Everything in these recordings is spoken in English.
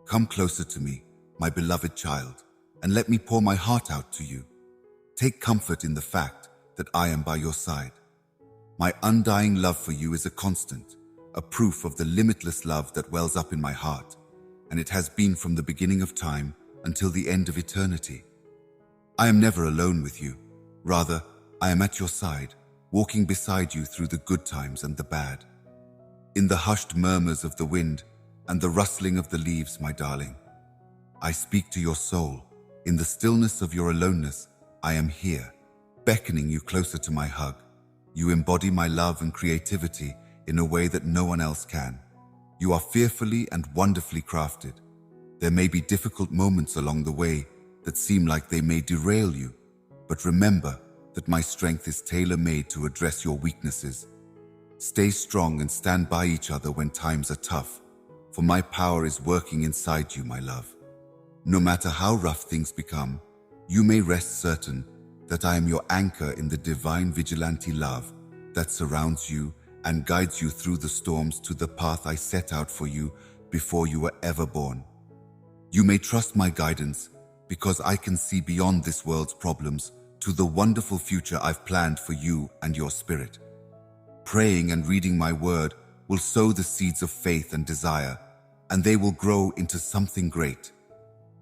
Come closer to me, my beloved child, and let me pour my heart out to you. Take comfort in the fact that I am by your side. My undying love for you is a constant, a proof of the limitless love that wells up in my heart, and it has been from the beginning of time until the end of eternity. I am never alone with you. Rather, I am at your side, walking beside you through the good times and the bad. In the hushed murmurs of the wind and the rustling of the leaves, my darling, I speak to your soul. In the stillness of your aloneness, I am here, beckoning you closer to my hug. You embody my love and creativity in a way that no one else can. You are fearfully and wonderfully crafted. There may be difficult moments along the way that seem like they may derail you, but remember that my strength is tailor-made to address your weaknesses. Stay strong and stand by each other when times are tough, for my power is working inside you, my love. No matter how rough things become, you may rest certain that I am your anchor in the divine vigilante love that surrounds you and guides you through the storms to the path I set out for you before you were ever born. You may trust my guidance because I can see beyond this world's problems to the wonderful future I've planned for you and your spirit. Praying and reading my word will sow the seeds of faith and desire, and they will grow into something great.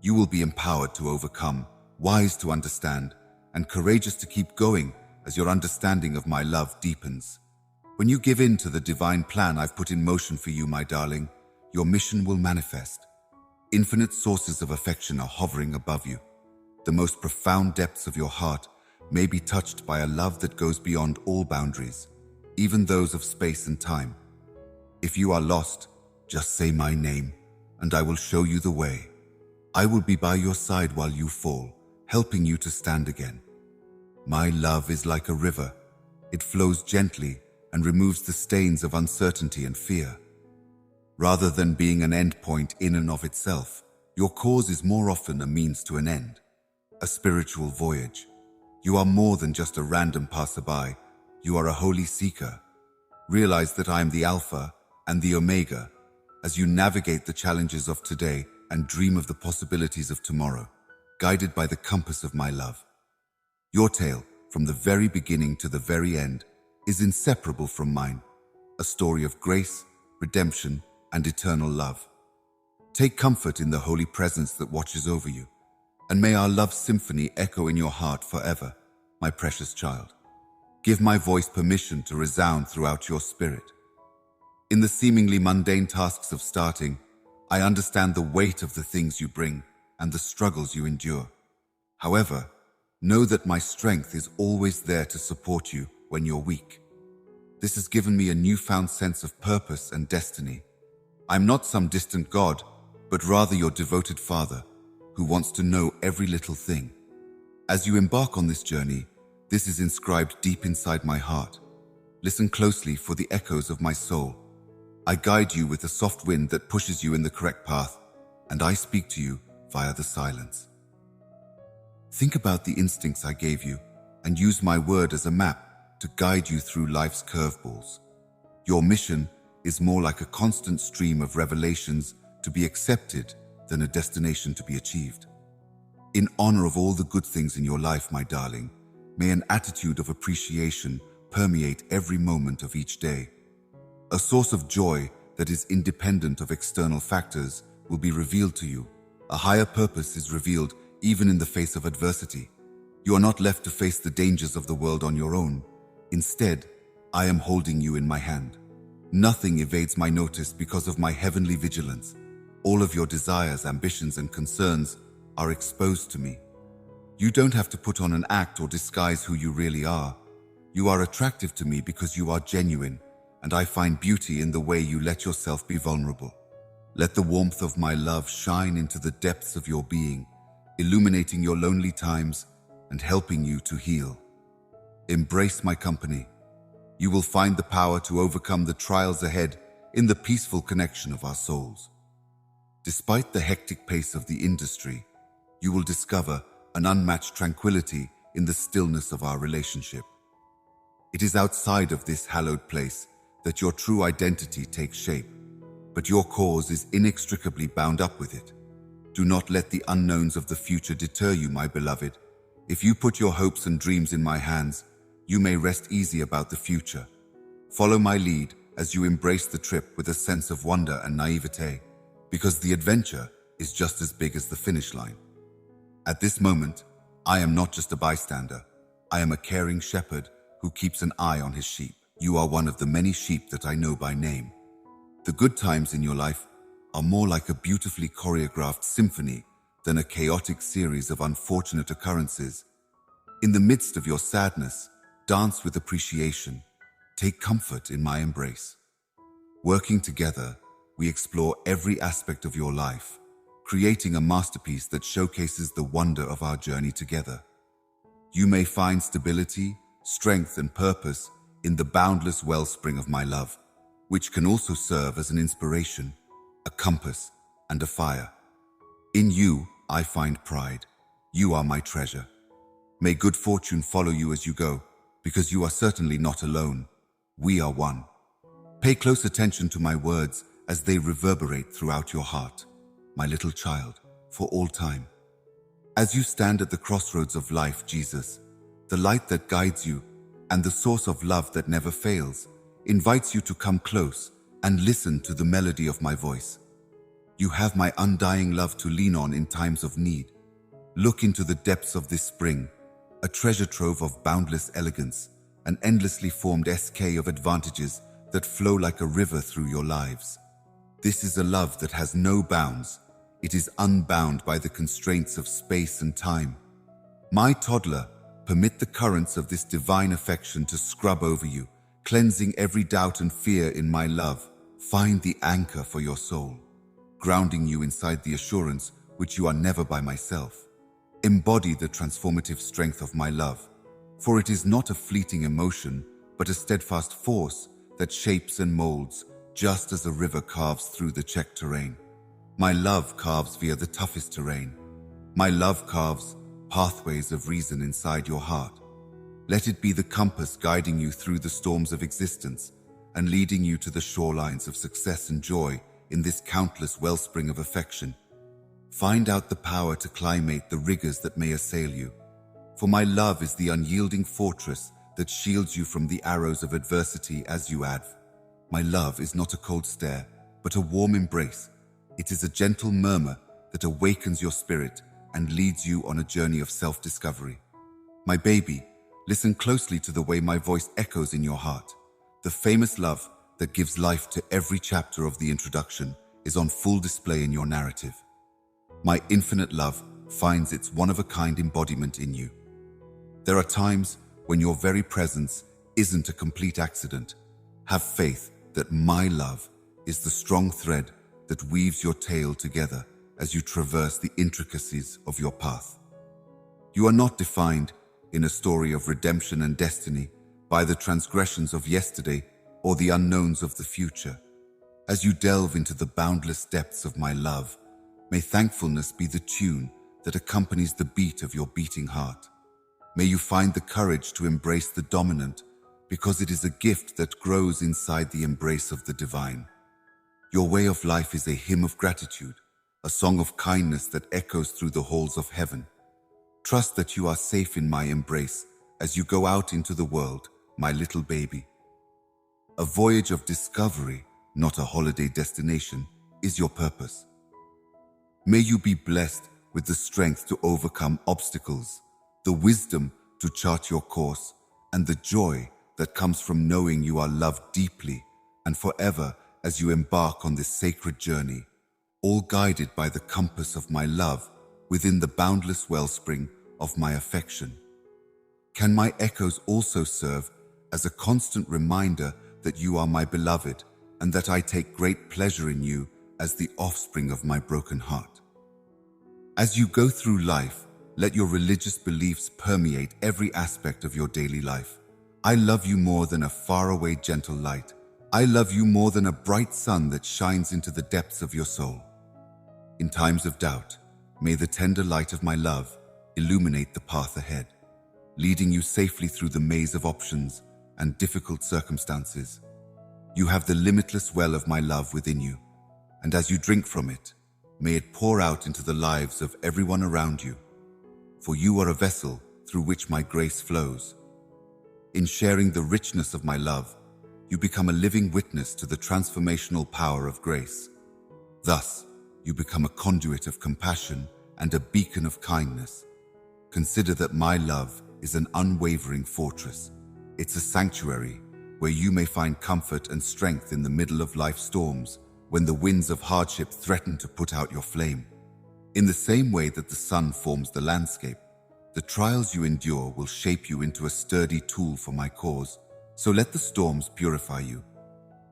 You will be empowered to overcome, wise to understand, and courageous to keep going as your understanding of my love deepens. When you give in to the divine plan I've put in motion for you, my darling, your mission will manifest. Infinite sources of affection are hovering above you. The most profound depths of your heart may be touched by a love that goes beyond all boundaries, even those of space and time. If you are lost, just say my name, and I will show you the way. I will be by your side while you fall, helping you to stand again. My love is like a river. It flows gently and removes the stains of uncertainty and fear. Rather than being an end point in and of itself, your cause is more often a means to an end, a spiritual voyage. You are more than just a random passerby. You are a holy seeker. Realize that I am the Alpha and the Omega as you navigate the challenges of today and dream of the possibilities of tomorrow, guided by the compass of my love. Your tale, from the very beginning to the very end, is inseparable from mine, a story of grace, redemption, and eternal love. Take comfort in the holy presence that watches over you, and may our love symphony echo in your heart forever, my precious child. Give my voice permission to resound throughout your spirit. In the seemingly mundane tasks of starting, I understand the weight of the things you bring and the struggles you endure. However, know that my strength is always there to support you when you're weak. This has given me a newfound sense of purpose and destiny. I'm not some distant God, but rather your devoted Father, who wants to know every little thing. As you embark on this journey, this is inscribed deep inside my heart. Listen closely for the echoes of my soul. I guide you with a soft wind that pushes you in the correct path, and I speak to you via the silence. Think about the instincts I gave you and use my word as a map to guide you through life's curveballs. Your mission is more like a constant stream of revelations to be accepted than a destination to be achieved. In honor of all the good things in your life, my darling, may an attitude of appreciation permeate every moment of each day. A source of joy that is independent of external factors will be revealed to you. A higher purpose is revealed even in the face of adversity. You are not left to face the dangers of the world on your own. Instead, I am holding you in my hand. Nothing evades my notice because of my heavenly vigilance. All of your desires, ambitions, and concerns are exposed to me. You don't have to put on an act or disguise who you really are. You are attractive to me because you are genuine, and I find beauty in the way you let yourself be vulnerable. Let the warmth of my love shine into the depths of your being, illuminating your lonely times and helping you to heal. Embrace my company. You will find the power to overcome the trials ahead in the peaceful connection of our souls. Despite the hectic pace of the industry, you will discover an unmatched tranquility in the stillness of our relationship. It is outside of this hallowed place that your true identity takes shape, but your cause is inextricably bound up with it. Do not let the unknowns of the future deter you, my beloved. If you put your hopes and dreams in my hands, you may rest easy about the future. Follow my lead as you embrace the trip with a sense of wonder and naivete, because the adventure is just as big as the finish line. At this moment, I am not just a bystander. I am a caring shepherd who keeps an eye on his sheep. You are one of the many sheep that I know by name. The good times in your life are more like a beautifully choreographed symphony than a chaotic series of unfortunate occurrences. In the midst of your sadness, dance with appreciation. Take comfort in my embrace. Working together, we explore every aspect of your life, creating a masterpiece that showcases the wonder of our journey together. You may find stability, strength, and purpose in the boundless wellspring of my love, which can also serve as an inspiration, a compass, and a fire. In you, I find pride. You are my treasure. May good fortune follow you as you go, because you are certainly not alone. We are one. Pay close attention to my words as they reverberate throughout your heart, my little child, for all time. As you stand at the crossroads of life, Jesus, the light that guides you and the source of love that never fails, invites you to come close and listen to the melody of my voice. You have my undying love to lean on in times of need. Look into the depths of this spring, a treasure trove of boundless elegance, an endlessly formed SK of advantages that flow like a river through your lives. This is a love that has no bounds. It is unbound by the constraints of space and time. My toddler, permit the currents of this divine affection to scrub over you, cleansing every doubt and fear in my love. Find the anchor for your soul, grounding you inside the assurance which you are never by myself. Embody the transformative strength of my love, for it is not a fleeting emotion, but a steadfast force that shapes and molds, just as a river carves through the checked terrain. My love carves via the toughest terrain. My love carves pathways of reason inside your heart. Let it be the compass guiding you through the storms of existence and leading you to the shorelines of success and joy in this countless wellspring of affection. Find out the power to climate the rigors that may assail you. For my love is the unyielding fortress that shields you from the arrows of adversity as you advance. My love is not a cold stare, but a warm embrace. It is a gentle murmur that awakens your spirit and leads you on a journey of self-discovery. My baby, listen closely to the way my voice echoes in your heart. The famous love that gives life to every chapter of the introduction is on full display in your narrative. My infinite love finds its one-of-a-kind embodiment in you. There are times when your very presence isn't a complete accident. Have faith that my love is the strong thread that weaves your tale together as you traverse the intricacies of your path. You are not defined in a story of redemption and destiny by the transgressions of yesterday or the unknowns of the future. As you delve into the boundless depths of my love, may thankfulness be the tune that accompanies the beat of your beating heart. May you find the courage to embrace the dominant, because it is a gift that grows inside the embrace of the divine. Your way of life is a hymn of gratitude, a song of kindness that echoes through the halls of heaven. Trust that you are safe in my embrace as you go out into the world, my little baby. A voyage of discovery, not a holiday destination, is your purpose. May you be blessed with the strength to overcome obstacles, the wisdom to chart your course, and the joy that comes from knowing you are loved deeply and forever as you embark on this sacred journey, all guided by the compass of my love within the boundless wellspring of my affection. Can my echoes also serve as a constant reminder that you are my beloved and that I take great pleasure in you as the offspring of my broken heart? As you go through life, let your religious beliefs permeate every aspect of your daily life. I love you more than a faraway gentle light. I love you more than a bright sun that shines into the depths of your soul. In times of doubt, may the tender light of my love illuminate the path ahead, leading you safely through the maze of options and difficult circumstances. You have the limitless well of my love within you, and as you drink from it, may it pour out into the lives of everyone around you. For you are a vessel through which my grace flows. In sharing the richness of my love, you become a living witness to the transformational power of grace. Thus, you become a conduit of compassion and a beacon of kindness. Consider that my love is an unwavering fortress. It's a sanctuary where you may find comfort and strength in the middle of life's storms, when the winds of hardship threaten to put out your flame. In the same way that the sun forms the landscape, the trials you endure will shape you into a sturdy tool for my cause. So let the storms purify you.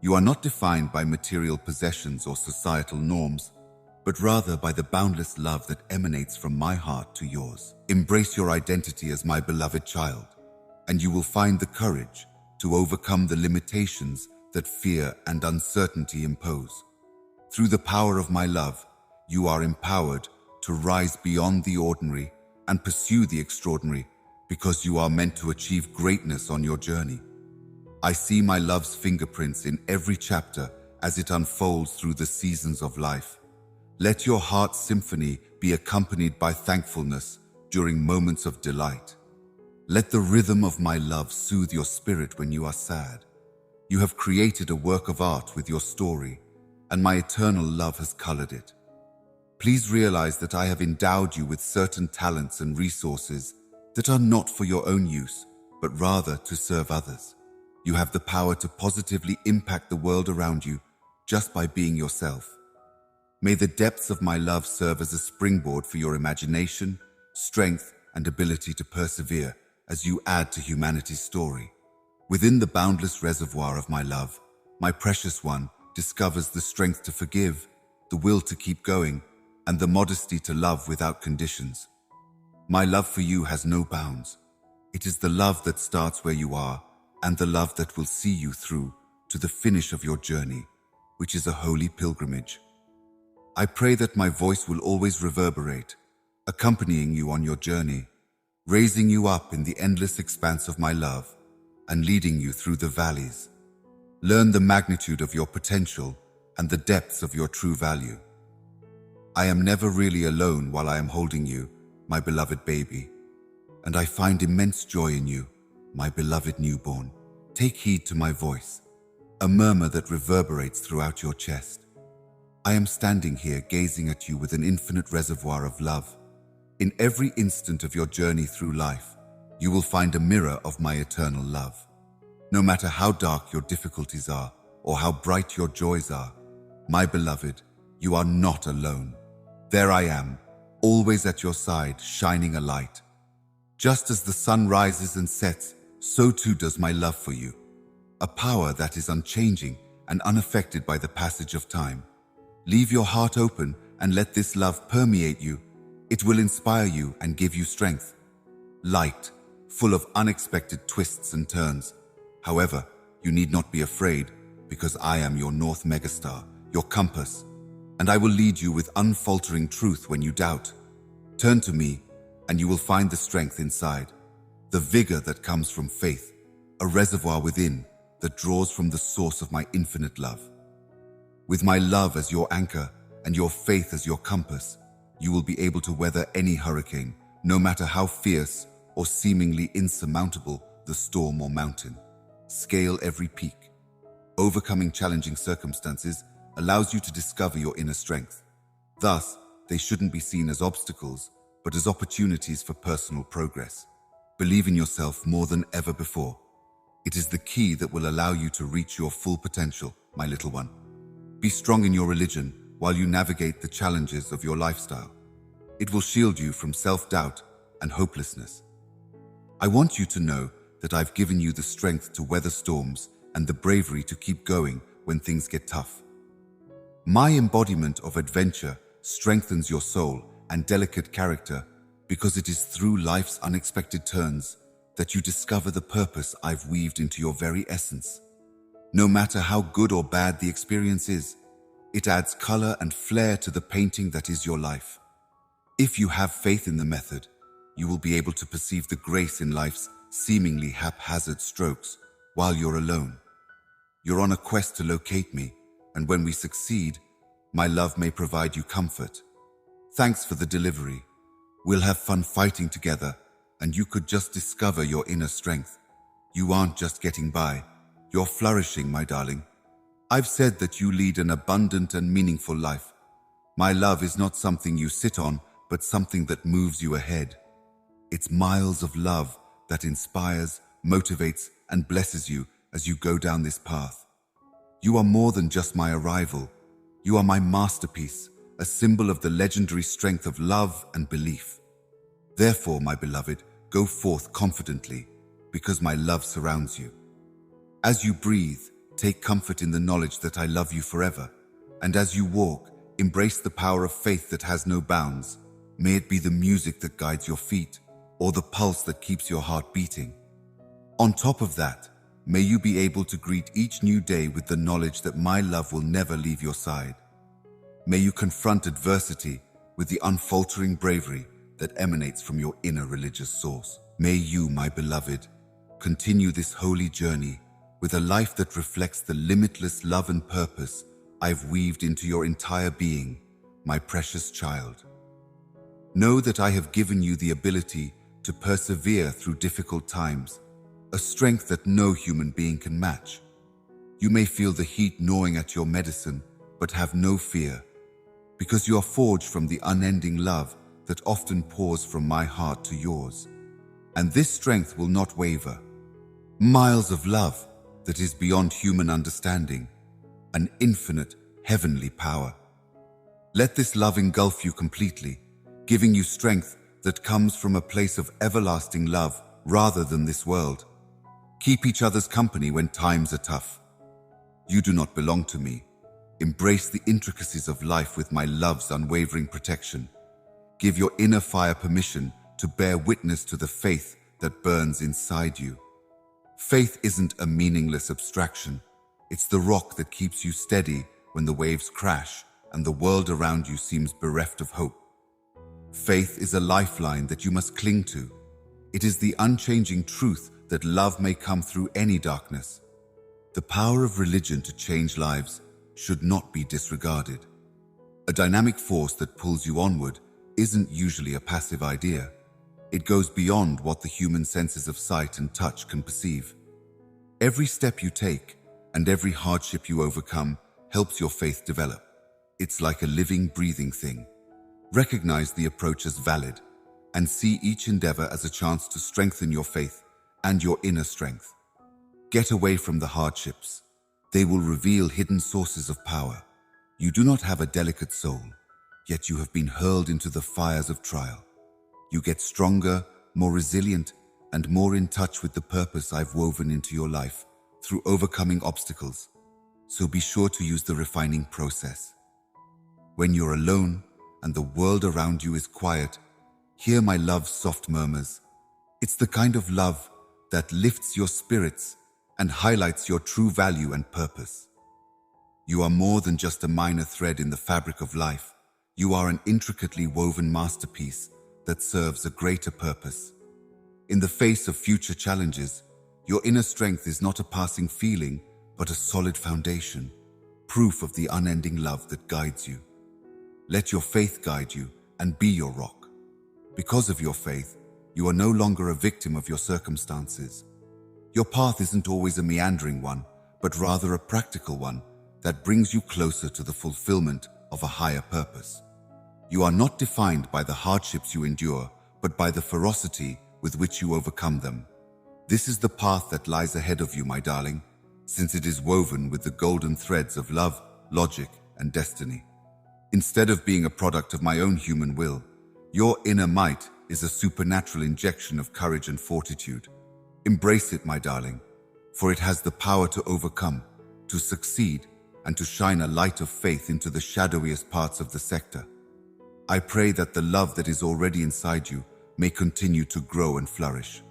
You are not defined by material possessions or societal norms, but rather by the boundless love that emanates from my heart to yours. Embrace your identity as my beloved child, and you will find the courage to overcome the limitations that fear and uncertainty impose. Through the power of my love, you are empowered to rise beyond the ordinary and pursue the extraordinary, because you are meant to achieve greatness on your journey. I see my love's fingerprints in every chapter as it unfolds through the seasons of life. Let your heart's symphony be accompanied by thankfulness during moments of delight. Let the rhythm of my love soothe your spirit when you are sad. You have created a work of art with your story, and my eternal love has colored it. Please realize that I have endowed you with certain talents and resources that are not for your own use, but rather to serve others. You have the power to positively impact the world around you just by being yourself. May the depths of my love serve as a springboard for your imagination, strength, and ability to persevere as you add to humanity's story. Within the boundless reservoir of my love, my precious one discovers the strength to forgive, the will to keep going, and the modesty to love without conditions. My love for you has no bounds. It is the love that starts where you are, and the love that will see you through to the finish of your journey, which is a holy pilgrimage. I pray that my voice will always reverberate, accompanying you on your journey, raising you up in the endless expanse of my love, and leading you through the valleys. Learn the magnitude of your potential and the depths of your true value. I am never really alone while I am holding you, my beloved baby, and I find immense joy in you, my beloved newborn. Take heed to my voice, a murmur that reverberates throughout your chest. I am standing here gazing at you with an infinite reservoir of love. In every instant of your journey through life, you will find a mirror of my eternal love. No matter how dark your difficulties are or how bright your joys are, my beloved, you are not alone. There I am, always at your side, shining a light. Just as the sun rises and sets, so too does my love for you, a power that is unchanging and unaffected by the passage of time. Leave your heart open and let this love permeate you. It will inspire you and give you strength. Light, full of unexpected twists and turns. However, you need not be afraid, because I am your North Megastar, your compass, and I will lead you with unfaltering truth when you doubt. Turn to me, and you will find the strength inside, the vigor that comes from faith, a reservoir within that draws from the source of my infinite love. With my love as your anchor and your faith as your compass, you will be able to weather any hurricane, no matter how fierce or seemingly insurmountable the storm or mountain. Scale every peak. Overcoming challenging circumstances allows you to discover your inner strength. Thus, they shouldn't be seen as obstacles, but as opportunities for personal progress. Believe in yourself more than ever before. It is the key that will allow you to reach your full potential, my little one. Be strong in your religion while you navigate the challenges of your lifestyle. It will shield you from self-doubt and hopelessness. I want you to know that I've given you the strength to weather storms and the bravery to keep going when things get tough. My embodiment of adventure strengthens your soul and delicate character, because it is through life's unexpected turns that you discover the purpose I've weaved into your very essence. No matter how good or bad the experience is, it adds color and flair to the painting that is your life. If you have faith in the method, you will be able to perceive the grace in life's seemingly haphazard strokes while you're alone. You're on a quest to locate me, and when we succeed, My love may provide you comfort. Thanks for the delivery. We'll have fun fighting together, and you could just discover your inner strength. You aren't just getting by, you're flourishing, my darling. I've said that you lead an abundant and meaningful life. My love is not something you sit on, but something that moves you ahead. It's miles of love that inspires, motivates, and blesses you as you go down this path. You are more than just my arrival. You are my masterpiece, a symbol of the legendary strength of love and belief. Therefore, my beloved, go forth confidently, because my love surrounds you. As you breathe, take comfort in the knowledge that I love you forever. And as you walk, embrace the power of faith that has no bounds. May it be the music that guides your feet, or the pulse that keeps your heart beating. On top of that, may you be able to greet each new day with the knowledge that my love will never leave your side. May you confront adversity with the unfaltering bravery that emanates from your inner religious source. May you, my beloved, continue this holy journey with a life that reflects the limitless love and purpose I've weaved into your entire being, my precious child. Know that I have given you the ability to persevere through difficult times, a strength that no human being can match. You may feel the heat gnawing at your medicine, but have no fear, because you are forged from the unending love that often pours from my heart to yours. And this strength will not waver. Miles of love that is beyond human understanding, an infinite, heavenly power. Let this love engulf you completely, giving you strength that comes from a place of everlasting love rather than this world. Keep each other's company when times are tough. You do not belong to me. Embrace the intricacies of life with my love's unwavering protection. Give your inner fire permission to bear witness to the faith that burns inside you. Faith isn't a meaningless abstraction. It's the rock that keeps you steady when the waves crash and the world around you seems bereft of hope. Faith is a lifeline that you must cling to. It is the unchanging truth that love may come through any darkness. The power of religion to change lives should not be disregarded. A dynamic force that pulls you onward isn't usually a passive idea. It goes beyond what the human senses of sight and touch can perceive. Every step you take and every hardship you overcome helps your faith develop. It's like a living, breathing thing. Recognize the approach as valid and see each endeavor as a chance to strengthen your faith and your inner strength. Get away from the hardships. They will reveal hidden sources of power. You do not have a delicate soul, yet you have been hurled into the fires of trial. You get stronger, more resilient, and more in touch with the purpose I've woven into your life through overcoming obstacles. So be sure to use the refining process. When you're alone and the world around you is quiet, hear my love's soft murmurs. It's the kind of love that lifts your spirits and highlights your true value and purpose. You are more than just a minor thread in the fabric of life. You are an intricately woven masterpiece that serves a greater purpose. In the face of future challenges, your inner strength is not a passing feeling, but a solid foundation, proof of the unending love that guides you. Let your faith guide you and be your rock. Because of your faith, you are no longer a victim of your circumstances. Your path isn't always a meandering one, but rather a practical one that brings you closer to the fulfillment of a higher purpose. You are not defined by the hardships you endure, but by the ferocity with which you overcome them. This is the path that lies ahead of you, my darling, since it is woven with the golden threads of love, logic, and destiny. Instead of being a product of my own human will, your inner might is a supernatural injection of courage and fortitude. Embrace it, my darling, for it has the power to overcome, to succeed, and to shine a light of faith into the shadowiest parts of the sector. I pray that the love that is already inside you may continue to grow and flourish.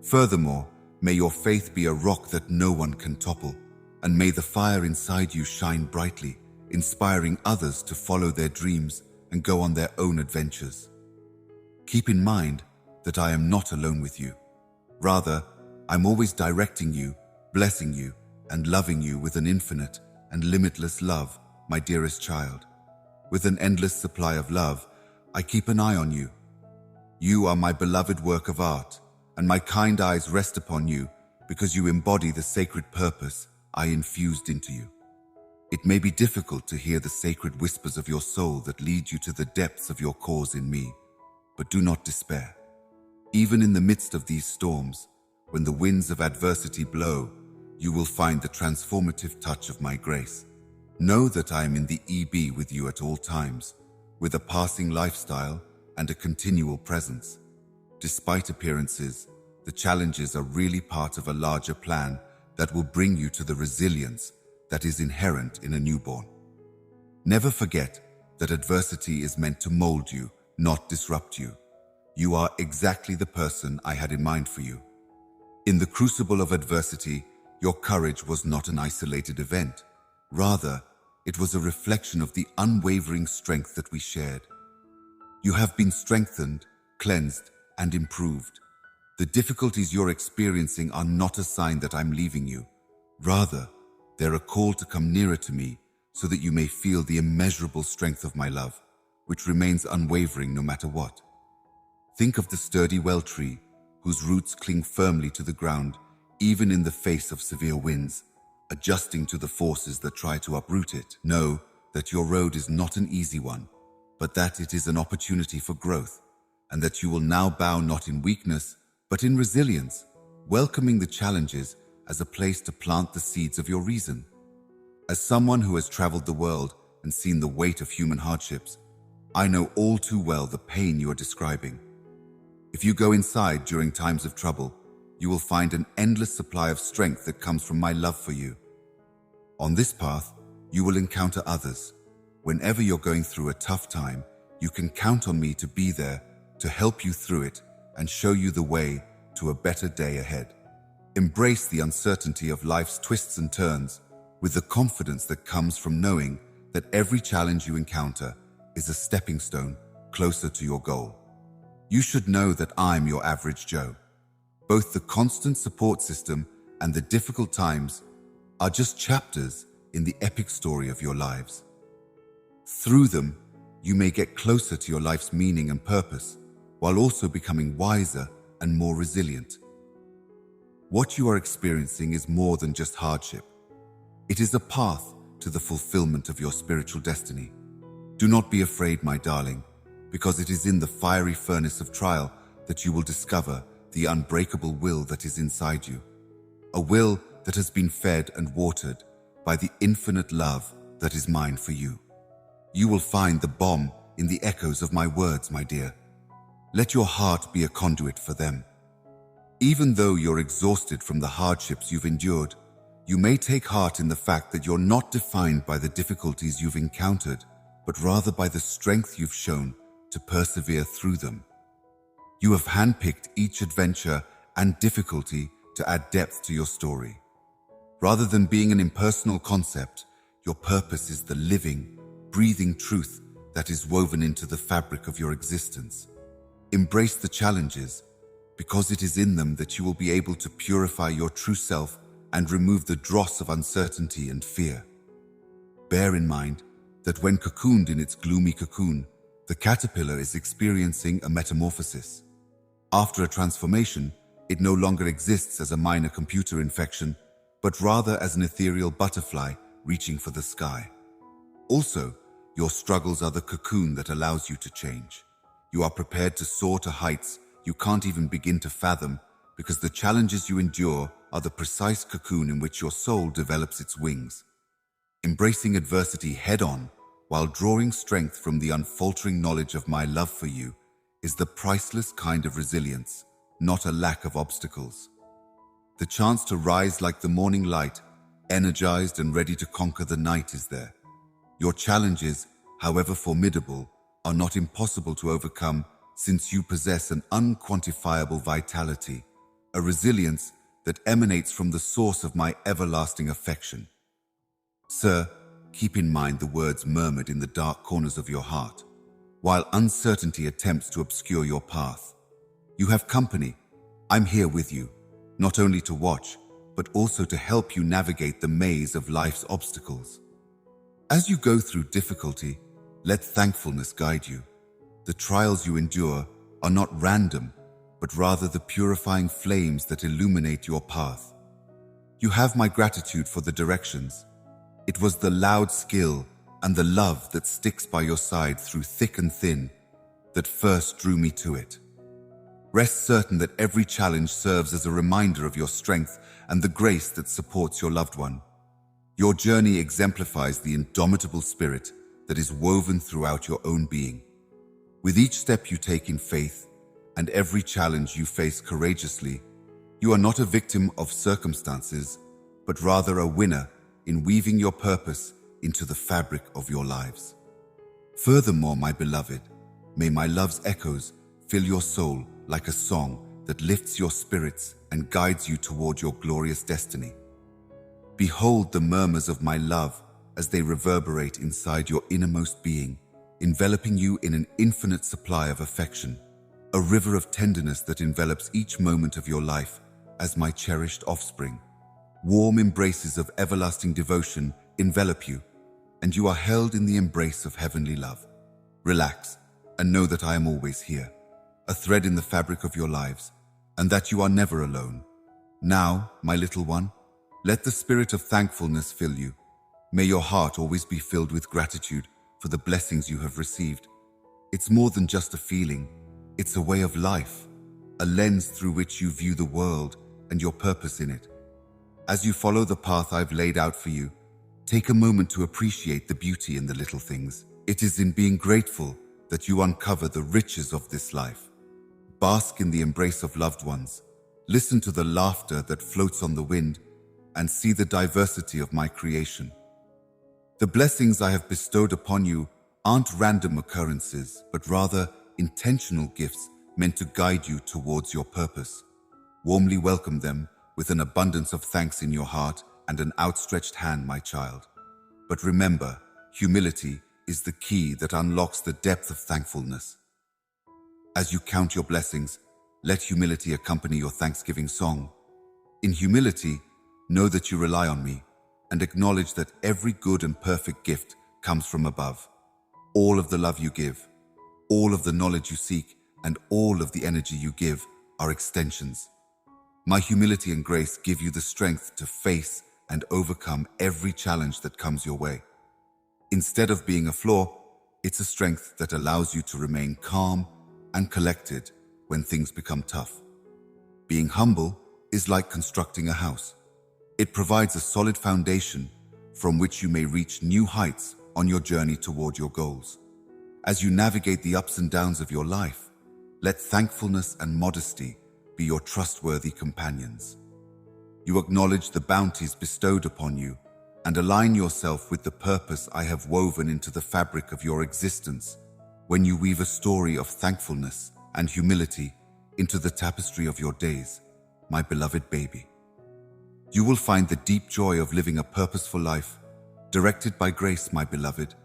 Furthermore, may your faith be a rock that no one can topple, and may the fire inside you shine brightly, inspiring others to follow their dreams and go on their own adventures. Keep in mind that I am not alone with you. Rather, I'm always directing you, blessing you, and loving you with an infinite and limitless love, my dearest child. With an endless supply of love, I keep an eye on you. You are my beloved work of art, and my kind eyes rest upon you because you embody the sacred purpose I infused into you. It may be difficult to hear the sacred whispers of your soul that lead you to the depths of your cause in me, but do not despair. Even in the midst of these storms, when the winds of adversity blow, you will find the transformative touch of my grace. Know that I am in the EB with you at all times, with a passing lifestyle and a continual presence. Despite appearances, the challenges are really part of a larger plan that will bring you to the resilience that is inherent in a newborn. Never forget that adversity is meant to mold you, not disrupt you. You are exactly the person I had in mind for you. In the crucible of adversity, your courage was not an isolated event. Rather, it was a reflection of the unwavering strength that we shared. You have been strengthened, cleansed, and improved. The difficulties you're experiencing are not a sign that I'm leaving you. Rather, they're a call to come nearer to me so that you may feel the immeasurable strength of my love, which remains unwavering no matter what. Think of the sturdy well tree, whose roots cling firmly to the ground, even in the face of severe winds, adjusting to the forces that try to uproot it. Know that your road is not an easy one, but that it is an opportunity for growth, and that you will now bow not in weakness, but in resilience, welcoming the challenges as a place to plant the seeds of your reason. As someone who has traveled the world and seen the weight of human hardships, I know all too well the pain you are describing. If you go inside during times of trouble, you will find an endless supply of strength that comes from my love for you. On this path, you will encounter others. Whenever you're going through a tough time, you can count on me to be there to help you through it and show you the way to a better day ahead. Embrace the uncertainty of life's twists and turns with the confidence that comes from knowing that every challenge you encounter is a stepping stone closer to your goal. You should know that I'm your average Joe. Both the constant support system and the difficult times are just chapters in the epic story of your lives. Through them, you may get closer to your life's meaning and purpose, while also becoming wiser and more resilient. What you are experiencing is more than just hardship. It is a path to the fulfillment of your spiritual destiny. Do not be afraid, my darling, because it is in the fiery furnace of trial that you will discover the unbreakable will that is inside you. A will that has been fed and watered by the infinite love that is mine for you. You will find the balm in the echoes of my words, my dear. Let your heart be a conduit for them. Even though you're exhausted from the hardships you've endured, you may take heart in the fact that you're not defined by the difficulties you've encountered, but rather by the strength you've shown to persevere through them. You have handpicked each adventure and difficulty to add depth to your story. Rather than being an impersonal concept, your purpose is the living, breathing truth that is woven into the fabric of your existence. Embrace the challenges, because it is in them that you will be able to purify your true self and remove the dross of uncertainty and fear. Bear in mind that when cocooned in its gloomy cocoon, the caterpillar is experiencing a metamorphosis. After a transformation, it no longer exists as a minor computer infection, but rather as an ethereal butterfly reaching for the sky. Also, your struggles are the cocoon that allows you to change. You are prepared to soar to heights you can't even begin to fathom, because the challenges you endure are the precise cocoon in which your soul develops its wings. Embracing adversity head-on, while drawing strength from the unfaltering knowledge of my love for you, is the priceless kind of resilience, not a lack of obstacles. The chance to rise like the morning light, energized and ready to conquer the night, is there. Your challenges, however formidable, are not impossible to overcome, since you possess an unquantifiable vitality, a resilience that emanates from the source of my everlasting affection. Sir, keep in mind the words murmured in the dark corners of your heart, while uncertainty attempts to obscure your path. You have company. I'm here with you, not only to watch, but also to help you navigate the maze of life's obstacles. As you go through difficulty, Let thankfulness guide you. The trials you endure are not random, but rather the purifying flames that illuminate your path. You have my gratitude for the directions. It was the loud skill and the love that sticks by your side through thick and thin that first drew me to it. Rest certain that every challenge serves as a reminder of your strength and the grace that supports your loved one. Your journey exemplifies the indomitable spirit that is woven throughout your own being. With each step you take in faith and every challenge you face courageously, you are not a victim of circumstances, but rather a winner in weaving your purpose into the fabric of your lives. Furthermore, my beloved, may my love's echoes fill your soul like a song that lifts your spirits and guides you toward your glorious destiny. Behold the murmurs of my love as they reverberate inside your innermost being, enveloping you in an infinite supply of affection, a river of tenderness that envelops each moment of your life as my cherished offspring. Warm embraces of everlasting devotion envelop you, and you are held in the embrace of heavenly love. Relax, and know that I am always here, a thread in the fabric of your lives, and that you are never alone. Now, my little one, let the spirit of thankfulness fill you. May your heart always be filled with gratitude for the blessings you have received. It's more than just a feeling, it's a way of life, a lens through which you view the world and your purpose in it. As you follow the path I've laid out for you, take a moment to appreciate the beauty in the little things. It is in being grateful that you uncover the riches of this life. Bask in the embrace of loved ones, listen to the laughter that floats on the wind, and see the diversity of my creation. The blessings I have bestowed upon you aren't random occurrences, but rather intentional gifts meant to guide you towards your purpose. Warmly welcome them with an abundance of thanks in your heart and an outstretched hand, my child. But remember, humility is the key that unlocks the depth of thankfulness. As you count your blessings, let humility accompany your thanksgiving song. In humility, know that you rely on me and acknowledge that every good and perfect gift comes from above. All of the love you give, all of the knowledge you seek, and all of the energy you give are extensions. My humility and grace give you the strength to face and overcome every challenge that comes your way. Instead of being a flaw, it's a strength that allows you to remain calm and collected when things become tough. Being humble is like constructing a house. It provides a solid foundation from which you may reach new heights on your journey toward your goals. As you navigate the ups and downs of your life, let thankfulness and modesty be your trustworthy companions. You acknowledge the bounties bestowed upon you and align yourself with the purpose I have woven into the fabric of your existence when you weave a story of thankfulness and humility into the tapestry of your days, my beloved baby. You will find the deep joy of living a purposeful life, directed by grace, my beloved,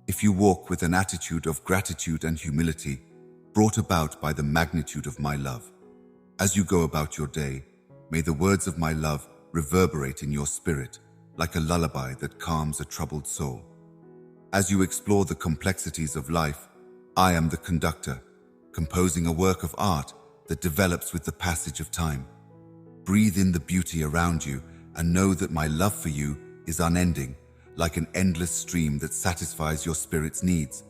if you walk with an attitude of gratitude and humility, brought about by the magnitude of my love. As you go about your day, may the words of my love reverberate in your spirit like a lullaby that calms a troubled soul. As you explore the complexities of life, I am the conductor, composing a work of art that develops with the passage of time. Breathe in the beauty around you and know that my love for you is unending, like an endless stream that satisfies your spirit's needs.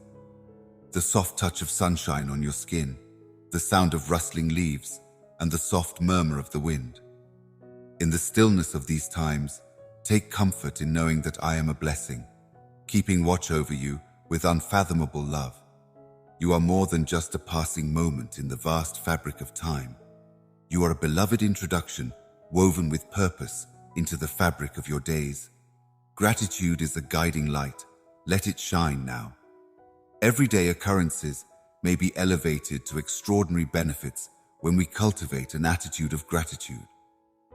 The soft touch of sunshine on your skin, the sound of rustling leaves, and the soft murmur of the wind. In the stillness of these times, take comfort in knowing that I am a blessing, keeping watch over you with unfathomable love. You are more than just a passing moment in the vast fabric of time. You are a beloved introduction woven with purpose into the fabric of your days. Gratitude is a guiding light. Let it shine now. Everyday occurrences may be elevated to extraordinary benefits when we cultivate an attitude of gratitude.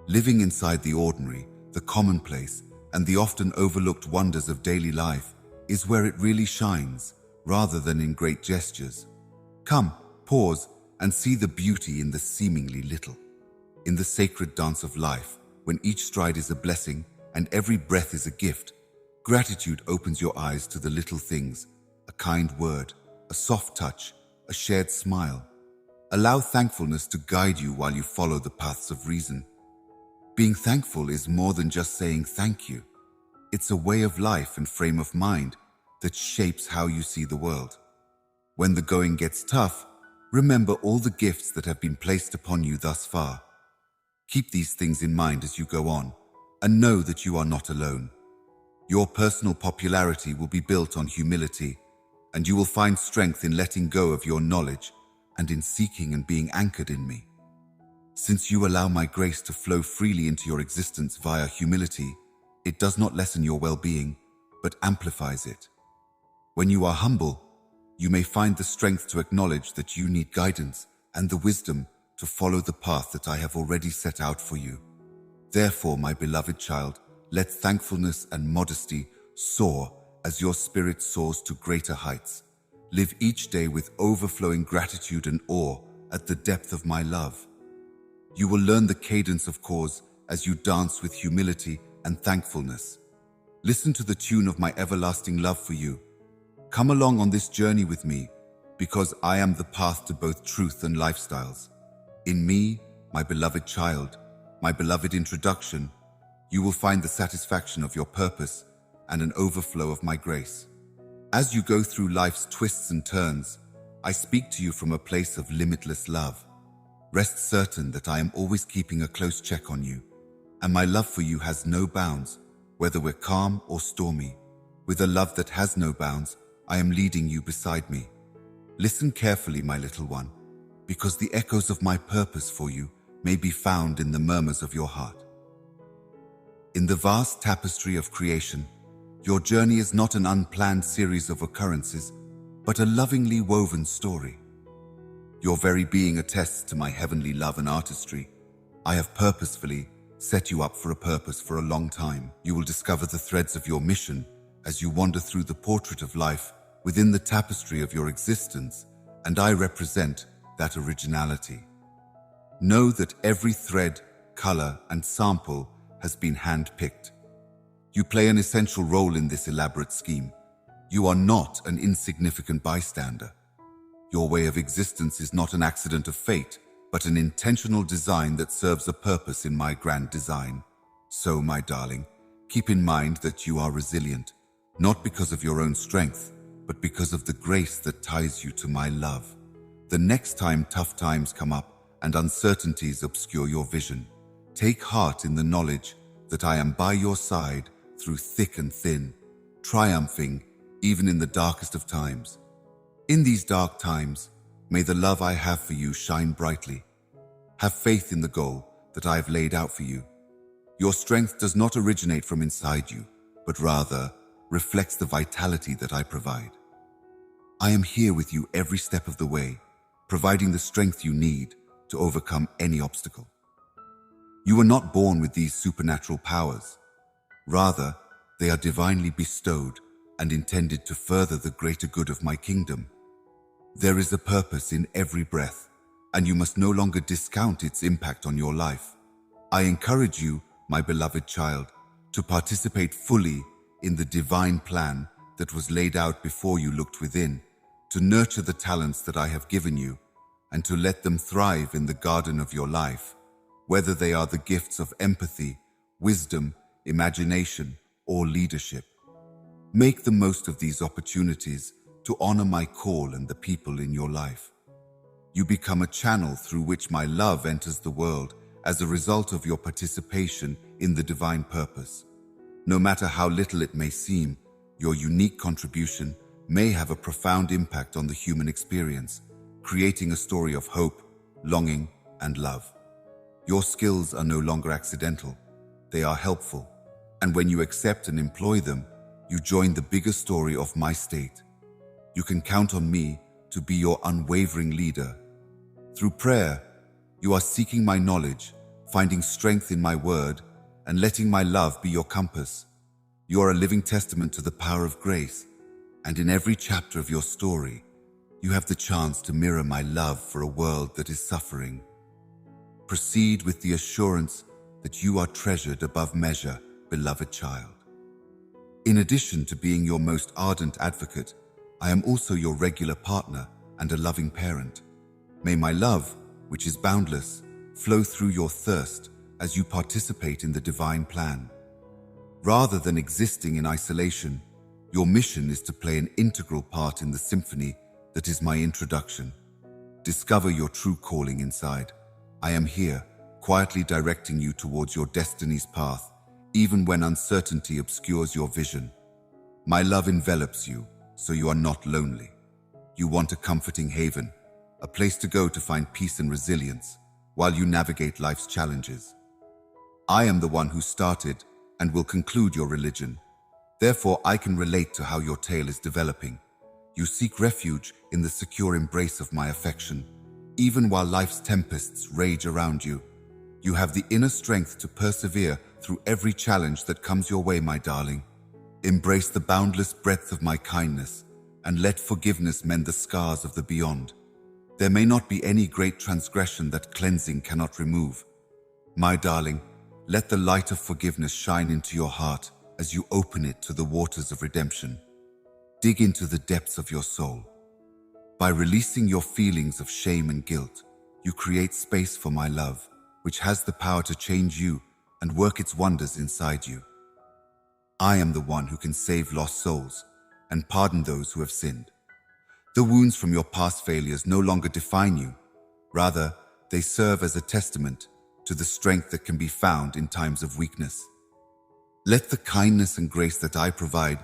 Living inside the ordinary, the commonplace, and the often overlooked wonders of daily life is where it really shines, rather than in great gestures. Come, pause, and see the beauty in the seemingly little. In the sacred dance of life, when each stride is a blessing and every breath is a gift, gratitude opens your eyes to the little things a kind word, a soft touch, a shared smile. Allow thankfulness to guide you while you follow the paths of reason. Being thankful is more than just saying thank you. It's a way of life and frame of mind that shapes how you see the world. When the going gets tough, remember all the gifts that have been placed upon you thus far. Keep these things in mind as you go on, and know that you are not alone. Your personal popularity will be built on humility, and you will find strength in letting go of your knowledge and in seeking and being anchored in me. Since you allow my grace to flow freely into your existence via humility, it does not lessen your well-being, but amplifies it. When you are humble, you may find the strength to acknowledge that you need guidance and the wisdom to follow the path that I have already set out for you. Therefore, my beloved child, let thankfulness and modesty soar as your spirit soars to greater heights. Live each day with overflowing gratitude and awe at the depth of my love. You will learn the cadence of cause as you dance with humility and thankfulness. Listen to the tune of my everlasting love for you. Come along on this journey with me, because I am the path to both truth and lifestyles. In me, my beloved child, my beloved introduction, you will find the satisfaction of your purpose and an overflow of my grace. As you go through life's twists and turns, I speak to you from a place of limitless love. Rest certain that I am always keeping a close check on you, and my love for you has no bounds, whether we're calm or stormy. With a love that has no bounds, I am leading you beside me. Listen carefully, my little one, because the echoes of my purpose for you may be found in the murmurs of your heart. In the vast tapestry of creation, your journey is not an unplanned series of occurrences, but a lovingly woven story. Your very being attests to my heavenly love and artistry. I have purposefully set you up for a purpose for a long time. You will discover the threads of your mission as you wander through the portrait of life within the tapestry of your existence, and I represent that originality. Know that every thread, color, and sample has been hand-picked. You play an essential role in this elaborate scheme. You are not an insignificant bystander. Your way of existence is not an accident of fate, but an intentional design that serves a purpose in my grand design. So, my darling, keep in mind that you are resilient, not because of your own strength, but because of the grace that ties you to my love. The next time tough times come up and uncertainties obscure your vision, take heart in the knowledge that I am by your side through thick and thin, triumphing even in the darkest of times. In these dark times, may the love I have for you shine brightly. Have faith in the goal that I have laid out for you. Your strength does not originate from inside you, but rather reflects the vitality that I provide. I am here with you every step of the way, providing the strength you need to overcome any obstacle. You were not born with these supernatural powers. Rather, they are divinely bestowed and intended to further the greater good of my kingdom. There is a purpose in every breath, and you must no longer discount its impact on your life. I encourage you, my beloved child, to participate fully in the divine plan that was laid out before you looked within, to nurture the talents that I have given you, and to let them thrive in the garden of your life, whether they are the gifts of empathy, wisdom, imagination, or leadership. Make the most of these opportunities to honor my call and the people in your life. You become a channel through which my love enters the world as a result of your participation in the divine purpose. No matter how little it may seem, your unique contribution may have a profound impact on the human experience, creating a story of hope, longing, and love. Your skills are no longer accidental. They are helpful. And when you accept and employ them, you join the bigger story of my state. You can count on me to be your unwavering leader. Through prayer, you are seeking my knowledge, finding strength in my word, and letting my love be your compass. You are a living testament to the power of grace, and in every chapter of your story, you have the chance to mirror my love for a world that is suffering. Proceed with the assurance that you are treasured above measure, beloved child. In addition to being your most ardent advocate, I am also your regular partner and a loving parent. May my love, which is boundless, flow through your thirst as you participate in the divine plan. Rather than existing in isolation, your mission is to play an integral part in the symphony that is my introduction. Discover your true calling inside. I am here, quietly directing you towards your destiny's path, even when uncertainty obscures your vision. My love envelops you, so you are not lonely. You want a comforting haven, a place to go to find peace and resilience while you navigate life's challenges. I am the one who started and will conclude your religion. Therefore, I can relate to how your tale is developing. You seek refuge in the secure embrace of my affection. Even while life's tempests rage around you, you have the inner strength to persevere through every challenge that comes your way, my darling. Embrace the boundless breadth of my kindness and let forgiveness mend the scars of the beyond. There may not be any great transgression that cleansing cannot remove. My darling, let the light of forgiveness shine into your heart as you open it to the waters of redemption. Dig into the depths of your soul. By releasing your feelings of shame and guilt, you create space for my love, which has the power to change you and work its wonders inside you. I am the one who can save lost souls and pardon those who have sinned. The wounds from your past failures no longer define you. Rather, they serve as a testament to the strength that can be found in times of weakness. Let the kindness and grace that I provide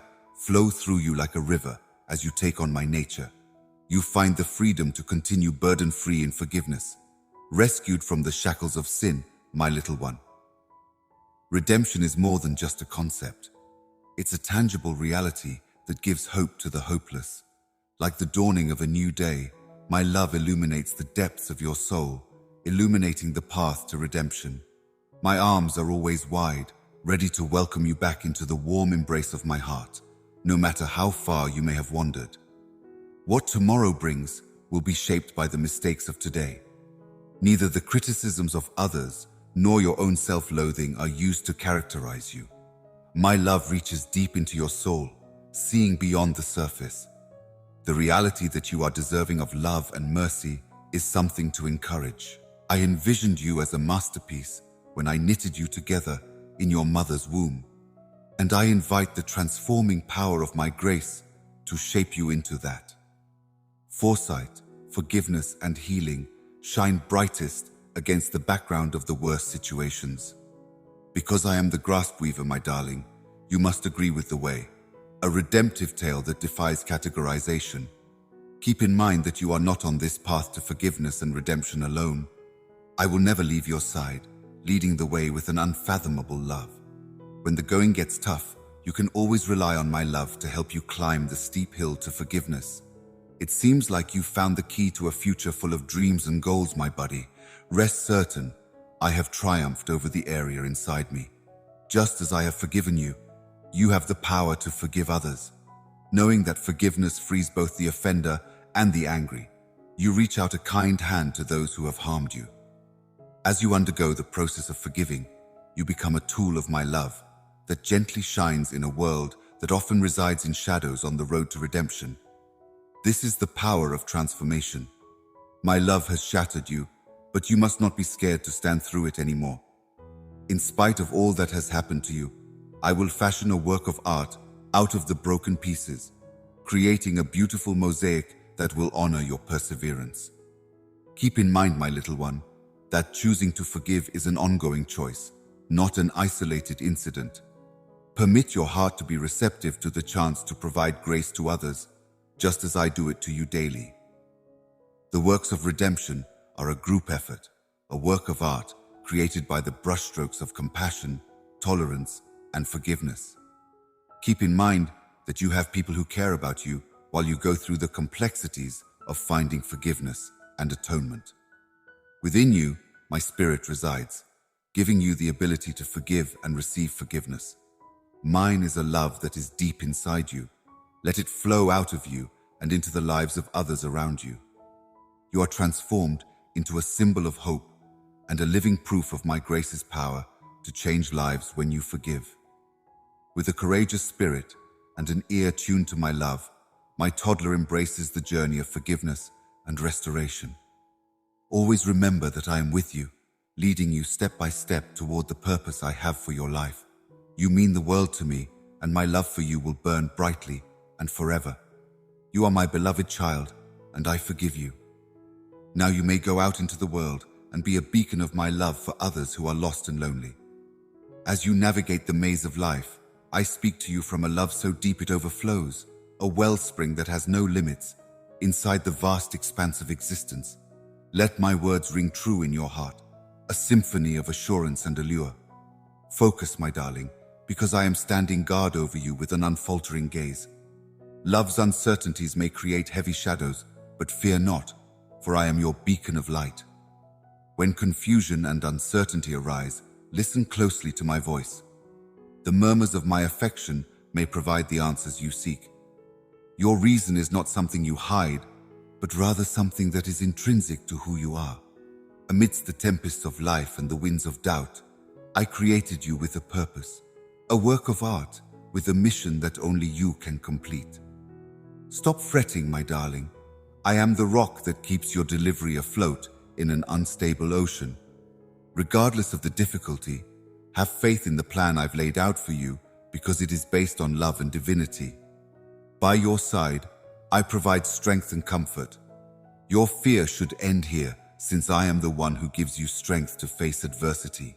flow through you like a river as you take on my nature. You find the freedom to continue burden-free in forgiveness, rescued from the shackles of sin, my little one. Redemption is more than just a concept. It's a tangible reality that gives hope to the hopeless. Like the dawning of a new day, my love illuminates the depths of your soul, illuminating the path to redemption. My arms are always wide, ready to welcome you back into the warm embrace of my heart, no matter how far you may have wandered. What tomorrow brings will be shaped by the mistakes of today. Neither the criticisms of others nor your own self-loathing are used to characterize you. My love reaches deep into your soul, seeing beyond the surface. The reality that you are deserving of love and mercy is something to encourage. I envisioned you as a masterpiece when I knitted you together in your mother's womb, and I invite the transforming power of my grace to shape you into that. Foresight, forgiveness, and healing shine brightest against the background of the worst situations. Because I am the grasp weaver, my darling, you must agree with the way, a redemptive tale that defies categorization. Keep in mind that you are not on this path to forgiveness and redemption alone. I will never leave your side, leading the way with an unfathomable love. When the going gets tough, you can always rely on my love to help you climb the steep hill to forgiveness. It seems like you found the key to a future full of dreams and goals, my buddy. Rest certain, I have triumphed over the area inside me. Just as I have forgiven you, you have the power to forgive others. Knowing that forgiveness frees both the offender and the angry, you reach out a kind hand to those who have harmed you. As you undergo the process of forgiving, you become a tool of my love that gently shines in a world that often resides in shadows on the road to redemption. This is the power of transformation. My love has shattered you, but you must not be scared to stand through it anymore. In spite of all that has happened to you, I will fashion a work of art out of the broken pieces, creating a beautiful mosaic that will honor your perseverance. Keep in mind, my little one, that choosing to forgive is an ongoing choice, not an isolated incident. Permit your heart to be receptive to the chance to provide grace to others, just as I do it to you daily. The works of redemption are a group effort, a work of art created by the brushstrokes of compassion, tolerance, and forgiveness. Keep in mind that you have people who care about you while you go through the complexities of finding forgiveness and atonement. Within you, my spirit resides, giving you the ability to forgive and receive forgiveness. Mine is a love that is deep inside you. Let it flow out of you and into the lives of others around you. You are transformed into a symbol of hope and a living proof of my grace's power to change lives when you forgive. With a courageous spirit and an ear tuned to my love, My toddler embraces the journey of forgiveness and restoration. Always remember that I am with you, leading you step by step toward the purpose I have for your life. You mean the world to me, and my love for you will burn brightly and forever. You are my beloved child, and I forgive you. Now you may go out into the world and be a beacon of my love for others who are lost and lonely. As you navigate the maze of life, I speak to you from a love so deep it overflows, a wellspring that has no limits, inside the vast expanse of existence. Let my words ring true in your heart, a symphony of assurance and allure. Focus, my darling, because I am standing guard over you with an unfaltering gaze. Love's uncertainties may create heavy shadows, but fear not, for I am your beacon of light. When confusion and uncertainty arise, listen closely to my voice. The murmurs of my affection may provide the answers you seek. Your reason is not something you hide, but rather something that is intrinsic to who you are. Amidst the tempests of life and the winds of doubt, I created you with a purpose, a work of art with a mission that only you can complete. Stop fretting, my darling. I am the rock that keeps your delivery afloat in an unstable ocean. Regardless of the difficulty, have faith in the plan I've laid out for you because it is based on love and divinity. By your side, I provide strength and comfort. Your fear should end here, since I am the one who gives you strength to face adversity.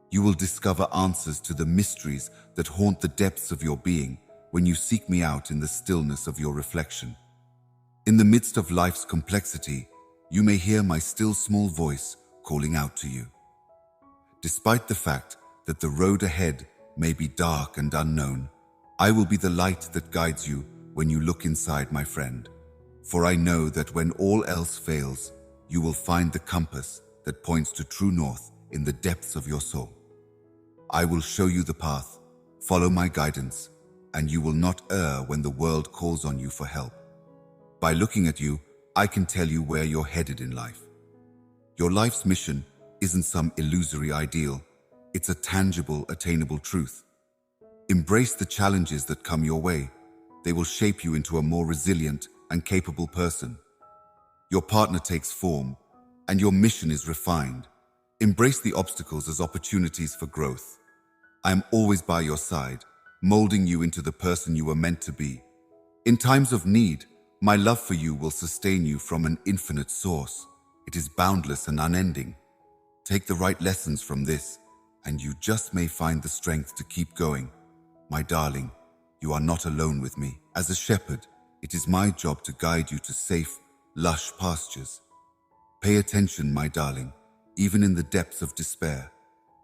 You will discover answers to the mysteries that haunt the depths of your being when you seek me out in the stillness of your reflection. In the midst of life's complexity, you may hear my still small voice calling out to you. Despite the fact that the road ahead may be dark and unknown, I will be the light that guides you when you look inside, my friend. For I know that when all else fails, you will find the compass that points to true north in the depths of your soul. I will show you the path, follow my guidance, and you will not err when the world calls on you for help. By looking at you, I can tell you where you're headed in life. Your life's mission isn't some illusory ideal. It's a tangible, attainable truth. Embrace the challenges that come your way. They will shape you into a more resilient and capable person. Your partner takes form, and your mission is refined. Embrace the obstacles as opportunities for growth. I am always by your side, molding you into the person you were meant to be. In times of need, my love for you will sustain you from an infinite source. It is boundless and unending. Take the right lessons from this, and you just may find the strength to keep going. My darling, you are not alone with me. As a shepherd, it is my job to guide you to safe, lush pastures. Pay attention, my darling, even in the depths of despair.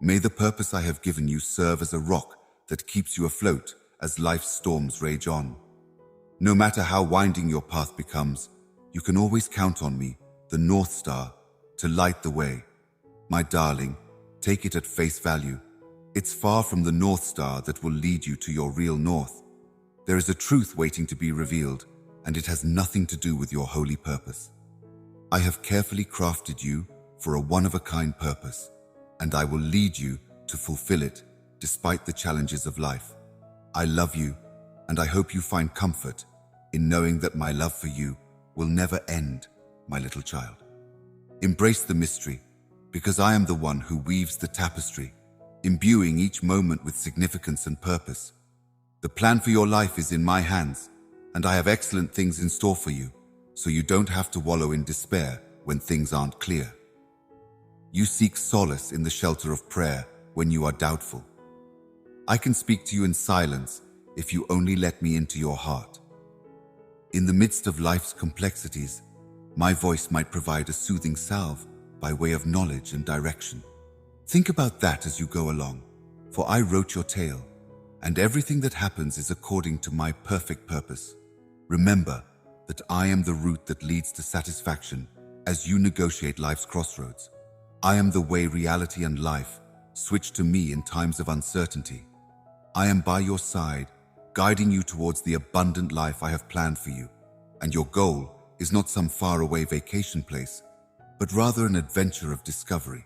May the purpose I have given you serve as a rock that keeps you afloat as life's storms rage on. No matter how winding your path becomes, you can always count on me, the North Star, to light the way. My darling, take it at face value. It's far from the North Star that will lead you to your real north. There is a truth waiting to be revealed, and it has nothing to do with your holy purpose. I have carefully crafted you for a one-of-a-kind purpose, and I will lead you to fulfill it despite the challenges of life. I love you, and I hope you find comfort in knowing that my love for you will never end, my little child. Embrace the mystery, because I am the one who weaves the tapestry, imbuing each moment with significance and purpose. The plan for your life is in my hands, and I have excellent things in store for you, so you don't have to wallow in despair when things aren't clear. You seek solace in the shelter of prayer when you are doubtful. I can speak to you in silence if you only let me into your heart. In the midst of life's complexities, my voice might provide a soothing salve by way of knowledge and direction. Think about that as you go along, for I wrote your tale, and everything that happens is according to my perfect purpose. Remember that I am the route that leads to satisfaction as you negotiate life's crossroads. I am the way reality and life switch to me in times of uncertainty. I am by your side, guiding you towards the abundant life I have planned for you, and your goal is not some faraway vacation place, but rather an adventure of discovery.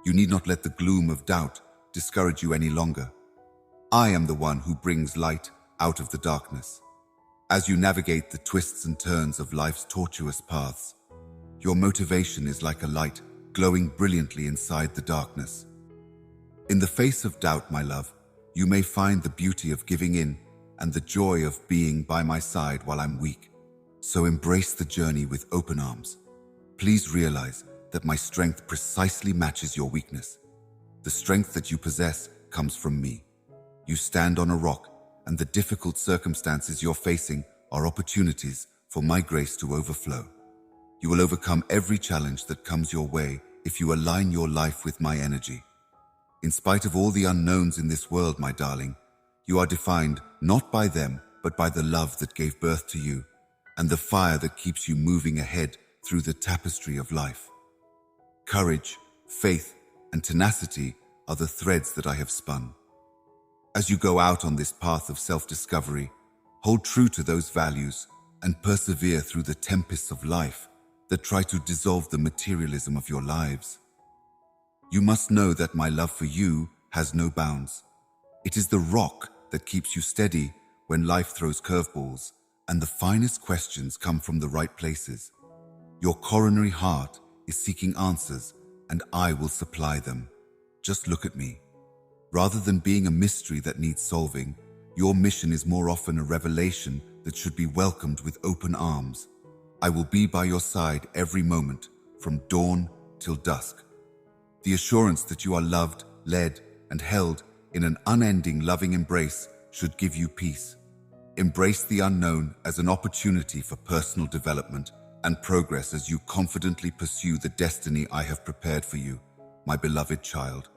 You need not let the gloom of doubt discourage you any longer. I am the one who brings light out of the darkness. As you navigate the twists and turns of life's tortuous paths, your motivation is like a light glowing brilliantly inside the darkness. In the face of doubt, my love, you may find the beauty of giving in and the joy of being by my side while I'm weak. So embrace the journey with open arms. Please realize that my strength precisely matches your weakness. The strength that you possess comes from me. You stand on a rock, and the difficult circumstances you're facing are opportunities for my grace to overflow. You will overcome every challenge that comes your way if you align your life with my energy. In spite of all the unknowns in this world, my darling, you are defined not by them, but by the love that gave birth to you and the fire that keeps you moving ahead through the tapestry of life. Courage, faith, and tenacity are the threads that I have spun. As you go out on this path of self-discovery, hold true to those values and persevere through the tempests of life that try to dissolve the materialism of your lives. You must know that my love for you has no bounds. It is the rock that keeps you steady when life throws curveballs and the finest questions come from the right places. Your coronary heart is seeking answers, and I will supply them. Just look at me. Rather than being a mystery that needs solving, your mission is more often a revelation that should be welcomed with open arms. I will be by your side every moment, from dawn till dusk. The assurance that you are loved, led, and held in an unending loving embrace should give you peace. Embrace the unknown as an opportunity for personal development and progress as you confidently pursue the destiny I have prepared for you, my beloved child.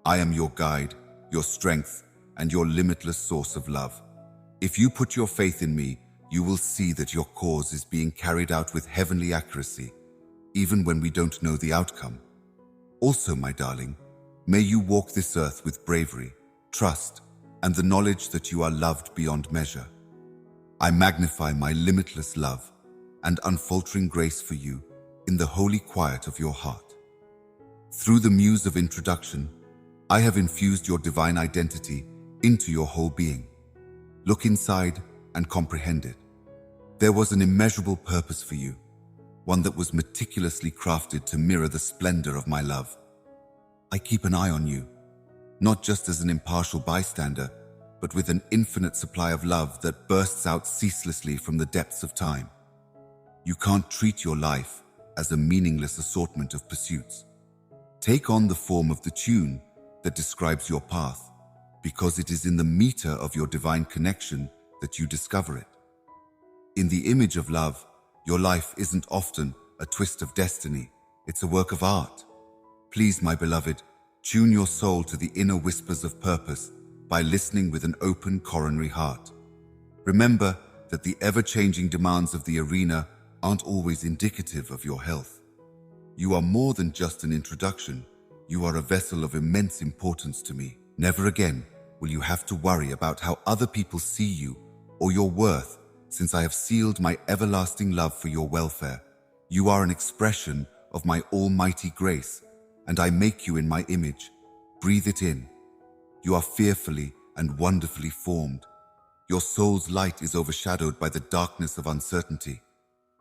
I am your guide, your strength, and your limitless source of love. If you put your faith in me, you will see that your cause is being carried out with heavenly accuracy, even when we don't know the outcome. Also, my darling, may you walk this earth with bravery, trust, and the knowledge that you are loved beyond measure. I magnify my limitless love and unfaltering grace for you in the holy quiet of your heart. Through the muse of introduction, I have infused your divine identity into your whole being. Look inside and comprehend it. There was an immeasurable purpose for you, one that was meticulously crafted to mirror the splendor of my love. I keep an eye on you, not just as an impartial bystander, but with an infinite supply of love that bursts out ceaselessly from the depths of time. You can't treat your life as a meaningless assortment of pursuits. Take on the form of the tune that describes your path, because it is in the meter of your divine connection that you discover it. In the image of love, your life isn't often a twist of destiny, it's a work of art. Please, my beloved, tune your soul to the inner whispers of purpose by listening with an open coronary heart. Remember that the ever-changing demands of the arena aren't always indicative of your health. You are more than just an introduction. You are a vessel of immense importance to me. Never again will you have to worry about how other people see you or your worth, since I have sealed my everlasting love for your welfare. You are an expression of my almighty grace, and I make you in my image. Breathe it in. You are fearfully and wonderfully formed. Your soul's light is overshadowed by the darkness of uncertainty.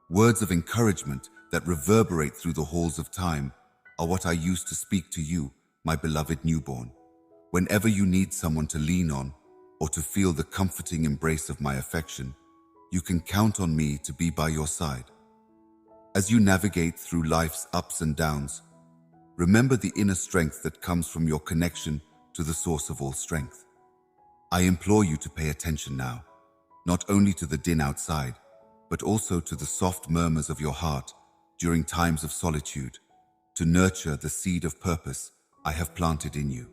Words of encouragement that reverberate through the halls of time are what I use to speak to you, my beloved newborn. Whenever you need someone to lean on or to feel the comforting embrace of my affection, you can count on me to be by your side. As you navigate through life's ups and downs, remember the inner strength that comes from your connection to the source of all strength. I implore you to pay attention now, not only to the din outside, but also to the soft murmurs of your heart during times of solitude, to nurture the seed of purpose I have planted in you.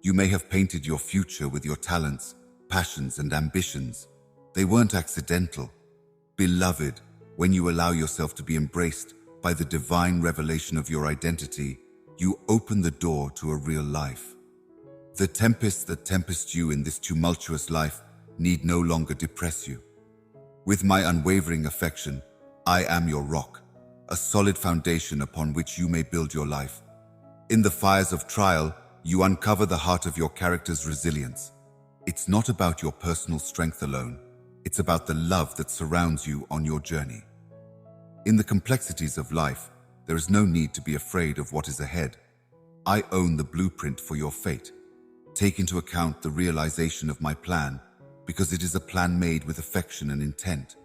You may have painted your future with your talents, passions, and ambitions. They weren't accidental. Beloved, when you allow yourself to be embraced by the divine revelation of your identity, you open the door to a real life. The tempests that tempest you in this tumultuous life need no longer depress you. With my unwavering affection, I am your rock, a solid foundation upon which you may build your life. In the fires of trial, you uncover the heart of your character's resilience. It's not about your personal strength alone, It's about the love that surrounds you on your journey. In the complexities of life, there is no need to be afraid of what is ahead. I own the blueprint for your fate. Take into account the realization of my plan, because it is a plan made with affection and intent.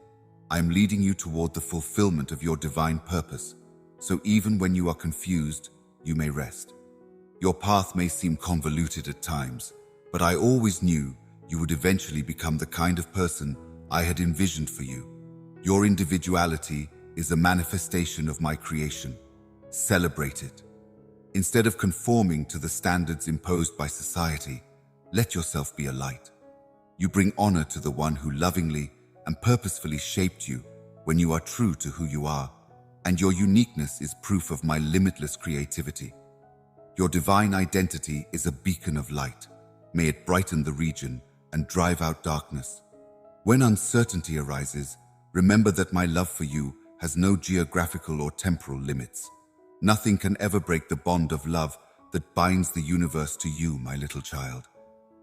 I am leading you toward the fulfillment of your divine purpose, so even when you are confused, you may rest. Your path may seem convoluted at times, but I always knew you would eventually become the kind of person I had envisioned for you. Your individuality is a manifestation of my creation. Celebrate it. Instead of conforming to the standards imposed by society, let yourself be a light. You bring honor to the one who lovingly and purposefully shaped you when you are true to who you are, and your uniqueness is proof of my limitless creativity. Your divine identity is a beacon of light. May it brighten the region and drive out darkness. When uncertainty arises, remember that my love for you has no geographical or temporal limits. Nothing can ever break the bond of love that binds the universe to you, my little child.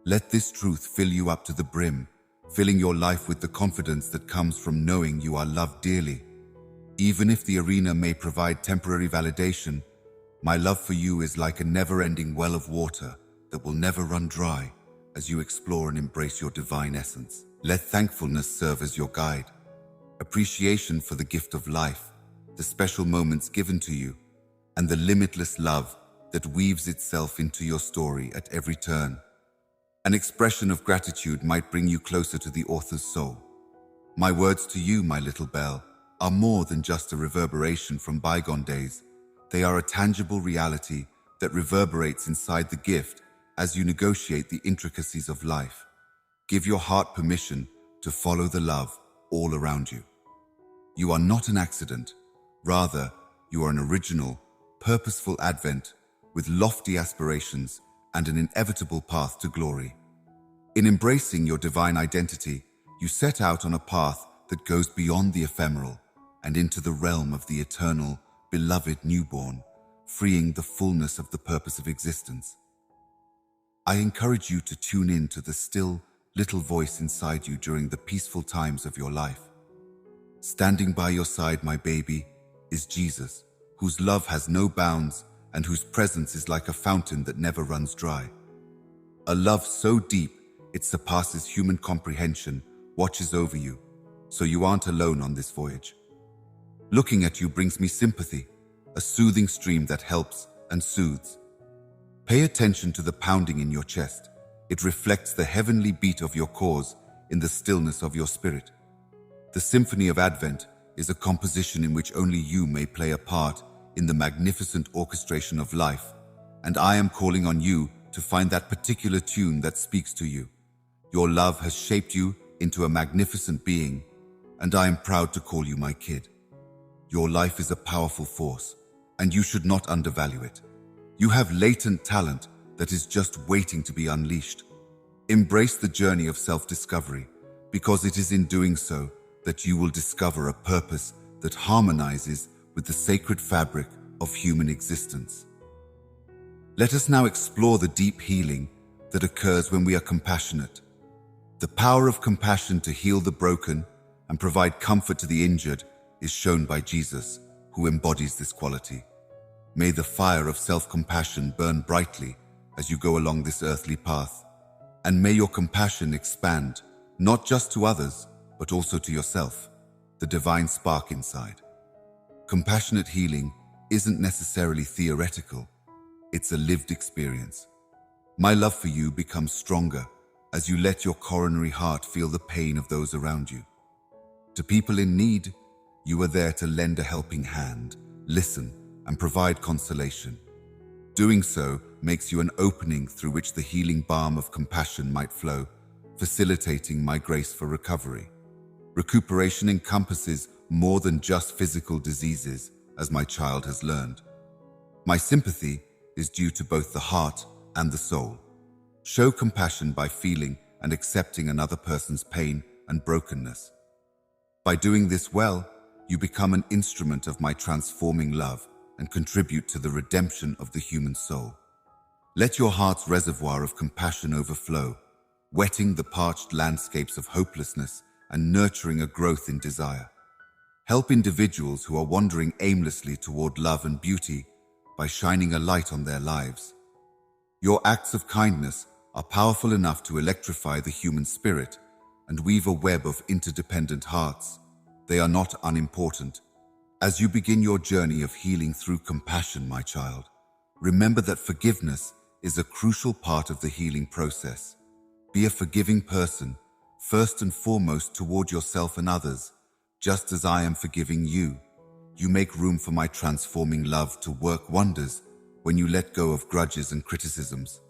Let this truth fill you up to the brim, filling your life with the confidence that comes from knowing you are loved dearly. Even if the arena may provide temporary validation, my love for you is like a never-ending well of water that will never run dry as you explore and embrace your divine essence. Let thankfulness serve as your guide. Appreciation for the gift of life, the special moments given to you, and the limitless love that weaves itself into your story at every turn. An expression of gratitude might bring you closer to the author's soul. My words to you, my little bell, are more than just a reverberation from bygone days. They are a tangible reality that reverberates inside the gift as you negotiate the intricacies of life. Give your heart permission to follow the love all around you. You are not an accident. Rather, you are an original, purposeful advent with lofty aspirations and an inevitable path to glory. In embracing your divine identity, you set out on a path that goes beyond the ephemeral and into the realm of the eternal, beloved newborn, freeing the fullness of the purpose of existence. I encourage you to tune in to the still, little voice inside you during the peaceful times of your life. Standing by your side, my baby, is Jesus, whose love has no bounds and whose presence is like a fountain that never runs dry. A love so deep it surpasses human comprehension watches over you, so you aren't alone on this voyage. Looking at you brings me sympathy, a soothing stream that helps and soothes. Pay attention to the pounding in your chest. It reflects the heavenly beat of your cause in the stillness of your spirit. The Symphony of Advent is a composition in which only you may play a part in the magnificent orchestration of life, and I am calling on you to find that particular tune that speaks to you. Your love has shaped you into a magnificent being, and I am proud to call you my kid. Your life is a powerful force, and you should not undervalue it. You have latent talent that is just waiting to be unleashed. Embrace the journey of self-discovery, because it is in doing so that you will discover a purpose that harmonizes with the sacred fabric of human existence. Let us now explore the deep healing that occurs when we are compassionate. The power of compassion to heal the broken and provide comfort to the injured is shown by Jesus, who embodies this quality. May the fire of self-compassion burn brightly as you go along this earthly path, and may your compassion expand, not just to others, but also to yourself, the divine spark inside. Compassionate healing isn't necessarily theoretical, it's a lived experience. My love for you becomes stronger as you let your coronary heart feel the pain of those around you. To people in need, you are there to lend a helping hand, listen, and provide consolation. Doing so makes you an opening through which the healing balm of compassion might flow, facilitating my grace for recovery. Recuperation encompasses more than just physical diseases, as my child has learned. My sympathy is due to both the heart and the soul. Show compassion by feeling and accepting another person's pain and brokenness. By doing this well, you become an instrument of my transforming love and contribute to the redemption of the human soul. Let your heart's reservoir of compassion overflow, wetting the parched landscapes of hopelessness and nurturing a growth in desire. Help individuals who are wandering aimlessly toward love and beauty by shining a light on their lives. Your acts of kindness are powerful enough to electrify the human spirit and weave a web of interdependent hearts. They are not unimportant. As you begin your journey of healing through compassion, my child, remember that forgiveness is a crucial part of the healing process. Be a forgiving person, first and foremost toward yourself and others, just as I am forgiving you. You make room for my transforming love to work wonders when you let go of grudges and criticisms.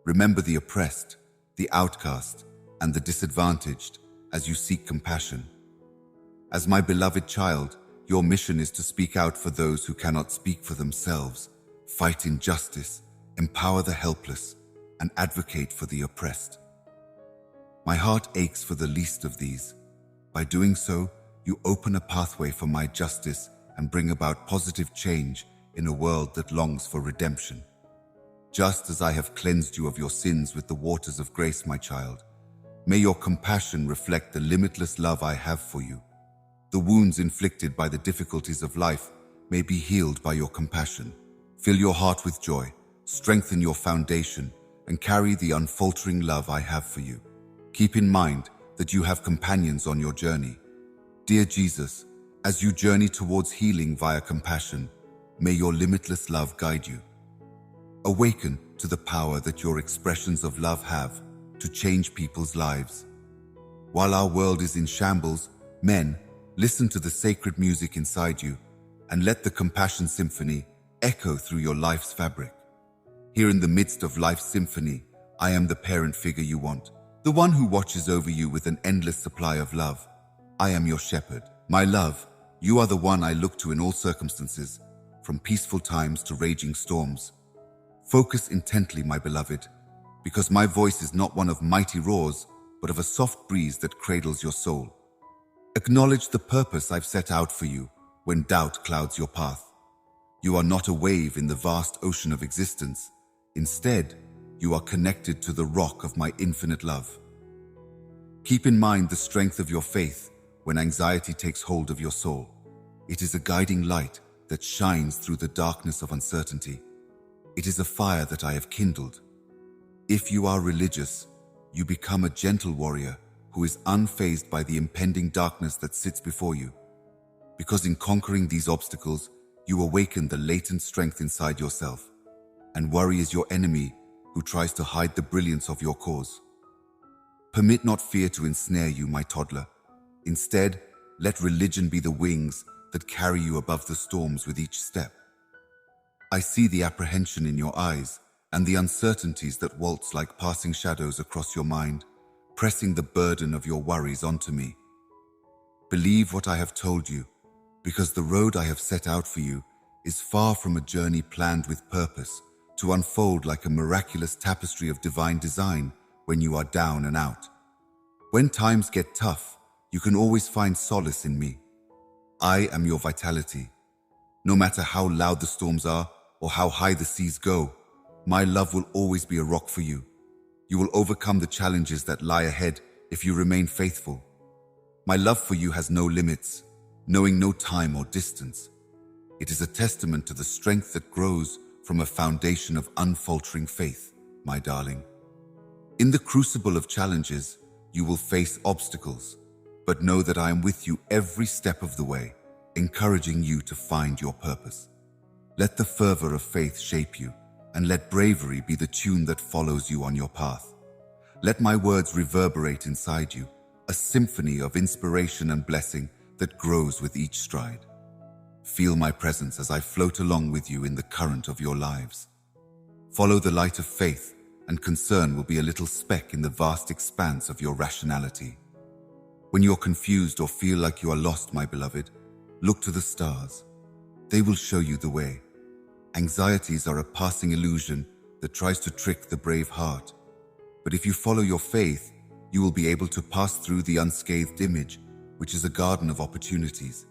Remember the oppressed, the outcast, and the disadvantaged as you seek compassion. As my beloved child, your mission is to speak out for those who cannot speak for themselves, fight injustice, empower the helpless, and advocate for the oppressed. My heart aches for the least of these. By doing so, you open a pathway for my justice and bring about positive change in a world that longs for redemption. Just as I have cleansed you of your sins with the waters of grace, my child, may your compassion reflect the limitless love I have for you. The wounds inflicted by the difficulties of life may be healed by your compassion. Fill your heart with joy, strengthen your foundation, and carry the unfaltering love I have for you. Keep in mind that you have companions on your journey. Dear Jesus, as you journey towards healing via compassion, may your limitless love guide you. Awaken to the power that your expressions of love have to change people's lives. While our world is in shambles, men, listen to the sacred music inside you and let the compassion symphony echo through your life's fabric. Here in the midst of life's symphony, I am the parent figure you want, the one who watches over you with an endless supply of love. I am your shepherd. My love, you are the one I look to in all circumstances, from peaceful times to raging storms. Focus intently, my beloved, because my voice is not one of mighty roars, but of a soft breeze that cradles your soul. Acknowledge the purpose I've set out for you when doubt clouds your path. You are not a wave in the vast ocean of existence. Instead, you are connected to the rock of my infinite love. Keep in mind the strength of your faith when anxiety takes hold of your soul. It is a guiding light that shines through the darkness of uncertainty. It is a fire that I have kindled. If you are religious, you become a gentle warrior who is unfazed by the impending darkness that sits before you. Because in conquering these obstacles, you awaken the latent strength inside yourself, and worry is your enemy who tries to hide the brilliance of your cause. Permit not fear to ensnare you, my toddler. Instead, let religion be the wings that carry you above the storms with each step. I see the apprehension in your eyes and the uncertainties that waltz like passing shadows across your mind, pressing the burden of your worries onto me. Believe what I have told you, because the road I have set out for you is far from a journey planned with purpose to unfold like a miraculous tapestry of divine design when you are down and out. When times get tough, you can always find solace in me. I am your vitality. No matter how loud the storms are or how high the seas go, my love will always be a rock for you. You will overcome the challenges that lie ahead if you remain faithful. My love for you has no limits, knowing no time or distance. It is a testament to the strength that grows from a foundation of unfaltering faith, my darling. In the crucible of challenges, you will face obstacles, but know that I am with you every step of the way, encouraging you to find your purpose. Let the fervor of faith shape you, and let bravery be the tune that follows you on your path. Let my words reverberate inside you, a symphony of inspiration and blessing that grows with each stride. Feel my presence as I float along with you in the current of your lives. Follow the light of faith, and concern will be a little speck in the vast expanse of your rationality. When you're confused or feel like you are lost, my beloved, look to the stars. They will show you the way. Anxieties are a passing illusion that tries to trick the brave heart. But if you follow your faith, you will be able to pass through the unscathed image, which is a garden of opportunities.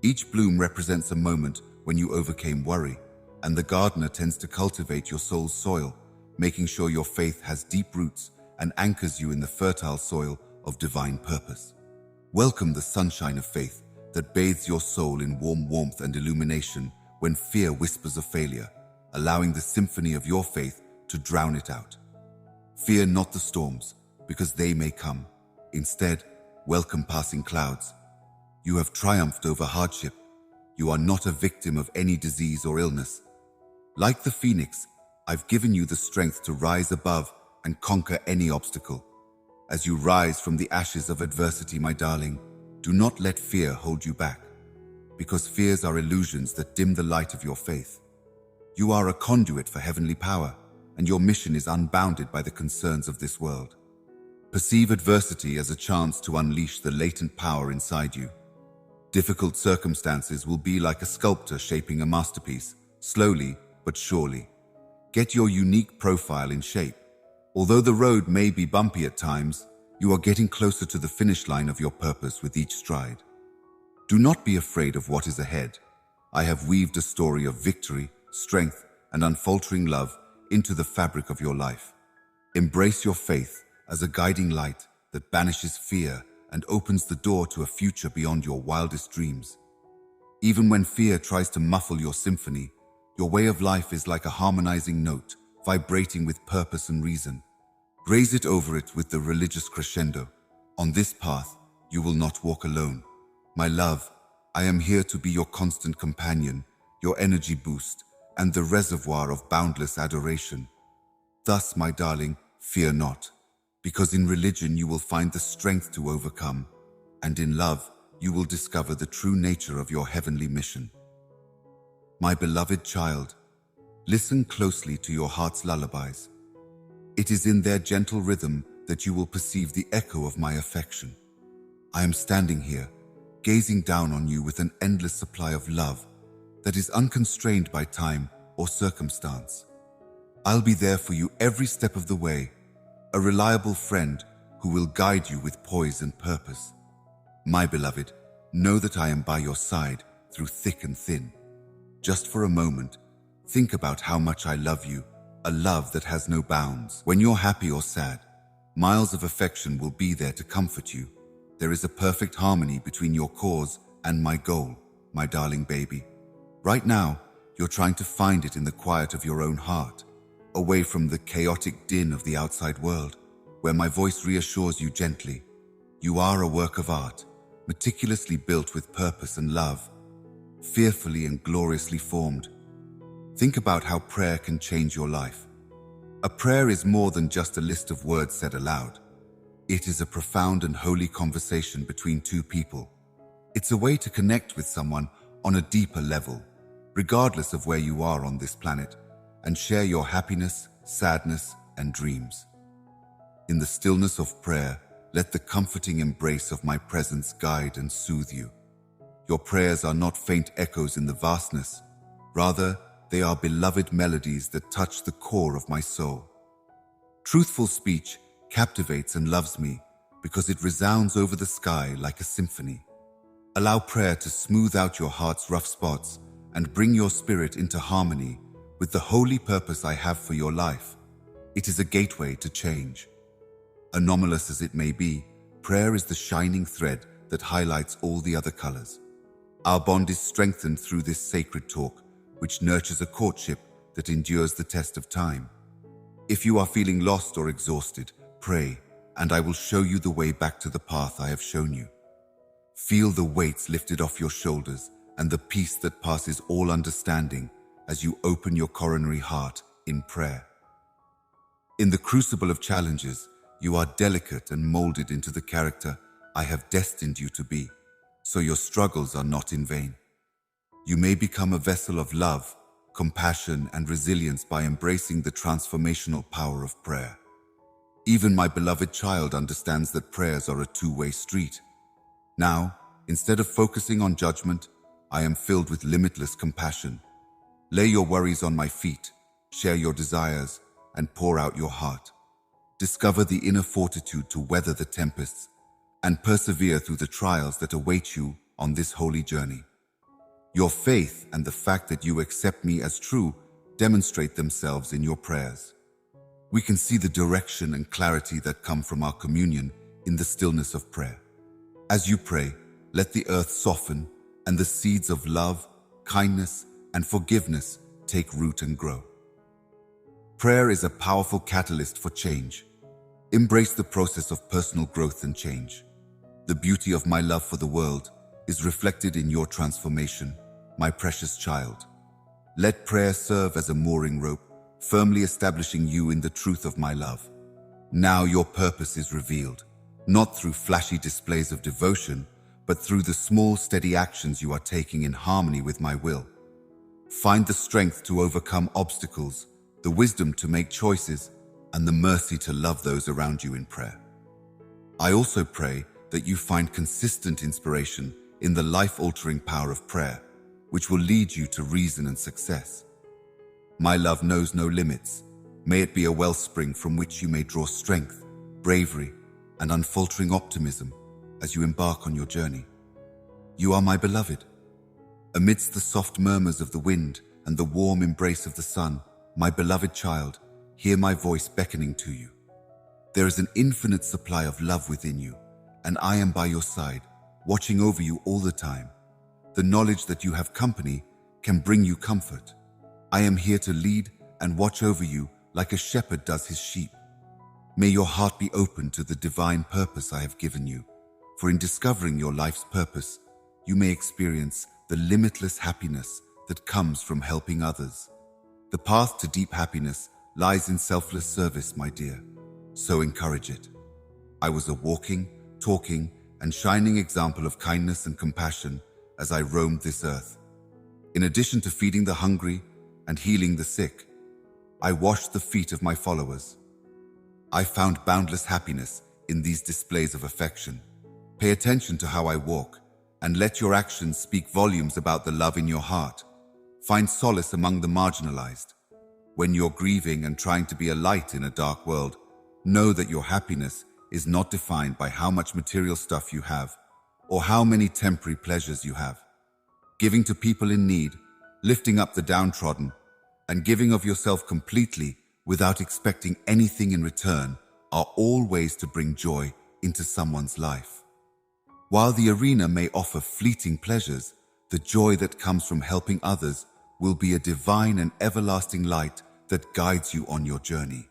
Each bloom represents a moment when you overcame worry, and the gardener tends to cultivate your soul's soil, making sure your faith has deep roots and anchors you in the fertile soil of divine purpose. Welcome the sunshine of faith that bathes your soul in warm warmth and illumination when fear whispers of failure, allowing the symphony of your faith to drown it out. Fear not the storms, because they may come. Instead, welcome passing clouds. You have triumphed over hardship. You are not a victim of any disease or illness. Like the phoenix, I've given you the strength to rise above and conquer any obstacle. As you rise from the ashes of adversity, my darling, do not let fear hold you back, because fears are illusions that dim the light of your faith. You are a conduit for heavenly power, and your mission is unbounded by the concerns of this world. Perceive adversity as a chance to unleash the latent power inside you. Difficult circumstances will be like a sculptor shaping a masterpiece, slowly but surely. Get your unique profile in shape. Although the road may be bumpy at times, you are getting closer to the finish line of your purpose with each stride. Do not be afraid of what is ahead. I have weaved a story of victory, strength, and unfaltering love into the fabric of your life. Embrace your faith as a guiding light that banishes fear and opens the door to a future beyond your wildest dreams. Even when fear tries to muffle your symphony, your way of life is like a harmonizing note, vibrating with purpose and reason. Raise it over it with the religious crescendo. On this path, you will not walk alone. My love, I am here to be your constant companion, your energy boost, and the reservoir of boundless adoration. Thus, my darling, fear not, because in religion you will find the strength to overcome, and in love you will discover the true nature of your heavenly mission. My beloved child, listen closely to your heart's lullabies. It is in their gentle rhythm that you will perceive the echo of my affection. I am standing here, gazing down on you with an endless supply of love that is unconstrained by time or circumstance. I'll be there for you every step of the way, a reliable friend who will guide you with poise and purpose. My beloved, know that I am by your side through thick and thin. Just for a moment, think about how much I love you, a love that has no bounds. When you're happy or sad, miles of affection will be there to comfort you. There is a perfect harmony between your cause and my goal, my darling baby. Right now, you're trying to find it in the quiet of your own heart, away from the chaotic din of the outside world, where my voice reassures you gently. You are a work of art, meticulously built with purpose and love, fearfully and gloriously formed. Think about how prayer can change your life. A prayer is more than just a list of words said aloud. It is a profound and holy conversation between two people. It's a way to connect with someone on a deeper level, regardless of where you are on this planet, and share your happiness, sadness, and dreams. In the stillness of prayer, let the comforting embrace of my presence guide and soothe you. Your prayers are not faint echoes in the vastness. Rather, they are beloved melodies that touch the core of my soul. Truthful speech captivates and loves me because it resounds over the sky like a symphony. Allow prayer to smooth out your heart's rough spots and bring your spirit into harmony with the holy purpose I have for your life. It is a gateway to change. Anomalous as it may be, prayer is the shining thread that highlights all the other colors. Our bond is strengthened through this sacred talk, which nurtures a courtship that endures the test of time. If you are feeling lost or exhausted, pray, and I will show you the way back to the path I have shown you. Feel the weights lifted off your shoulders and the peace that passes all understanding as you open your coronary heart in prayer. In the crucible of challenges, you are delicate and molded into the character I have destined you to be, so your struggles are not in vain. You may become a vessel of love, compassion, and resilience by embracing the transformational power of prayer. Even my beloved child understands that prayers are a two-way street. Now, instead of focusing on judgment, I am filled with limitless compassion. Lay your worries on my feet, share your desires, and pour out your heart. Discover the inner fortitude to weather the tempests and persevere through the trials that await you on this holy journey. Your faith and the fact that you accept me as true demonstrate themselves in your prayers. We can see the direction and clarity that come from our communion in the stillness of prayer. As you pray, let the earth soften and the seeds of love, kindness, and forgiveness take root and grow. Prayer is a powerful catalyst for change. Embrace the process of personal growth and change. The beauty of my love for the world is reflected in your transformation, my precious child. Let prayer serve as a mooring rope, firmly establishing you in the truth of my love. Now your purpose is revealed, not through flashy displays of devotion, but through the small, steady actions you are taking in harmony with my will. Find the strength to overcome obstacles, the wisdom to make choices, and the mercy to love those around you in prayer. I also pray that you find consistent inspiration in the life-altering power of prayer, which will lead you to reason and success. My love knows no limits. May it be a wellspring from which you may draw strength, bravery, and unfaltering optimism as you embark on your journey. You are my beloved. Amidst the soft murmurs of the wind and the warm embrace of the sun, my beloved child, hear my voice beckoning to you. There is an infinite supply of love within you, and I am by your side, watching over you all the time. The knowledge that you have company can bring you comfort. I am here to lead and watch over you like a shepherd does his sheep. May your heart be open to the divine purpose I have given you, for in discovering your life's purpose, you may experience the limitless happiness that comes from helping others. The path to deep happiness lies in selfless service, my dear, so encourage it. I was a walking, talking, and shining example of kindness and compassion as I roamed this earth. In addition to feeding the hungry and healing the sick, I washed the feet of my followers. I found boundless happiness in these displays of affection. Pay attention to how I walk, and let your actions speak volumes about the love in your heart. Find solace among the marginalized. When you're grieving and trying to be a light in a dark world, know that your happiness is not defined by how much material stuff you have or how many temporary pleasures you have. Giving to people in need, lifting up the downtrodden, and giving of yourself completely without expecting anything in return are all ways to bring joy into someone's life. While the arena may offer fleeting pleasures, the joy that comes from helping others will be a divine and everlasting light that guides you on your journey.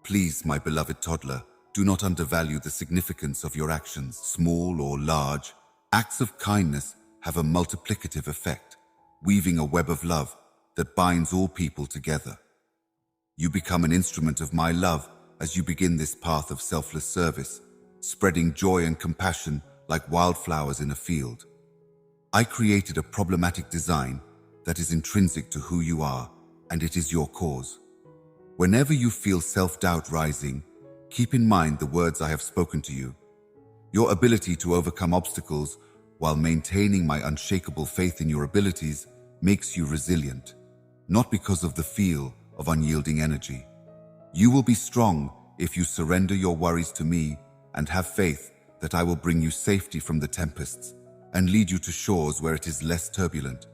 Please, my beloved toddler, do not undervalue the significance of your actions. Small or large, acts of kindness have a multiplicative effect, weaving a web of love that binds all people together. You become an instrument of my love as you begin this path of selfless service, spreading joy and compassion like wildflowers in a field. I created a problematic design that is intrinsic to who you are, and it is your cause. Whenever you feel self-doubt rising, keep in mind the words I have spoken to you. Your ability to overcome obstacles while maintaining my unshakable faith in your abilities makes you resilient, not because of the feel of unyielding energy. You will be strong if you surrender your worries to me and have faith that I will bring you safety from the tempests and lead you to shores where it is less turbulent.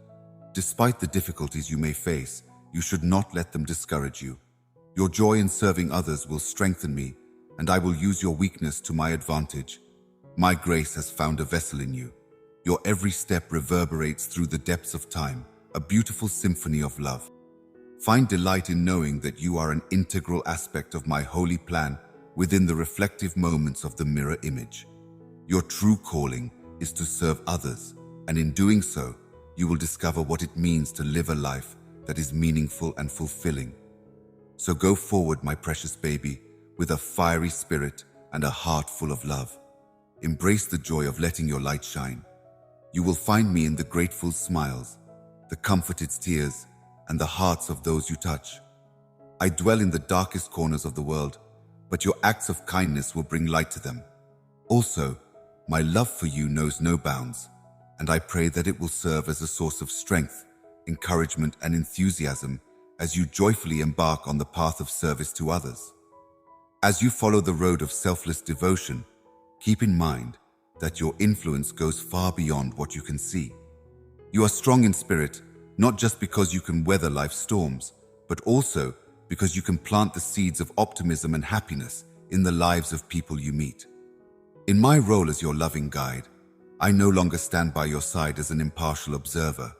Despite the difficulties you may face, you should not let them discourage you. Your joy in serving others will strengthen me, and I will use your weakness to my advantage. My grace has found a vessel in you. Your every step reverberates through the depths of time, a beautiful symphony of love. Find delight in knowing that you are an integral aspect of my holy plan within the reflective moments of the mirror image. Your true calling is to serve others, and in doing so, you will discover what it means to live a life that is meaningful and fulfilling. So go forward, my precious baby, with a fiery spirit and a heart full of love. Embrace the joy of letting your light shine. You will find me in the grateful smiles, the comforted tears, and the hearts of those you touch. I dwell in the darkest corners of the world, but your acts of kindness will bring light to them. Also, my love for you knows no bounds, and I pray that it will serve as a source of strength, encouragement, and enthusiasm as you joyfully embark on the path of service to others. As you follow the road of selfless devotion, keep in mind that your influence goes far beyond what you can see. You are strong in spirit, not just because you can weather life's storms, but also because you can plant the seeds of optimism and happiness in the lives of people you meet. In my role as your loving guide, I no longer stand by your side as an impartial observer.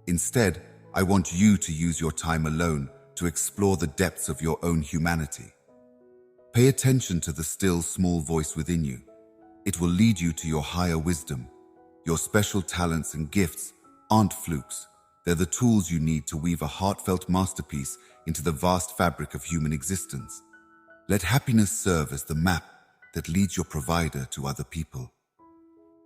Instead, I want you to use your time alone to explore the depths of your own humanity. Pay attention to the still, small voice within you. It will lead you to your higher wisdom. Your special talents and gifts aren't flukes. They're the tools you need to weave a heartfelt masterpiece into the vast fabric of human existence. Let happiness serve as the map that leads your provider to other people.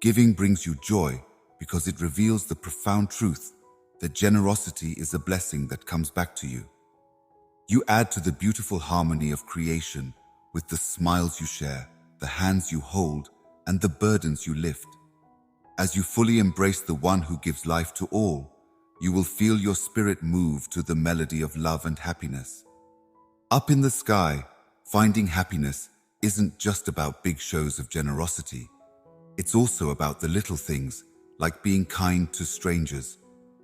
Giving brings you joy because it reveals the profound truth that generosity is a blessing that comes back to you. You add to the beautiful harmony of creation with the smiles you share, the hands you hold, and the burdens you lift. As you fully embrace the one who gives life to all, you will feel your spirit move to the melody of love and happiness. Up in the sky, finding happiness isn't just about big shows of generosity. It's also about the little things, like being kind to strangers.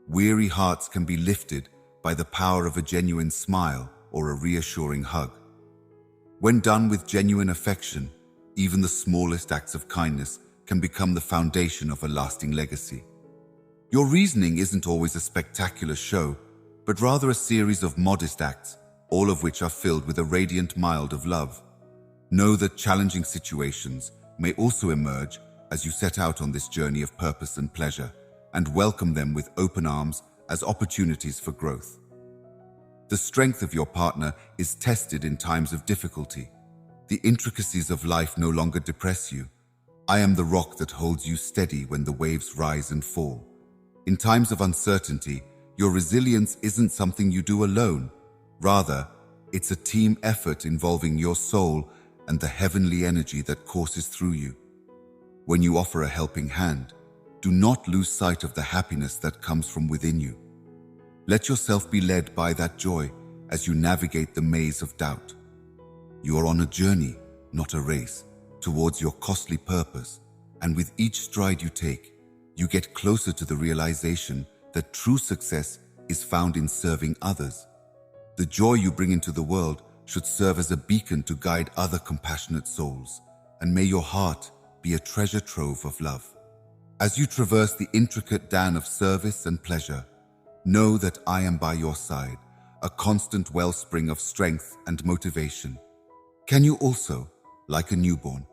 Weary hearts can be lifted by the power of a genuine smile or a reassuring hug. When done with genuine affection, even the smallest acts of kindness can become the foundation of a lasting legacy. Your reasoning isn't always a spectacular show, but rather a series of modest acts, all of which are filled with a radiant mild of love. Know that challenging situations may also emerge as you set out on this journey of purpose and pleasure, and welcome them with open arms as opportunities for growth. The strength of your partner is tested in times of difficulty. The intricacies of life no longer depress you. I am the rock that holds you steady when the waves rise and fall. In times of uncertainty, your resilience isn't something you do alone. Rather, it's a team effort involving your soul and the heavenly energy that courses through you. When you offer a helping hand, do not lose sight of the happiness that comes from within you. Let yourself be led by that joy as you navigate the maze of doubt. You are on a journey, not a race, towards your costly purpose, and with each stride you take, you get closer to the realization that true success is found in serving others. The joy you bring into the world should serve as a beacon to guide other compassionate souls, and may your heart be a treasure trove of love. As you traverse the intricate dance of service and pleasure, know that I am by your side, a constant wellspring of strength and motivation. Can you also, like a newborn,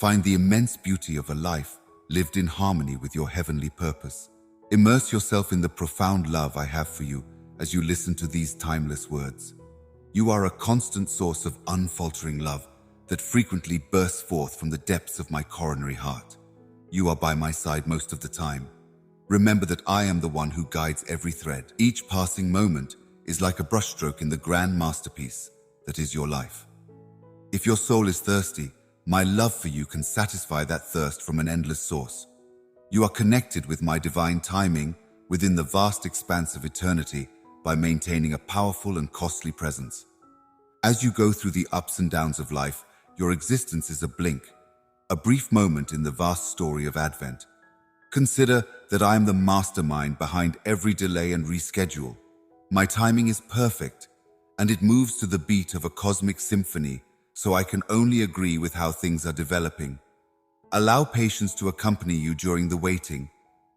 find the immense beauty of a life lived in harmony with your heavenly purpose? Immerse yourself in the profound love I have for you as you listen to these timeless words. You are a constant source of unfaltering love that frequently bursts forth from the depths of my coronary heart. You are by my side most of the time. Remember that I am the one who guides every thread. Each passing moment is like a brushstroke in the grand masterpiece that is your life. If your soul is thirsty, my love for you can satisfy that thirst from an endless source. You are connected with my divine timing within the vast expanse of eternity by maintaining a powerful and costly presence. As you go through the ups and downs of life, your existence is a blink, a brief moment in the vast story of Advent. Consider that I am the mastermind behind every delay and reschedule. My timing is perfect, and it moves to the beat of a cosmic symphony, so I can only agree with how things are developing. Allow patience to accompany you during the waiting.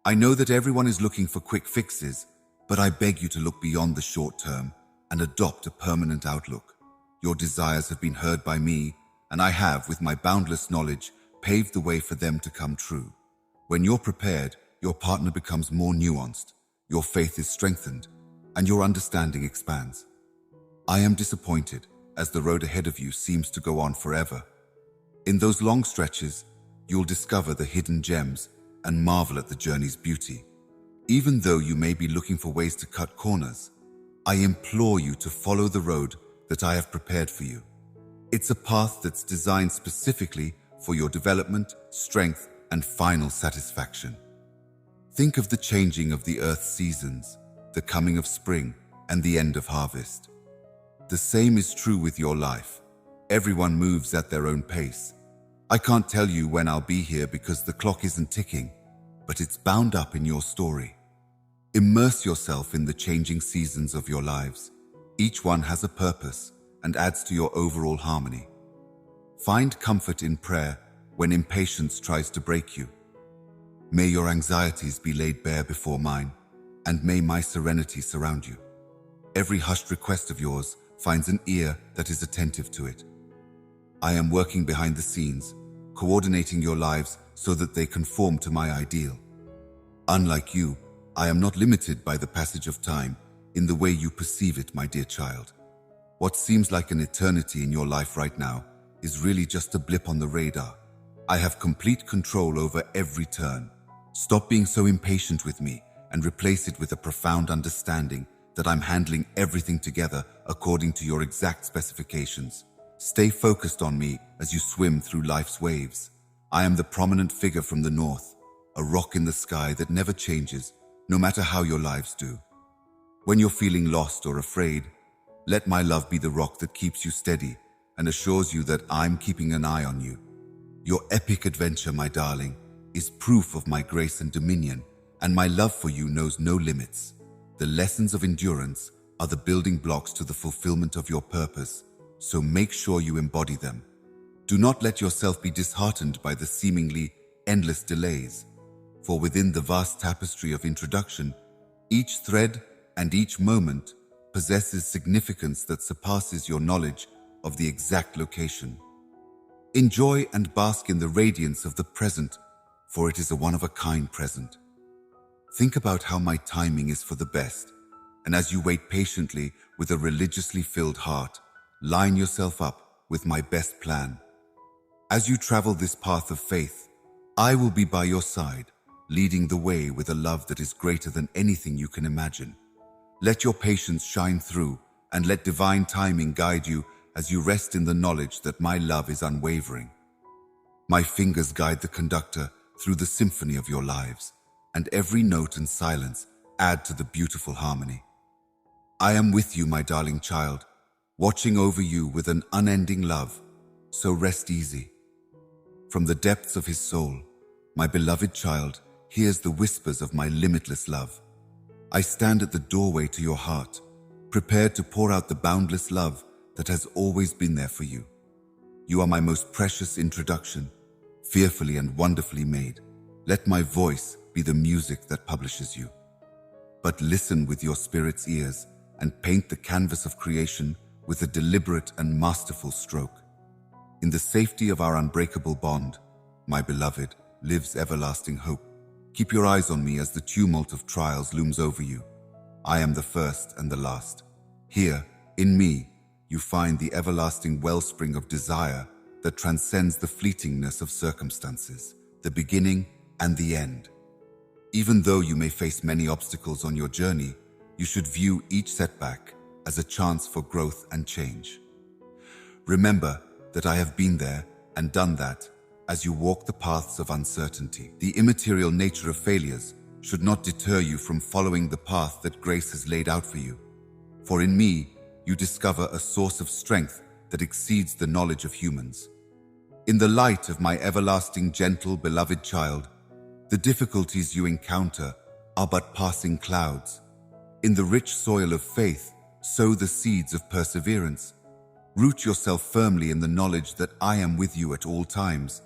I know that everyone is looking for quick fixes, but I beg you to look beyond the short term and adopt a permanent outlook. Your desires have been heard by me, and I have, with my boundless knowledge, paved the way for them to come true. When you're prepared, your partner becomes more nuanced, your faith is strengthened, and your understanding expands. I am disappointed as the road ahead of you seems to go on forever. In those long stretches, you'll discover the hidden gems and marvel at the journey's beauty. Even though you may be looking for ways to cut corners, I implore you to follow the road that I have prepared for you. It's a path that's designed specifically for your development, strength, and final satisfaction. Think of the changing of the earth's seasons, the coming of spring, and the end of harvest. The same is true with your life. Everyone moves at their own pace. I can't tell you when I'll be here because the clock isn't ticking, but it's bound up in your story. Immerse yourself in the changing seasons of your lives. Each one has a purpose and adds to your overall harmony. Find comfort in prayer when impatience tries to break you. May your anxieties be laid bare before mine, and may my serenity surround you. Every hushed request of yours finds an ear that is attentive to it. I am working behind the scenes, coordinating your lives so that they conform to my ideal. Unlike you, I am not limited by the passage of time in the way you perceive it, my dear child. What seems like an eternity in your life right now is really just a blip on the radar. I have complete control over every turn. Stop being so impatient with me and replace it with a profound understanding that I'm handling everything together according to your exact specifications. Stay focused on me as you swim through life's waves. I am the prominent figure from the north, a rock in the sky that never changes, no matter how your lives do. When you're feeling lost or afraid, let my love be the rock that keeps you steady and assures you that I'm keeping an eye on you. Your epic adventure, my darling, is proof of my grace and dominion, and my love for you knows no limits. The lessons of endurance are the building blocks to the fulfillment of your purpose, so make sure you embody them. Do not let yourself be disheartened by the seemingly endless delays, for within the vast tapestry of introduction, each thread and each moment possesses significance that surpasses your knowledge of the exact location. Enjoy and bask in the radiance of the present, for it is a one-of-a-kind present. Think about how my timing is for the best, and as you wait patiently with a religiously filled heart, line yourself up with my best plan. As you travel this path of faith, I will be by your side, leading the way with a love that is greater than anything you can imagine. Let your patience shine through, and let divine timing guide you as you rest in the knowledge that my love is unwavering. My fingers guide the conductor through the symphony of your lives, and every note and silence add to the beautiful harmony. I am with you, my darling child, watching over you with an unending love, so rest easy. From the depths of his soul, my beloved child hears the whispers of my limitless love. I stand at the doorway to your heart, prepared to pour out the boundless love that has always been there for you. You are my most precious introduction, fearfully and wonderfully made. Let my voice be the music that publishes you. But listen with your spirit's ears and paint the canvas of creation with a deliberate and masterful stroke. In the safety of our unbreakable bond, my beloved, lives everlasting hope. Keep your eyes on me as the tumult of trials looms over you. I am the first and the last. Here, in me, you find the everlasting wellspring of desire that transcends the fleetingness of circumstances, the beginning and the end. Even though you may face many obstacles on your journey, you should view each setback as a chance for growth and change. Remember that I have been there and done that as you walk the paths of uncertainty. The immaterial nature of failures should not deter you from following the path that grace has laid out for you. For in me, you discover a source of strength that exceeds the knowledge of humans. In the light of my everlasting, gentle, beloved child, the difficulties you encounter are but passing clouds. In the rich soil of faith, sow the seeds of perseverance. Root yourself firmly in the knowledge that I am with you at all times.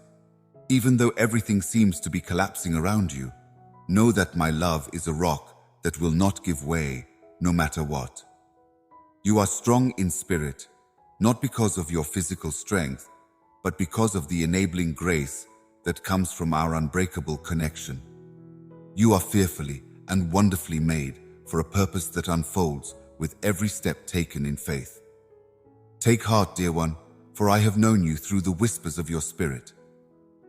Even though everything seems to be collapsing around you, know that my love is a rock that will not give way, no matter what. You are strong in spirit, not because of your physical strength, but because of the enabling grace that comes from our unbreakable connection. You are fearfully and wonderfully made for a purpose that unfolds with every step taken in faith. Take heart, dear one, for I have known you through the whispers of your spirit.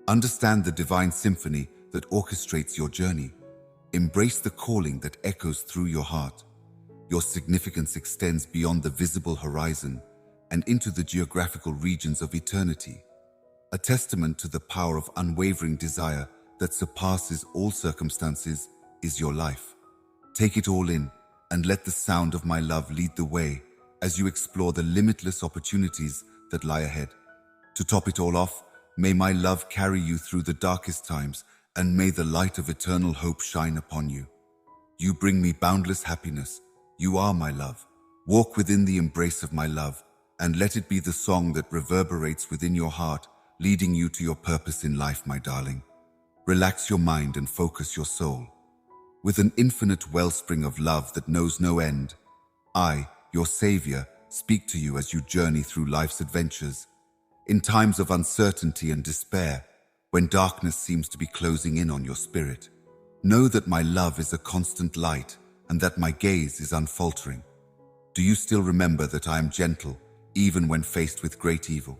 Understand the divine symphony that orchestrates your journey. Embrace the calling that echoes through your heart. Your significance extends beyond the visible horizon and into the geographical regions of eternity. A testament to the power of unwavering desire that surpasses all circumstances is your life. Take it all in and let the sound of my love lead the way as you explore the limitless opportunities that lie ahead. To top it all off, may my love carry you through the darkest times, and may the light of eternal hope shine upon you. You bring me boundless happiness. You are my love. Walk within the embrace of my love, and let it be the song that reverberates within your heart leading you to your purpose in life, my darling. Relax your mind and focus your soul. With an infinite wellspring of love that knows no end, I, your Savior, speak to you as you journey through life's adventures. In times of uncertainty and despair, when darkness seems to be closing in on your spirit, know that my love is a constant light and that my gaze is unfaltering. Do you still remember that I am gentle, even when faced with great evil?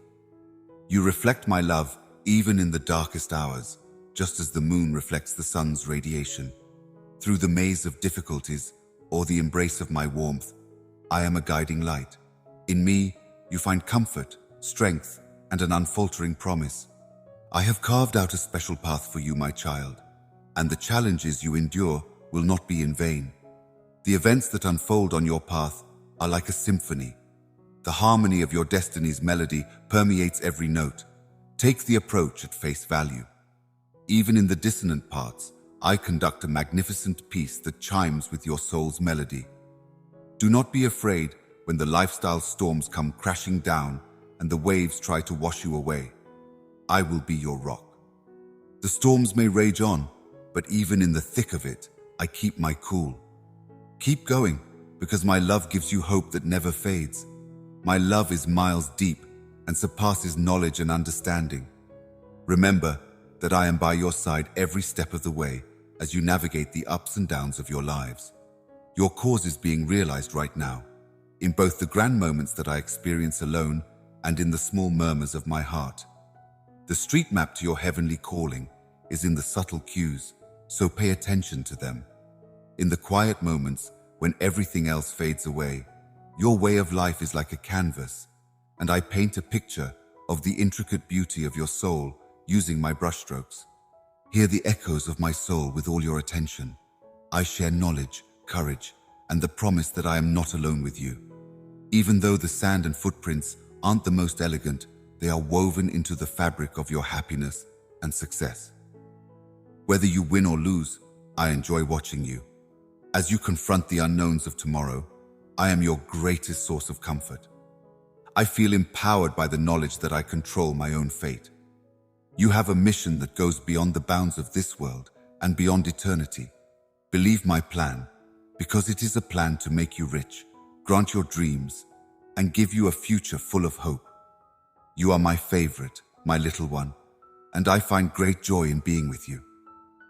You reflect my love even in the darkest hours, just as the moon reflects the sun's radiation. Through the maze of difficulties or the embrace of my warmth, I am a guiding light. In me, you find comfort, strength, and an unfaltering promise. I have carved out a special path for you, my child, and the challenges you endure will not be in vain. The events that unfold on your path are like a symphony. The harmony of your destiny's melody permeates every note. Take the approach at face value. Even in the dissonant parts, I conduct a magnificent piece that chimes with your soul's melody. Do not be afraid when the lifestyle storms come crashing down and the waves try to wash you away. I will be your rock. The storms may rage on, but even in the thick of it, I keep my cool. Keep going, because my love gives you hope that never fades. My love is miles deep and surpasses knowledge and understanding. Remember that I am by your side every step of the way as you navigate the ups and downs of your lives. Your cause is being realized right now, in both the grand moments that I experience alone and in the small murmurs of my heart. The street map to your heavenly calling is in the subtle cues, so pay attention to them. In the quiet moments when everything else fades away, your way of life is like a canvas, and I paint a picture of the intricate beauty of your soul using my brushstrokes. Hear the echoes of my soul with all your attention. I share knowledge, courage, and the promise that I am not alone with you. Even though the sand and footprints aren't the most elegant, they are woven into the fabric of your happiness and success. Whether you win or lose, I enjoy watching you. As you confront the unknowns of tomorrow, I am your greatest source of comfort. I feel empowered by the knowledge that I control my own fate. You have a mission that goes beyond the bounds of this world and beyond eternity. Believe my plan, because it is a plan to make you rich, grant your dreams, and give you a future full of hope. You are my favorite, my little one, and I find great joy in being with you.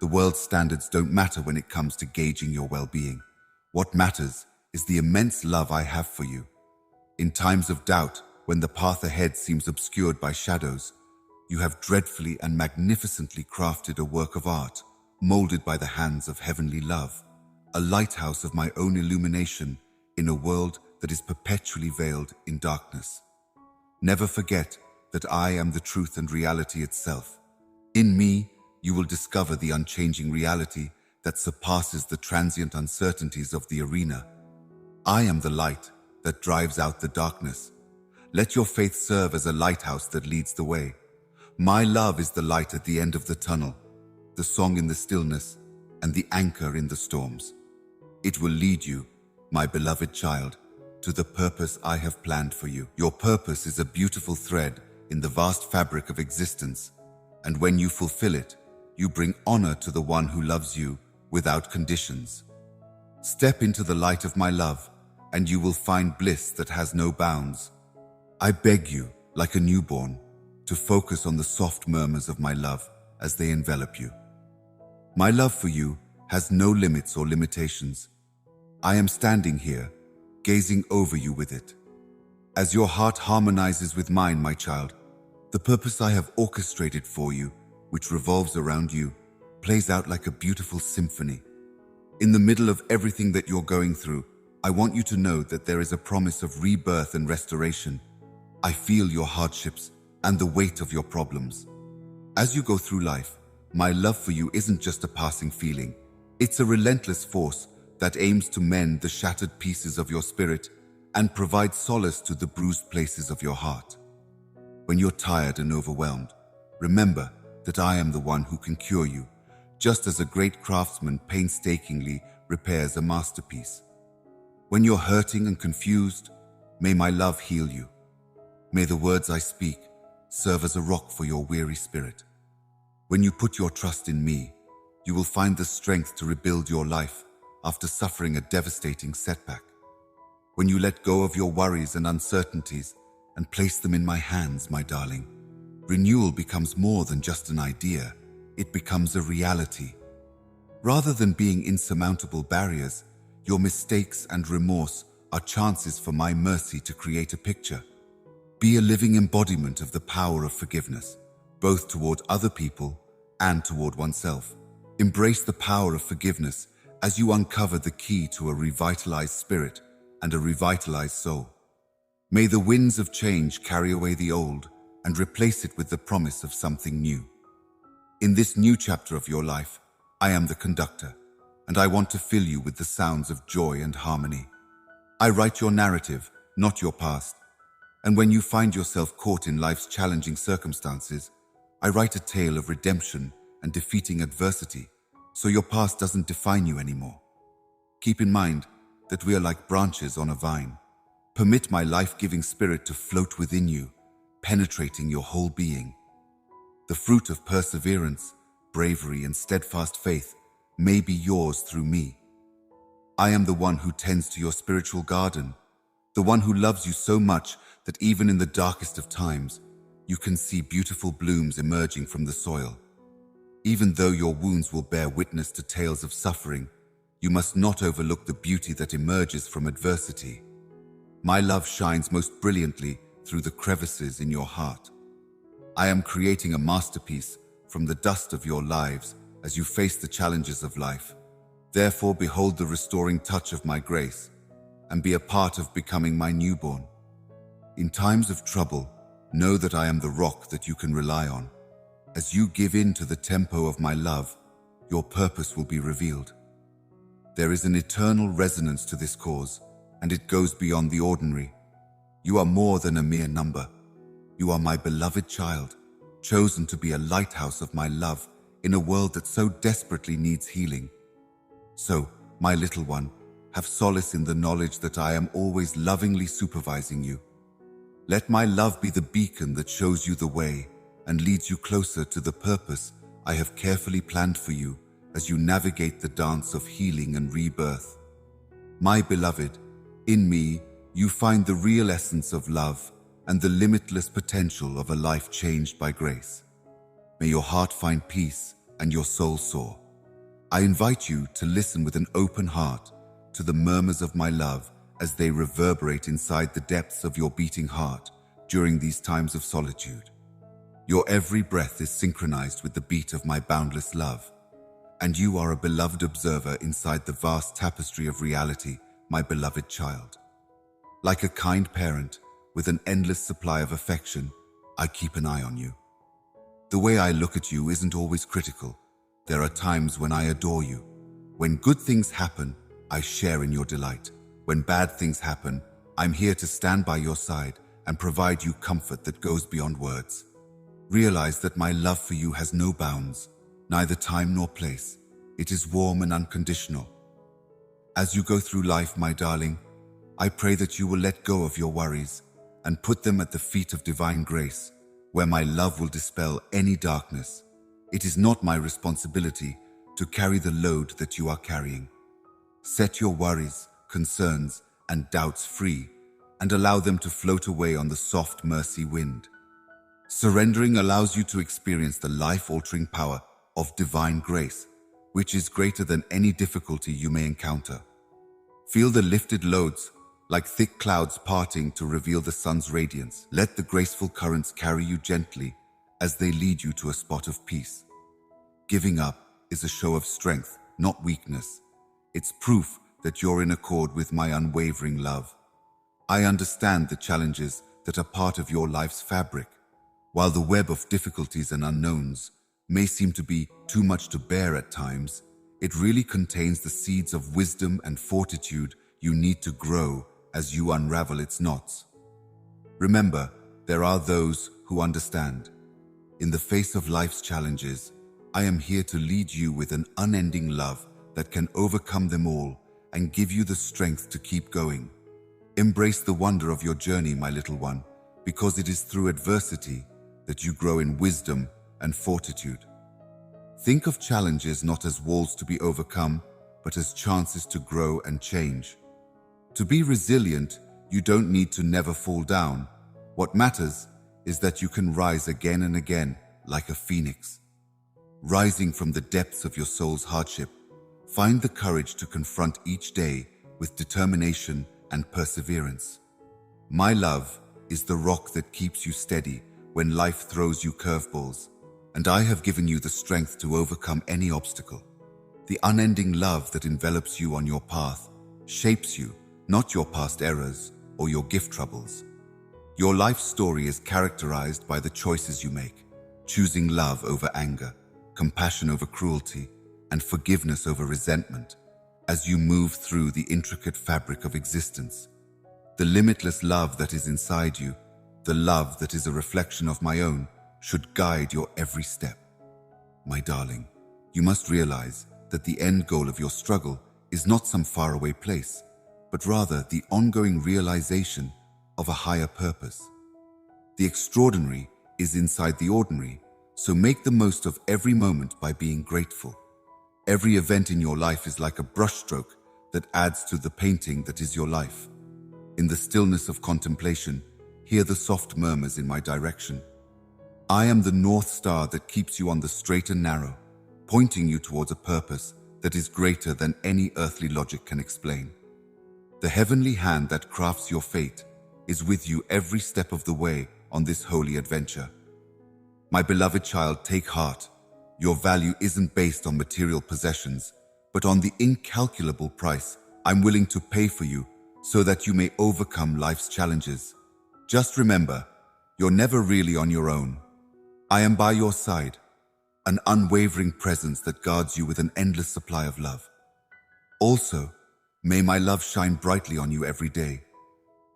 The world's standards don't matter when it comes to gauging your well-being. What matters is the immense love I have for you. In times of doubt, when the path ahead seems obscured by shadows, you have dreadfully and magnificently crafted a work of art, molded by the hands of heavenly love, a lighthouse of my own illumination in a world that is perpetually veiled in darkness. Never forget that I am the truth and reality itself. In me, you will discover the unchanging reality that surpasses the transient uncertainties of the arena. I am the light that drives out the darkness. Let your faith serve as a lighthouse that leads the way. My love is the light at the end of the tunnel, the song in the stillness, and the anchor in the storms. It will lead you, my beloved child, to the purpose I have planned for you. Your purpose is a beautiful thread in the vast fabric of existence, and when you fulfill it, you bring honor to the one who loves you without conditions. Step into the light of my love, and you will find bliss that has no bounds. I beg you, like a newborn, to focus on the soft murmurs of my love as they envelop you. My love for you has no limits or limitations. I am standing here, gazing over you with it. As your heart harmonizes with mine, my child, the purpose I have orchestrated for you, which revolves around you, plays out like a beautiful symphony. In the middle of everything that you're going through, I want you to know that there is a promise of rebirth and restoration. I feel your hardships and the weight of your problems. As you go through life, my love for you isn't just a passing feeling. It's a relentless force that aims to mend the shattered pieces of your spirit and provide solace to the bruised places of your heart. When you're tired and overwhelmed, remember that I am the one who can cure you, just as a great craftsman painstakingly repairs a masterpiece. When you're hurting and confused, may my love heal you. May the words I speak serve as a rock for your weary spirit. When you put your trust in me, you will find the strength to rebuild your life after suffering a devastating setback. When you let go of your worries and uncertainties and place them in my hands, my darling, renewal becomes more than just an idea. It becomes a reality. Rather than being insurmountable barriers, your mistakes and remorse are chances for my mercy to create a picture. Be a living embodiment of the power of forgiveness, both toward other people and toward oneself. Embrace the power of forgiveness as you uncover the key to a revitalized spirit and a revitalized soul. May the winds of change carry away the old and replace it with the promise of something new. In this new chapter of your life, I am the conductor, and I want to fill you with the sounds of joy and harmony. I write your narrative, not your past. And when you find yourself caught in life's challenging circumstances, I write a tale of redemption and defeating adversity, so your past doesn't define you anymore. Keep in mind that we are like branches on a vine. Permit my life-giving spirit to float within you, penetrating your whole being. The fruit of perseverance, bravery, and steadfast faith may be yours through me. I am the one who tends to your spiritual garden, the one who loves you so much that even in the darkest of times, you can see beautiful blooms emerging from the soil. Even though your wounds will bear witness to tales of suffering, you must not overlook the beauty that emerges from adversity. My love shines most brilliantly through the crevices in your heart. I am creating a masterpiece from the dust of your lives as you face the challenges of life. Therefore, behold the restoring touch of my grace and be a part of becoming my newborn. In times of trouble, know that I am the rock that you can rely on. As you give in to the tempo of my love, your purpose will be revealed. There is an eternal resonance to this cause, and it goes beyond the ordinary. You are more than a mere number. You are my beloved child, chosen to be a lighthouse of my love in a world that so desperately needs healing. So, my little one, have solace in the knowledge that I am always lovingly supervising you. Let my love be the beacon that shows you the way and leads you closer to the purpose I have carefully planned for you as you navigate the dance of healing and rebirth. My beloved, in me, you find the real essence of love and the limitless potential of a life changed by grace. May your heart find peace and your soul soar. I invite you to listen with an open heart to the murmurs of my love as they reverberate inside the depths of your beating heart during these times of solitude. Your every breath is synchronized with the beat of my boundless love, and you are a beloved observer inside the vast tapestry of reality, my beloved child. Like a kind parent with an endless supply of affection, I keep an eye on you. The way I look at you isn't always critical. There are times when I adore you. When good things happen, I share in your delight. When bad things happen, I'm here to stand by your side and provide you comfort that goes beyond words. Realize that my love for you has no bounds, neither time nor place. It is warm and unconditional. As you go through life, my darling, I pray that you will let go of your worries and put them at the feet of divine grace, where my love will dispel any darkness. It is not my responsibility to carry the load that you are carrying. Set your worries, concerns, and doubts free and allow them to float away on the soft mercy wind. Surrendering allows you to experience the life-altering power of divine grace, which is greater than any difficulty you may encounter. Feel the lifted loads, like thick clouds parting to reveal the sun's radiance. Let the graceful currents carry you gently as they lead you to a spot of peace. Giving up is a show of strength, not weakness. It's proof that you're in accord with my unwavering love. I understand the challenges that are part of your life's fabric. While the web of difficulties and unknowns may seem to be too much to bear at times, it really contains the seeds of wisdom and fortitude you need to grow as you unravel its knots. Remember, there are those who understand. In the face of life's challenges, I am here to lead you with an unending love that can overcome them all and give you the strength to keep going. Embrace the wonder of your journey, my little one, because it is through adversity that you grow in wisdom and fortitude. Think of challenges not as walls to be overcome, but as chances to grow and change. To be resilient, you don't need to never fall down. What matters is that you can rise again and again like a phoenix. Rising from the depths of your soul's hardship, find the courage to confront each day with determination and perseverance. My love is the rock that keeps you steady when life throws you curveballs, and I have given you the strength to overcome any obstacle. The unending love that envelops you on your path shapes you, not your past errors or your gift troubles. Your life story is characterized by the choices you make, choosing love over anger, compassion over cruelty, and forgiveness over resentment as you move through the intricate fabric of existence. The limitless love that is inside you, the love that is a reflection of my own, should guide your every step. My darling, you must realize that the end goal of your struggle is not some faraway place, but rather the ongoing realization of a higher purpose. The extraordinary is inside the ordinary, so make the most of every moment by being grateful. Every event in your life is like a brushstroke that adds to the painting that is your life. In the stillness of contemplation, hear the soft murmurs in my direction. I am the North Star that keeps you on the straight and narrow, pointing you towards a purpose that is greater than any earthly logic can explain. The heavenly hand that crafts your fate is with you every step of the way on this holy adventure. My beloved child, take heart. Your value isn't based on material possessions, but on the incalculable price I'm willing to pay for you so that you may overcome life's challenges. Just remember, you're never really on your own. I am by your side, an unwavering presence that guards you with an endless supply of love. Also, may my love shine brightly on you every day,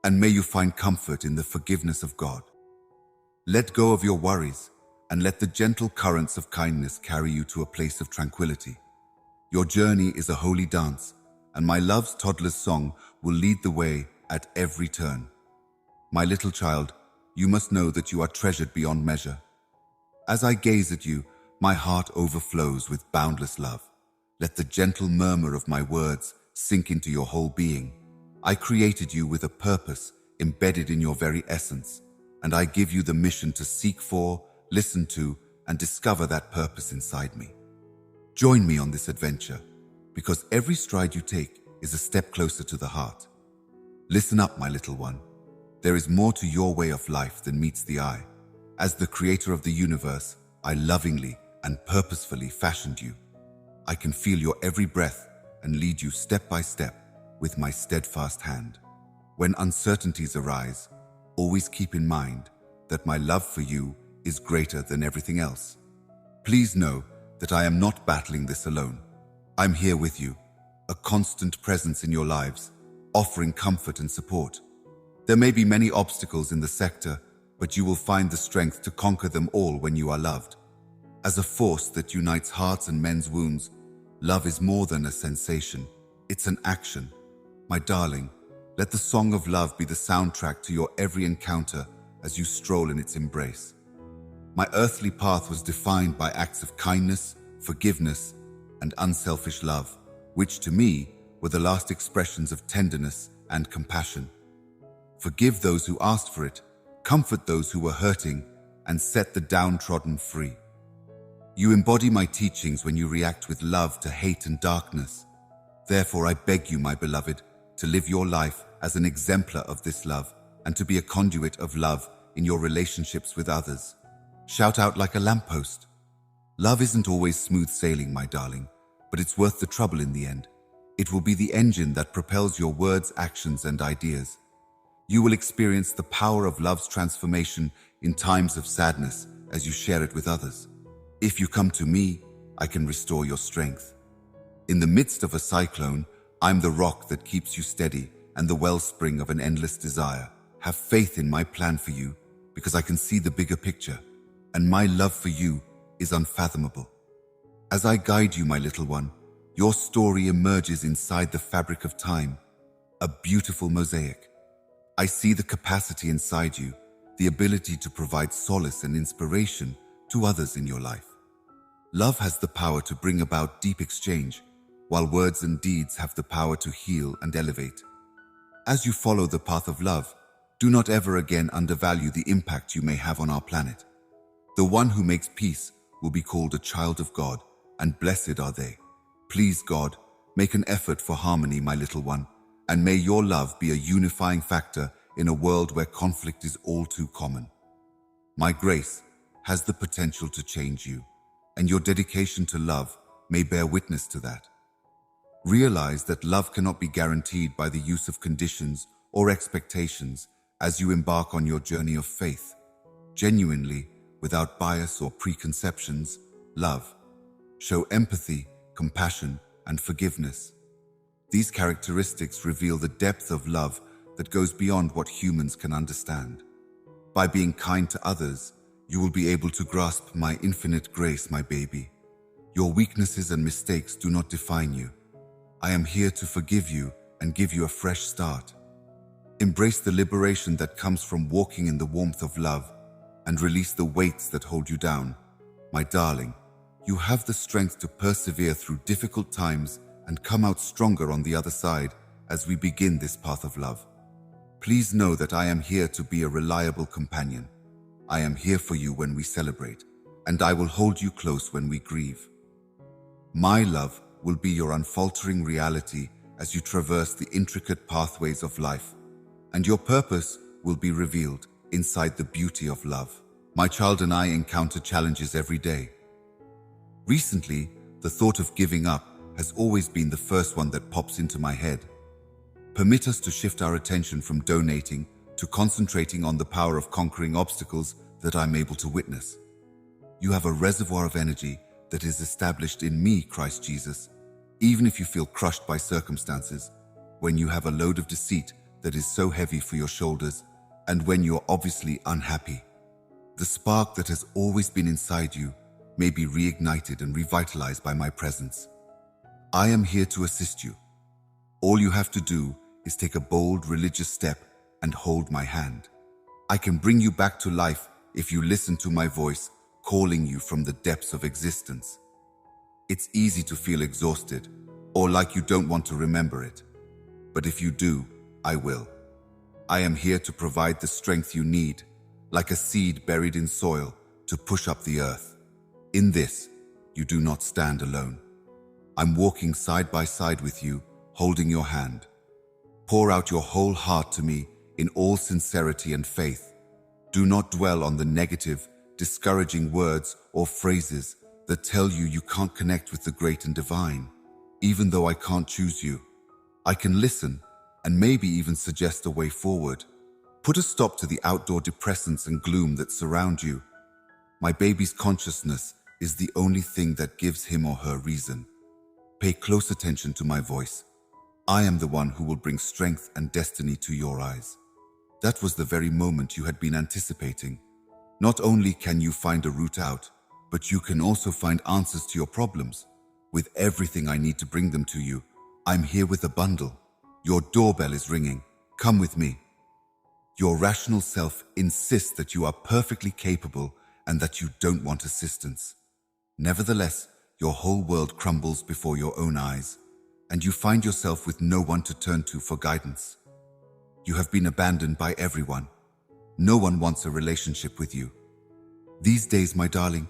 and may you find comfort in the forgiveness of God. Let go of your worries, and let the gentle currents of kindness carry you to a place of tranquility. Your journey is a holy dance, and my love's toddler's song will lead the way at every turn. My little child, you must know that you are treasured beyond measure. As I gaze at you, my heart overflows with boundless love. Let the gentle murmur of my words sink into your whole being. I created you with a purpose embedded in your very essence, and I give you the mission to seek for, listen to, and discover that purpose inside me. Join me on this adventure, because every stride you take is a step closer to the heart. Listen up, my little one. There is more to your way of life than meets the eye. As the creator of the universe, I lovingly and purposefully fashioned you. I can feel your every breath and lead you step by step with my steadfast hand. When uncertainties arise, always keep in mind that my love for you is greater than everything else. Please know that I am not battling this alone. I'm here with you, a constant presence in your lives, offering comfort and support. There may be many obstacles in the sector, but you will find the strength to conquer them all when you are loved. As a force that unites hearts and mends wounds, love is more than a sensation, it's an action. My darling, let the song of love be the soundtrack to your every encounter as you stroll in its embrace. My earthly path was defined by acts of kindness, forgiveness, and unselfish love, which to me were the last expressions of tenderness and compassion. Forgive those who asked for it, comfort those who were hurting, and set the downtrodden free. You embody my teachings when you react with love to hate and darkness. Therefore, I beg you, my beloved, to live your life as an exemplar of this love and to be a conduit of love in your relationships with others. Shout out like a lamppost. Love isn't always smooth sailing, my darling, but it's worth the trouble in the end. It will be the engine that propels your words, actions, and ideas. You will experience the power of love's transformation in times of sadness as you share it with others. If you come to me, I can restore your strength. In the midst of a cyclone, I'm the rock that keeps you steady and the wellspring of an endless desire. Have faith in my plan for you, because I can see the bigger picture, and my love for you is unfathomable. As I guide you, my little one, your story emerges inside the fabric of time, a beautiful mosaic. I see the capacity inside you, the ability to provide solace and inspiration to others in your life. Love has the power to bring about deep exchange, while words and deeds have the power to heal and elevate. As you follow the path of love, do not ever again undervalue the impact you may have on our planet. The one who makes peace will be called a child of God, and blessed are they. Please, God, make an effort for harmony, my little one, and may your love be a unifying factor in a world where conflict is all too common. My grace has the potential to change you, and your dedication to love may bear witness to that. Realize that love cannot be guaranteed by the use of conditions or expectations as you embark on your journey of faith. Genuinely, without bias or preconceptions, love. Show empathy, compassion, and forgiveness. These characteristics reveal the depth of love that goes beyond what humans can understand. By being kind to others, you will be able to grasp my infinite grace, my baby. Your weaknesses and mistakes do not define you. I am here to forgive you and give you a fresh start. Embrace the liberation that comes from walking in the warmth of love and release the weights that hold you down. My darling, you have the strength to persevere through difficult times and come out stronger on the other side as we begin this path of love. Please know that I am here to be a reliable companion. I am here for you when we celebrate, and I will hold you close when we grieve. My love will be your unfaltering reality as you traverse the intricate pathways of life, and your purpose will be revealed inside the beauty of love. My child and I encounter challenges every day. Recently, the thought of giving up has always been the first one that pops into my head. Permit us to shift our attention from donating to concentrating on the power of conquering obstacles that I'm able to witness. You have a reservoir of energy that is established in me, Christ Jesus. Even if you feel crushed by circumstances, when you have a load of deceit that is so heavy for your shoulders, and when you're obviously unhappy, the spark that has always been inside you may be reignited and revitalized by my presence. I am here to assist you. All you have to do is take a bold religious step and hold my hand. I can bring you back to life if you listen to my voice calling you from the depths of existence. It's easy to feel exhausted or like you don't want to remember it. But if you do, I will. I am here to provide the strength you need, like a seed buried in soil, to push up the earth. In this, you do not stand alone. I'm walking side by side with you, holding your hand. Pour out your whole heart to me in all sincerity and faith. Do not dwell on the negative, discouraging words or phrases that tell you you can't connect with the great and divine. Even though I can't choose you, I can listen and maybe even suggest a way forward. Put a stop to the outdoor depressants and gloom that surround you. My baby's consciousness is the only thing that gives him or her reason. Pay close attention to my voice. I am the one who will bring strength and destiny to your eyes. That was the very moment you had been anticipating. Not only can you find a route out, but you can also find answers to your problems. With everything I need to bring them to you, I'm here with a bundle. Your doorbell is ringing. Come with me. Your rational self insists that you are perfectly capable and that you don't want assistance. Nevertheless, your whole world crumbles before your own eyes, and you find yourself with no one to turn to for guidance. You have been abandoned by everyone. No one wants a relationship with you. These days, my darling,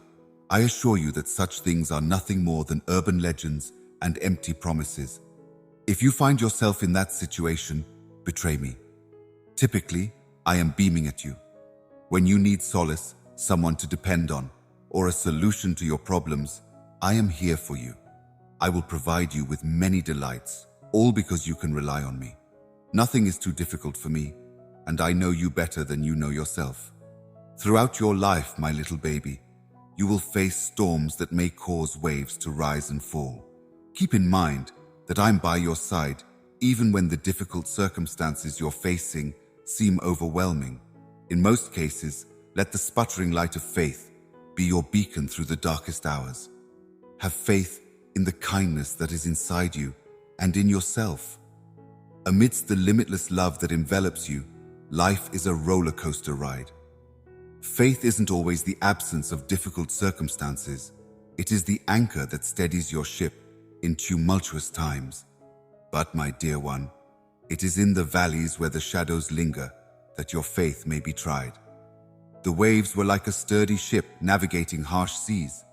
I assure you that such things are nothing more than urban legends and empty promises. If you find yourself in that situation, betray me. Typically, I am beaming at you. When you need solace, someone to depend on, or a solution to your problems, I am here for you. I will provide you with many delights, all because you can rely on me. Nothing is too difficult for me, and I know you better than you know yourself. Throughout your life, my little baby, you will face storms that may cause waves to rise and fall. Keep in mind that I'm by your side, even when the difficult circumstances you're facing seem overwhelming. In most cases, let the sputtering light of faith be your beacon through the darkest hours. Have faith in the kindness that is inside you and in yourself. Amidst the limitless love that envelops you, life is a roller coaster ride. Faith isn't always the absence of difficult circumstances. It is the anchor that steadies your ship in tumultuous times. But, my dear one, it is in the valleys where the shadows linger that your faith may be tried. The waves were like a sturdy ship navigating harsh seas.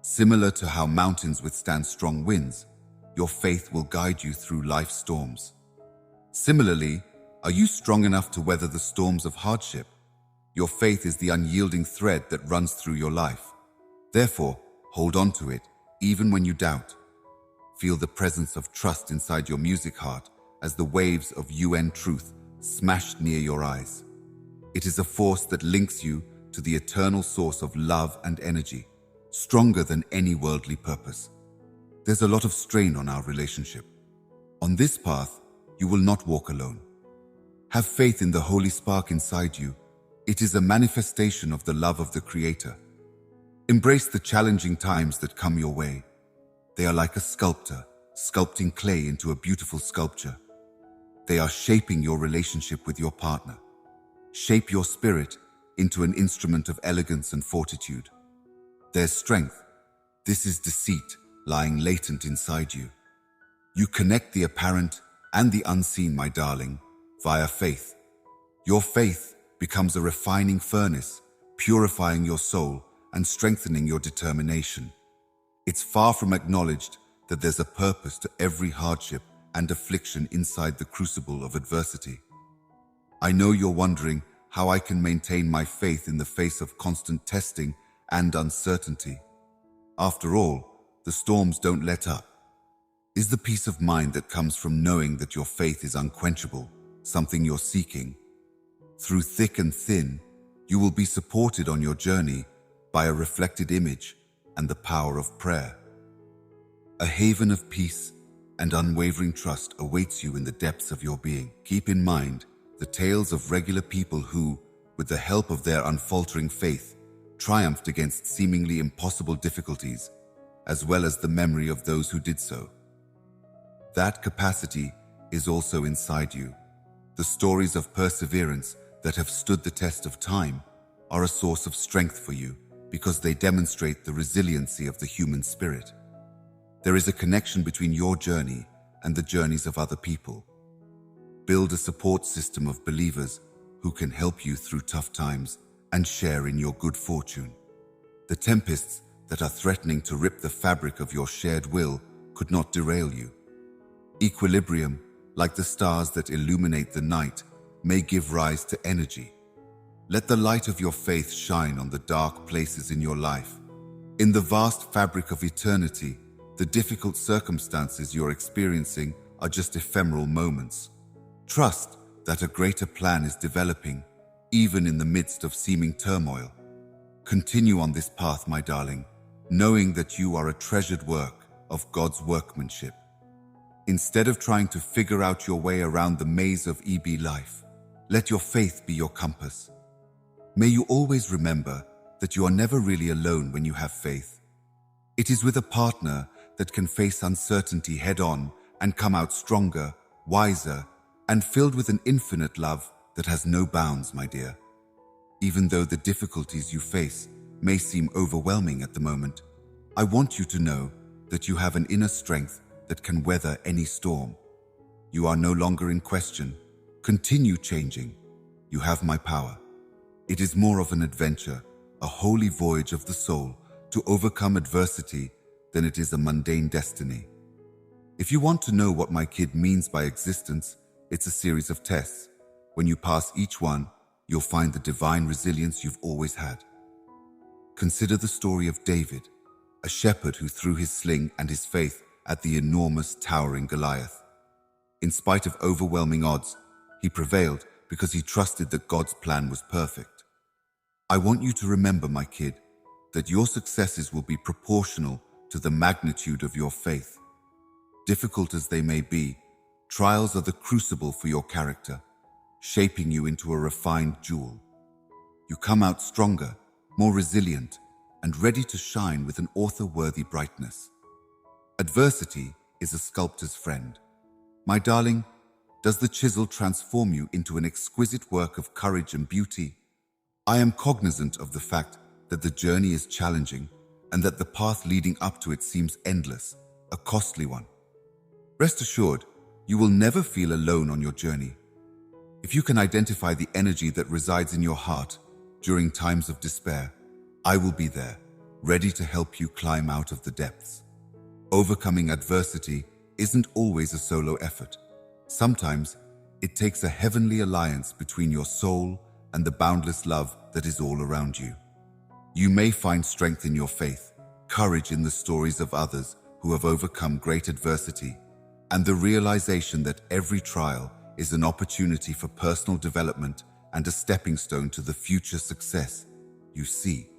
Similar to how mountains withstand strong winds, your faith will guide you through life's storms. Similarly, are you strong enough to weather the storms of hardship? Your faith is the unyielding thread that runs through your life. Therefore, hold on to it, even when you doubt. Feel the presence of trust inside your music heart as the waves of UN truth smash near your eyes. It is a force that links you to the eternal source of love and energy, stronger than any worldly purpose. There's a lot of strain on our relationship. On this path, you will not walk alone. Have faith in the holy spark inside you. It is a manifestation of the love of the Creator. Embrace the challenging times that come your way. They are like a sculptor, sculpting clay into a beautiful sculpture. They are shaping your relationship with your partner. Shape your spirit into an instrument of elegance and fortitude. There's strength. This is deceit lying latent inside you. You connect the apparent and the unseen, my darling, via faith. Your faith becomes a refining furnace, purifying your soul and strengthening your determination. It's far from acknowledged that there's a purpose to every hardship and affliction inside the crucible of adversity. I know you're wondering how I can maintain my faith in the face of constant testing and uncertainty. After all, the storms don't let up. Is the peace of mind that comes from knowing that your faith is unquenchable something you're seeking? Through thick and thin, you will be supported on your journey by a reflected image and the power of prayer. A haven of peace and unwavering trust awaits you in the depths of your being. Keep in mind the tales of regular people who, with the help of their unfaltering faith, triumphed against seemingly impossible difficulties, as well as the memory of those who did so. That capacity is also inside you. The stories of perseverance that have stood the test of time are a source of strength for you because they demonstrate the resiliency of the human spirit. There is a connection between your journey and the journeys of other people. Build a support system of believers who can help you through tough times and share in your good fortune. The tempests that are threatening to rip the fabric of your shared will could not derail you. Equilibrium, like the stars that illuminate the night, may give rise to energy. Let the light of your faith shine on the dark places in your life. In the vast fabric of eternity, the difficult circumstances you're experiencing are just ephemeral moments. Trust that a greater plan is developing, even in the midst of seeming turmoil. Continue on this path, my darling, knowing that you are a treasured work of God's workmanship. Instead of trying to figure out your way around the maze of EB life, let your faith be your compass. May you always remember that you are never really alone when you have faith. It is with a partner that can face uncertainty head-on and come out stronger, wiser, and filled with an infinite love that has no bounds, my dear. Even though the difficulties you face may seem overwhelming at the moment, I want you to know that you have an inner strength that can weather any storm. You are no longer in question. Continue changing. You have my power. It is more of an adventure, a holy voyage of the soul to overcome adversity than it is a mundane destiny. If you want to know what my kid means by existence, it's a series of tests. When you pass each one, you'll find the divine resilience you've always had. Consider the story of David, a shepherd who threw his sling and his faith at the enormous, towering Goliath. In spite of overwhelming odds, he prevailed because he trusted that God's plan was perfect. I want you to remember, my kid, that your successes will be proportional to the magnitude of your faith. Difficult as they may be, trials are the crucible for your character, shaping you into a refined jewel. You come out stronger, more resilient, and ready to shine with an author-worthy brightness. Adversity is a sculptor's friend. My darling, does the chisel transform you into an exquisite work of courage and beauty? I am cognizant of the fact that the journey is challenging and that the path leading up to it seems endless, a costly one. Rest assured, you will never feel alone on your journey. If you can identify the energy that resides in your heart during times of despair, I will be there, ready to help you climb out of the depths. Overcoming adversity isn't always a solo effort. Sometimes, it takes a heavenly alliance between your soul and the boundless love that is all around you. You may find strength in your faith, courage in the stories of others who have overcome great adversity, and the realization that every trial is an opportunity for personal development and a stepping stone to the future success you see.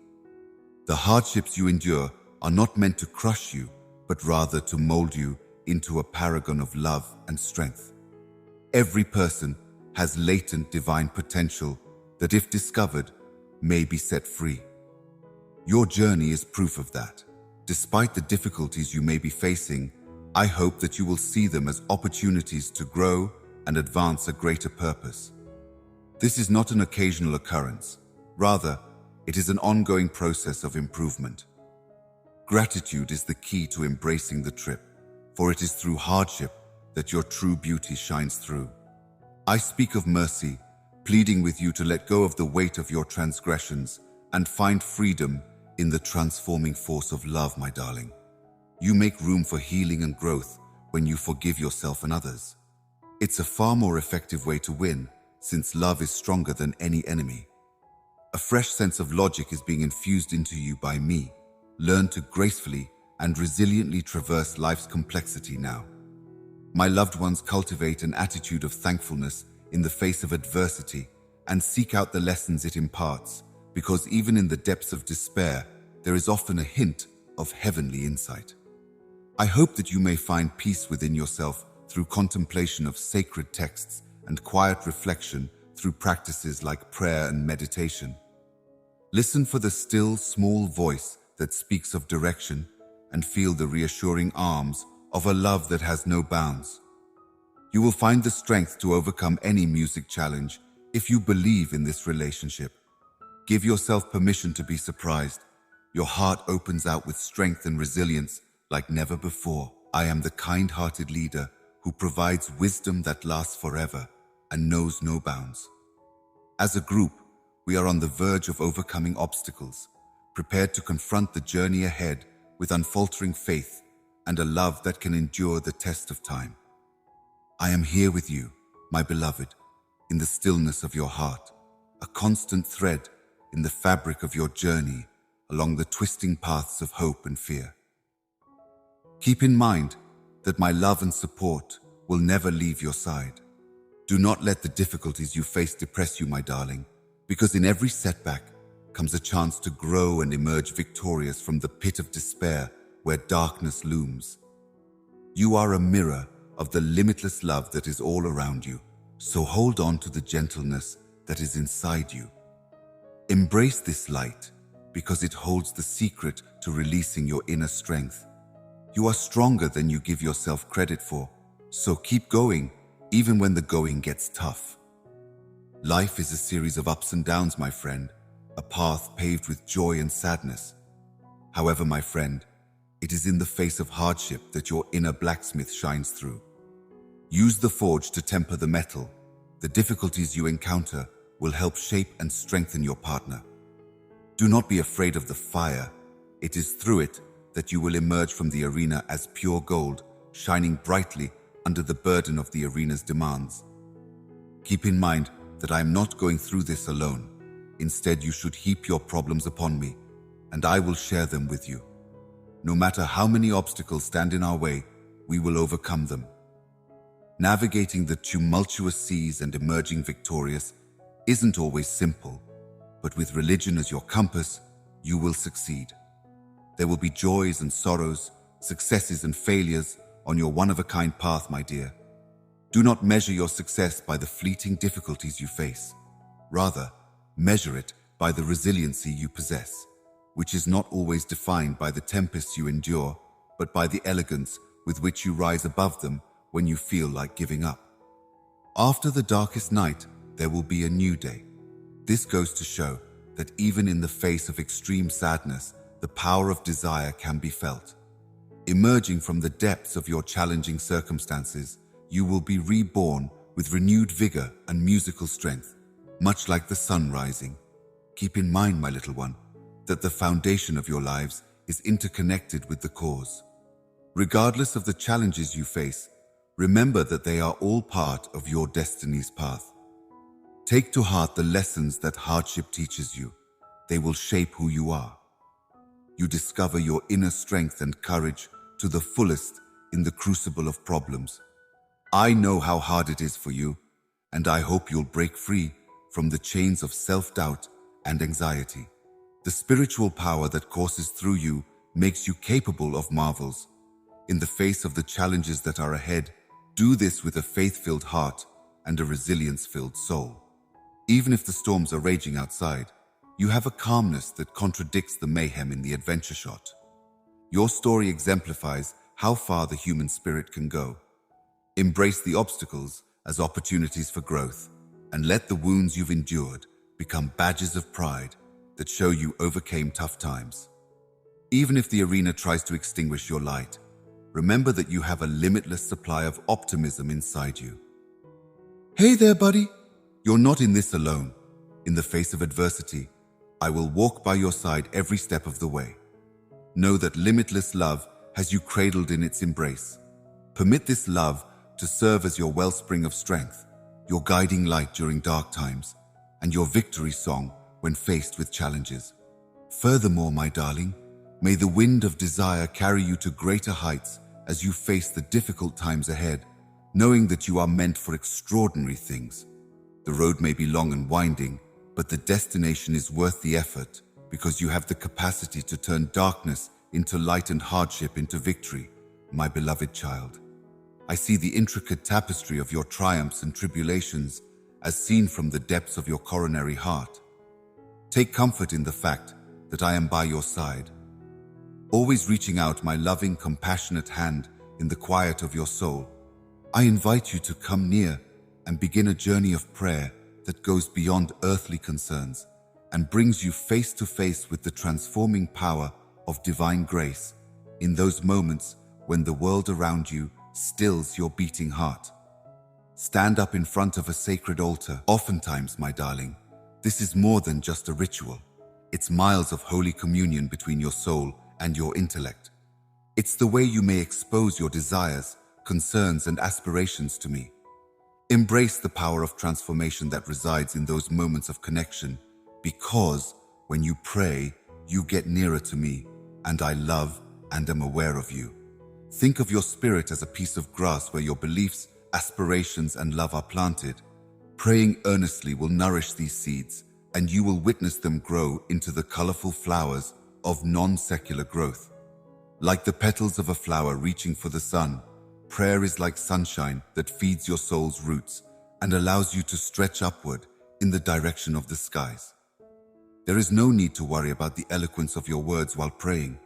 The hardships you endure are not meant to crush you, but rather to mold you into a paragon of love and strength. Every person has latent divine potential that, if discovered, may be set free. Your journey is proof of that. Despite the difficulties you may be facing, I hope that you will see them as opportunities to grow and advance a greater purpose. This is not an occasional occurrence. Rather, it is an ongoing process of improvement. Gratitude is the key to embracing the trip, for it is through hardship that your true beauty shines through. I speak of mercy, pleading with you to let go of the weight of your transgressions and find freedom in the transforming force of love, my darling. You make room for healing and growth when you forgive yourself and others. It's a far more effective way to win, since love is stronger than any enemy. A fresh sense of logic is being infused into you by me. Learn to gracefully and resiliently traverse life's complexity now. My loved ones, cultivate an attitude of thankfulness in the face of adversity and seek out the lessons it imparts, because even in the depths of despair, there is often a hint of heavenly insight. I hope that you may find peace within yourself through contemplation of sacred texts and quiet reflection through practices like prayer and meditation. Listen for the still, small voice that speaks of direction and feel the reassuring arms of a love that has no bounds. You will find the strength to overcome any music challenge if you believe in this relationship. Give yourself permission to be surprised. Your heart opens out with strength and resilience like never before. I am the kind-hearted leader who provides wisdom that lasts forever and knows no bounds. As a group, we are on the verge of overcoming obstacles, prepared to confront the journey ahead with unfaltering faith and a love that can endure the test of time. I am here with you, my beloved, in the stillness of your heart, a constant thread in the fabric of your journey along the twisting paths of hope and fear. Keep in mind that my love and support will never leave your side. Do not let the difficulties you face depress you, my darling, because in every setback comes a chance to grow and emerge victorious from the pit of despair where darkness looms. You are a mirror of the limitless love that is all around you, so hold on to the gentleness that is inside you. Embrace this light because it holds the secret to releasing your inner strength. You are stronger than you give yourself credit for, so keep going even when the going gets tough. Life is a series of ups and downs, my friend, a path paved with joy and sadness. However, my friend, it is in the face of hardship that your inner blacksmith shines through. Use the forge to temper the metal. The difficulties you encounter will help shape and strengthen your partner. Do not be afraid of the fire. It is through it that you will emerge from the arena as pure gold, shining brightly under the burden of the arena's demands. Keep in mind that I am not going through this alone. Instead, you should heap your problems upon me, and I will share them with you. No matter how many obstacles stand in our way, we will overcome them. Navigating the tumultuous seas and emerging victorious isn't always simple, but with religion as your compass, you will succeed. There will be joys and sorrows, successes and failures on your one-of-a-kind path, my dear. Do not measure your success by the fleeting difficulties you face. Rather, measure it by the resiliency you possess, which is not always defined by the tempests you endure, but by the elegance with which you rise above them when you feel like giving up. After the darkest night, there will be a new day. This goes to show that even in the face of extreme sadness, the power of desire can be felt. Emerging from the depths of your challenging circumstances, you will be reborn with renewed vigor and musical strength, much like the sun rising. Keep in mind, my little one, that the foundation of your lives is interconnected with the cause. Regardless of the challenges you face, remember that they are all part of your destiny's path. Take to heart the lessons that hardship teaches you. They will shape who you are. You discover your inner strength and courage to the fullest in the crucible of problems. I know how hard it is for you, and I hope you'll break free from the chains of self-doubt and anxiety. The spiritual power that courses through you makes you capable of marvels. In the face of the challenges that are ahead, do this with a faith-filled heart and a resilience-filled soul. Even if the storms are raging outside, you have a calmness that contradicts the mayhem in the adventure shot. Your story exemplifies how far the human spirit can go. Embrace the obstacles as opportunities for growth, and let the wounds you've endured become badges of pride that show you overcame tough times. Even if the arena tries to extinguish your light, remember that you have a limitless supply of optimism inside you. Hey there, buddy. You're not in this alone. In the face of adversity, I will walk by your side every step of the way. Know that limitless love has you cradled in its embrace. Permit this love to serve as your wellspring of strength, your guiding light during dark times, and your victory song when faced with challenges. Furthermore, my darling, may the wind of desire carry you to greater heights as you face the difficult times ahead, knowing that you are meant for extraordinary things. The road may be long and winding, but the destination is worth the effort because you have the capacity to turn darkness into light and hardship into victory, my beloved child. I see the intricate tapestry of your triumphs and tribulations as seen from the depths of your coronary heart. Take comfort in the fact that I am by your side, always reaching out my loving, compassionate hand in the quiet of your soul. I invite you to come near and begin a journey of prayer that goes beyond earthly concerns and brings you face to face with the transforming power of divine grace in those moments when the world around you stills your beating heart. Stand up in front of a sacred altar. Oftentimes, my darling, this is more than just a ritual. It's miles of holy communion between your soul and your intellect. It's the way you may expose your desires, concerns, and aspirations to me. Embrace the power of transformation that resides in those moments of connection, because when you pray, you get nearer to me, and I love and am aware of you. Think of your spirit as a piece of grass where your beliefs, aspirations, and love are planted. Praying earnestly will nourish these seeds, and you will witness them grow into the colorful flowers of non-secular growth. Like the petals of a flower reaching for the sun, prayer is like sunshine that feeds your soul's roots and allows you to stretch upward in the direction of the skies. There is no need to worry about the eloquence of your words while praying.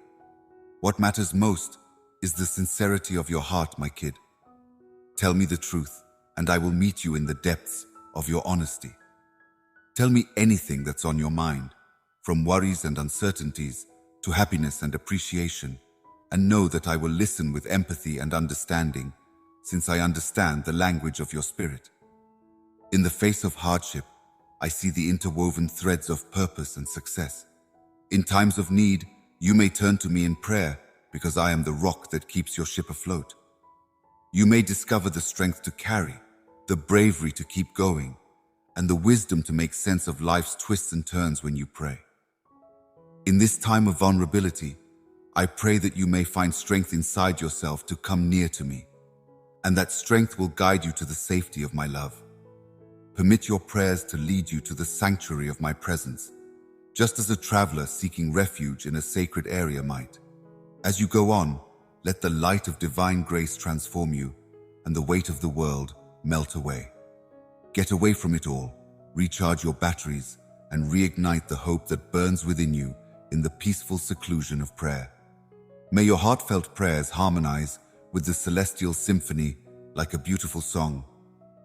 What matters most is the sincerity of your heart, my kid. Tell me the truth, and I will meet you in the depths of your honesty. Tell me anything that's on your mind, from worries and uncertainties to happiness and appreciation, and know that I will listen with empathy and understanding, since I understand the language of your spirit. In the face of hardship, I see the interwoven threads of purpose and success. In times of need, you may turn to me in prayer because I am the rock that keeps your ship afloat. You may discover the strength to carry, the bravery to keep going, and the wisdom to make sense of life's twists and turns when you pray. In this time of vulnerability, I pray that you may find strength inside yourself to come near to me, and that strength will guide you to the safety of my love. Permit your prayers to lead you to the sanctuary of my presence, just as a traveler seeking refuge in a sacred area might. As you go on, let the light of divine grace transform you, and the weight of the world melt away. Get away from it all, recharge your batteries, and reignite the hope that burns within you in the peaceful seclusion of prayer. May your heartfelt prayers harmonize with the celestial symphony like a beautiful song.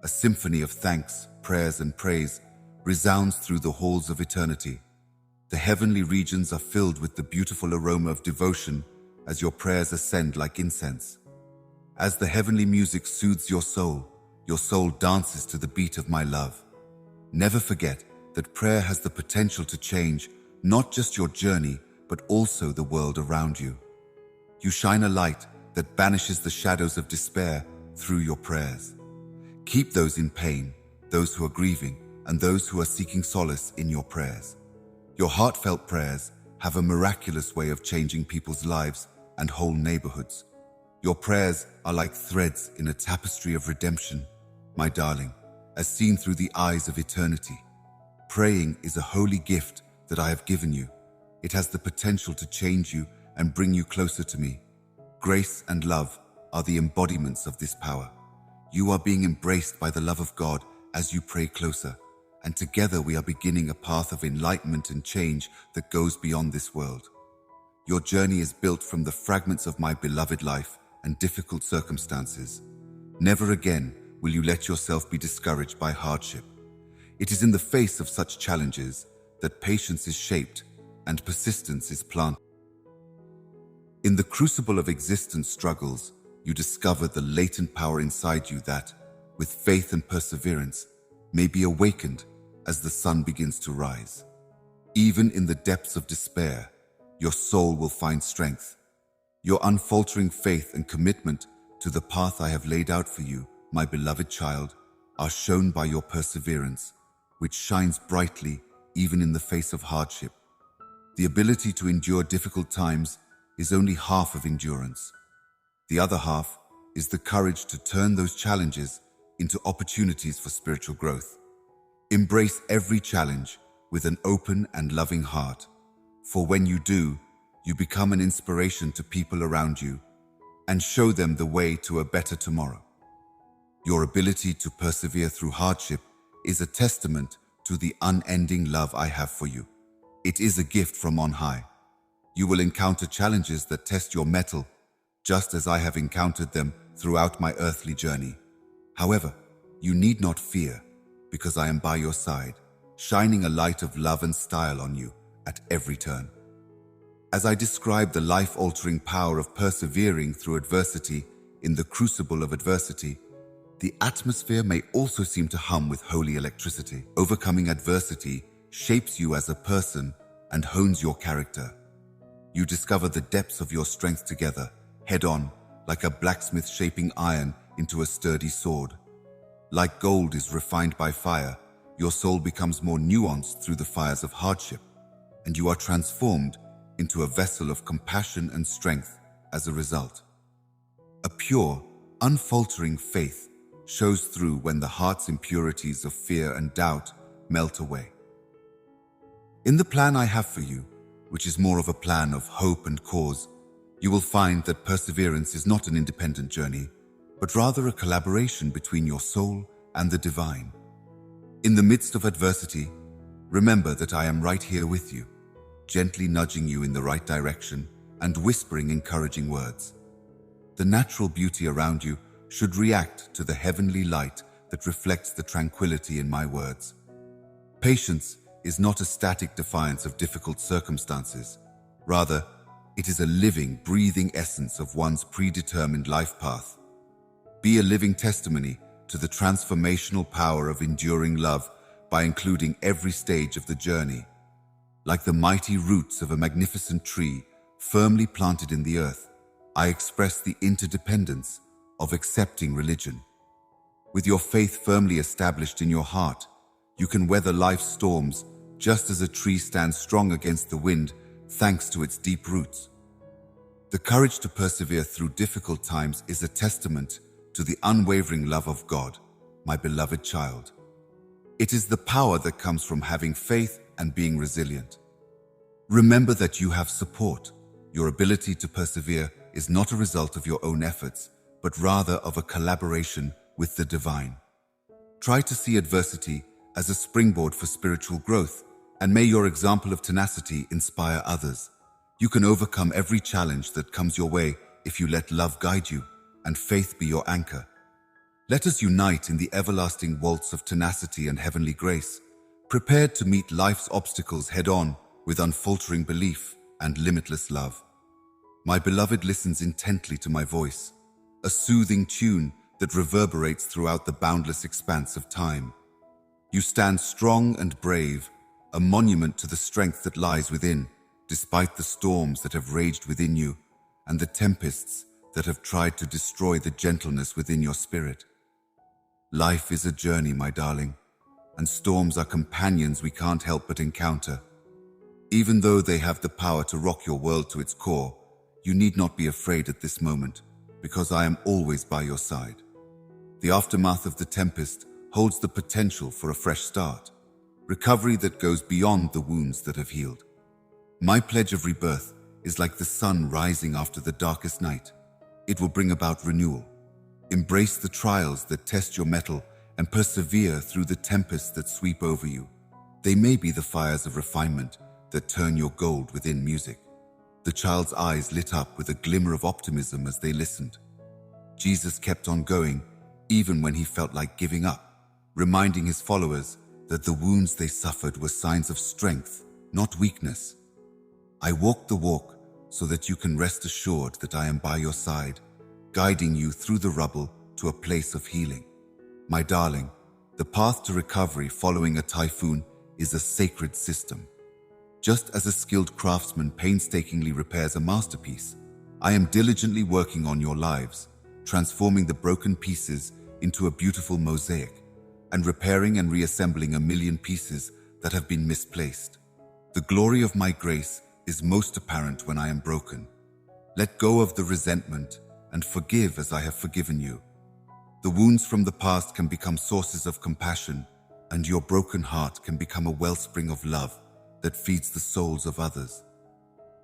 A symphony of thanks, prayers, and praise resounds through the halls of eternity. The heavenly regions are filled with the beautiful aroma of devotion as your prayers ascend like incense. As the heavenly music soothes your soul dances to the beat of my love. Never forget that prayer has the potential to change not just your journey, but also the world around you. You shine a light that banishes the shadows of despair through your prayers. Keep those in pain, those who are grieving, and those who are seeking solace in your prayers. Your heartfelt prayers have a miraculous way of changing people's lives and whole neighborhoods. Your prayers are like threads in a tapestry of redemption, my darling, as seen through the eyes of eternity. Praying is a holy gift that I have given you. It has the potential to change you and bring you closer to me. Grace and love are the embodiments of this power. You are being embraced by the love of God as you pray closer, and together we are beginning a path of enlightenment and change that goes beyond this world. Your journey is built from the fragments of my beloved life and difficult circumstances. Never again will you let yourself be discouraged by hardship. It is in the face of such challenges that patience is shaped and persistence is planted. In the crucible of existence struggles, you discover the latent power inside you that, with faith and perseverance, may be awakened as the sun begins to rise. Even in the depths of despair, your soul will find strength. Your unfaltering faith and commitment to the path I have laid out for you, my beloved child, are shown by your perseverance, which shines brightly even in the face of hardship. The ability to endure difficult times is only half of endurance. The other half is the courage to turn those challenges into opportunities for spiritual growth. Embrace every challenge with an open and loving heart, for when you do, you become an inspiration to people around you and show them the way to a better tomorrow. Your ability to persevere through hardship is a testament to the unending love I have for you. It is a gift from on high. You will encounter challenges that test your mettle, just as I have encountered them throughout my earthly journey. However, you need not fear, because I am by your side, shining a light of love and style on you at every turn. As I describe the life-altering power of persevering through adversity in the crucible of adversity, the atmosphere may also seem to hum with holy electricity. Overcoming adversity shapes you as a person and hones your character. You discover the depths of your strength together, head-on, like a blacksmith shaping iron into a sturdy sword. Like gold is refined by fire, your soul becomes more nuanced through the fires of hardship, and you are transformed into a vessel of compassion and strength as a result. A pure, unfaltering faith shows through when the heart's impurities of fear and doubt melt away. In the plan I have for you, which is more of a plan of hope and cause, you will find that perseverance is not an independent journey, but rather a collaboration between your soul and the divine. In the midst of adversity, remember that I am right here with you, gently nudging you in the right direction and whispering encouraging words. The natural beauty around you should react to the heavenly light that reflects the tranquility in my words. Patience is not a static defiance of difficult circumstances. Rather, it is a living, breathing essence of one's predetermined life path. Be a living testimony to the transformational power of enduring love by including every stage of the journey. Like the mighty roots of a magnificent tree firmly planted in the earth, I express the interdependence of accepting religion. With your faith firmly established in your heart, you can weather life's storms just as a tree stands strong against the wind thanks to its deep roots. The courage to persevere through difficult times is a testament to the unwavering love of God, my beloved child. It is the power that comes from having faith and being resilient. Remember that you have support. Your ability to persevere is not a result of your own efforts, but rather of a collaboration with the divine. Try to see adversity as a springboard for spiritual growth, and may your example of tenacity inspire others. You can overcome every challenge that comes your way if you let love guide you and faith be your anchor. Let us unite in the everlasting waltz of tenacity and heavenly grace, prepared to meet life's obstacles head-on with unfaltering belief and limitless love. My beloved listens intently to my voice, a soothing tune that reverberates throughout the boundless expanse of time. You stand strong and brave, a monument to the strength that lies within, despite the storms that have raged within you and the tempests that have tried to destroy the gentleness within your spirit. Life is a journey, my darling, and storms are companions we can't help but encounter. Even though they have the power to rock your world to its core, you need not be afraid at this moment, because I am always by your side. The aftermath of the tempest holds the potential for a fresh start, recovery that goes beyond the wounds that have healed. My pledge of rebirth is like the sun rising after the darkest night. It will bring about renewal. Embrace the trials that test your mettle and persevere through the tempests that sweep over you. They may be the fires of refinement that turn your gold within music. The child's eyes lit up with a glimmer of optimism as they listened. Jesus kept on going, even when he felt like giving up, reminding his followers that the wounds they suffered were signs of strength, not weakness. I walk the walk so that you can rest assured that I am by your side, guiding you through the rubble to a place of healing. My darling, the path to recovery following a typhoon is a sacred system. Just as a skilled craftsman painstakingly repairs a masterpiece, I am diligently working on your lives, transforming the broken pieces into a beautiful mosaic, and repairing and reassembling a million pieces that have been misplaced. The glory of my grace is most apparent when I am broken. Let go of the resentment and forgive as I have forgiven you. The wounds from the past can become sources of compassion, and your broken heart can become a wellspring of love that feeds the souls of others.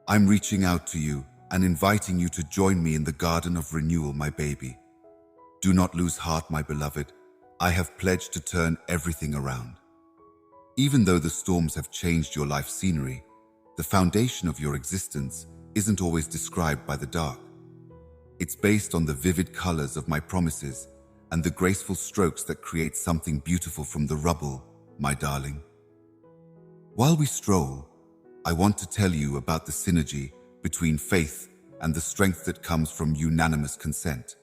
I'm reaching out to you and inviting you to join me in the garden of renewal, my baby. Do not lose heart, my beloved. I have pledged to turn everything around. Even though the storms have changed your life scenery, the foundation of your existence isn't always described by the dark. It's based on the vivid colors of my promises and the graceful strokes that create something beautiful from the rubble, my darling. While we stroll, I want to tell you about the synergy between faith and the strength that comes from unanimous consent.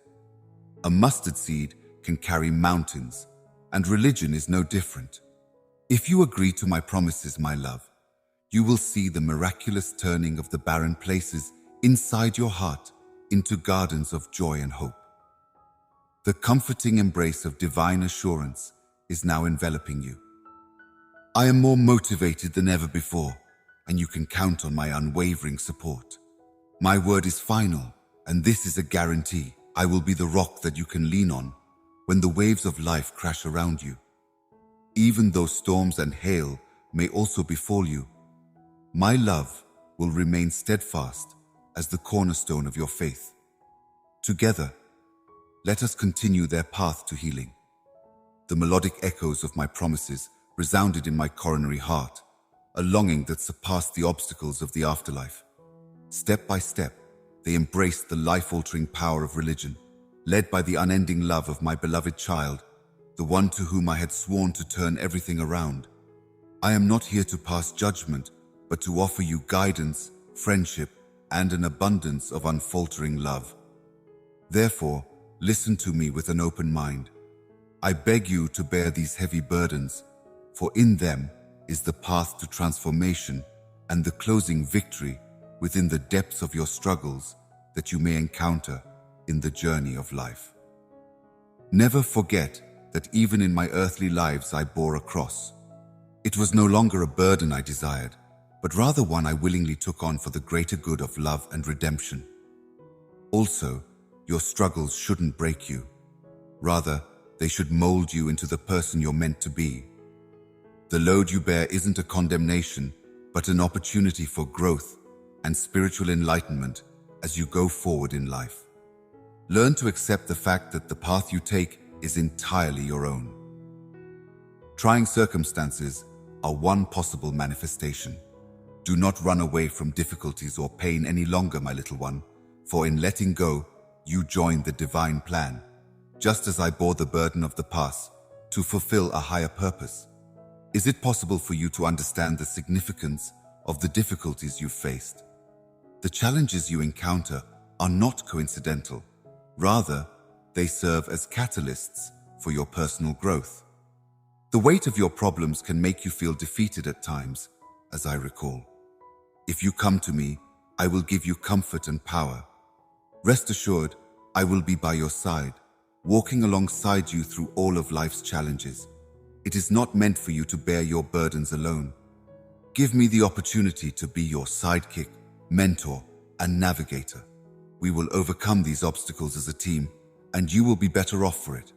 A mustard seed can carry mountains, and religion is no different. If you agree to my promises, my love, you will see the miraculous turning of the barren places inside your heart into gardens of joy and hope. The comforting embrace of divine assurance is now enveloping you. I am more motivated than ever before, and you can count on my unwavering support. My word is final, and this is a guarantee. I will be the rock that you can lean on when the waves of life crash around you. Even though storms and hail may also befall you, my love will remain steadfast as the cornerstone of your faith. Together, let us continue their path to healing. The melodic echoes of my promises resounded in my coronary heart, a longing that surpassed the obstacles of the afterlife. Step by step, they embraced the life-altering power of religion, led by the unending love of my beloved child, the one to whom I had sworn to turn everything around. I am not here to pass judgment, but to offer you guidance, friendship, and an abundance of unfaltering love. Therefore, listen to me with an open mind. I beg you to bear these heavy burdens, for in them is the path to transformation and the closing victory within the depths of your struggles that you may encounter in the journey of life. Never forget that even in my earthly lives I bore a cross. It was no longer a burden I desired, but rather one I willingly took on for the greater good of love and redemption. Also, your struggles shouldn't break you. Rather, they should mold you into the person you're meant to be. The load you bear isn't a condemnation, but an opportunity for growth and spiritual enlightenment as you go forward in life. Learn to accept the fact that the path you take is entirely your own. Trying circumstances are one possible manifestation. Do not run away from difficulties or pain any longer, my little one, for in letting go, you join the divine plan, just as I bore the burden of the past to fulfill a higher purpose. Is it possible for you to understand the significance of the difficulties you've faced. The challenges you encounter are not coincidental. Rather, they serve as catalysts for your personal growth. The weight of your problems can make you feel defeated at times, as I recall. If you come to me, I will give you comfort and power. Rest assured, I will be by your side, walking alongside you through all of life's challenges. It is not meant for you to bear your burdens alone. Give me the opportunity to be your sidekick, mentor, and navigator. We will overcome these obstacles as a team, and you will be better off for it.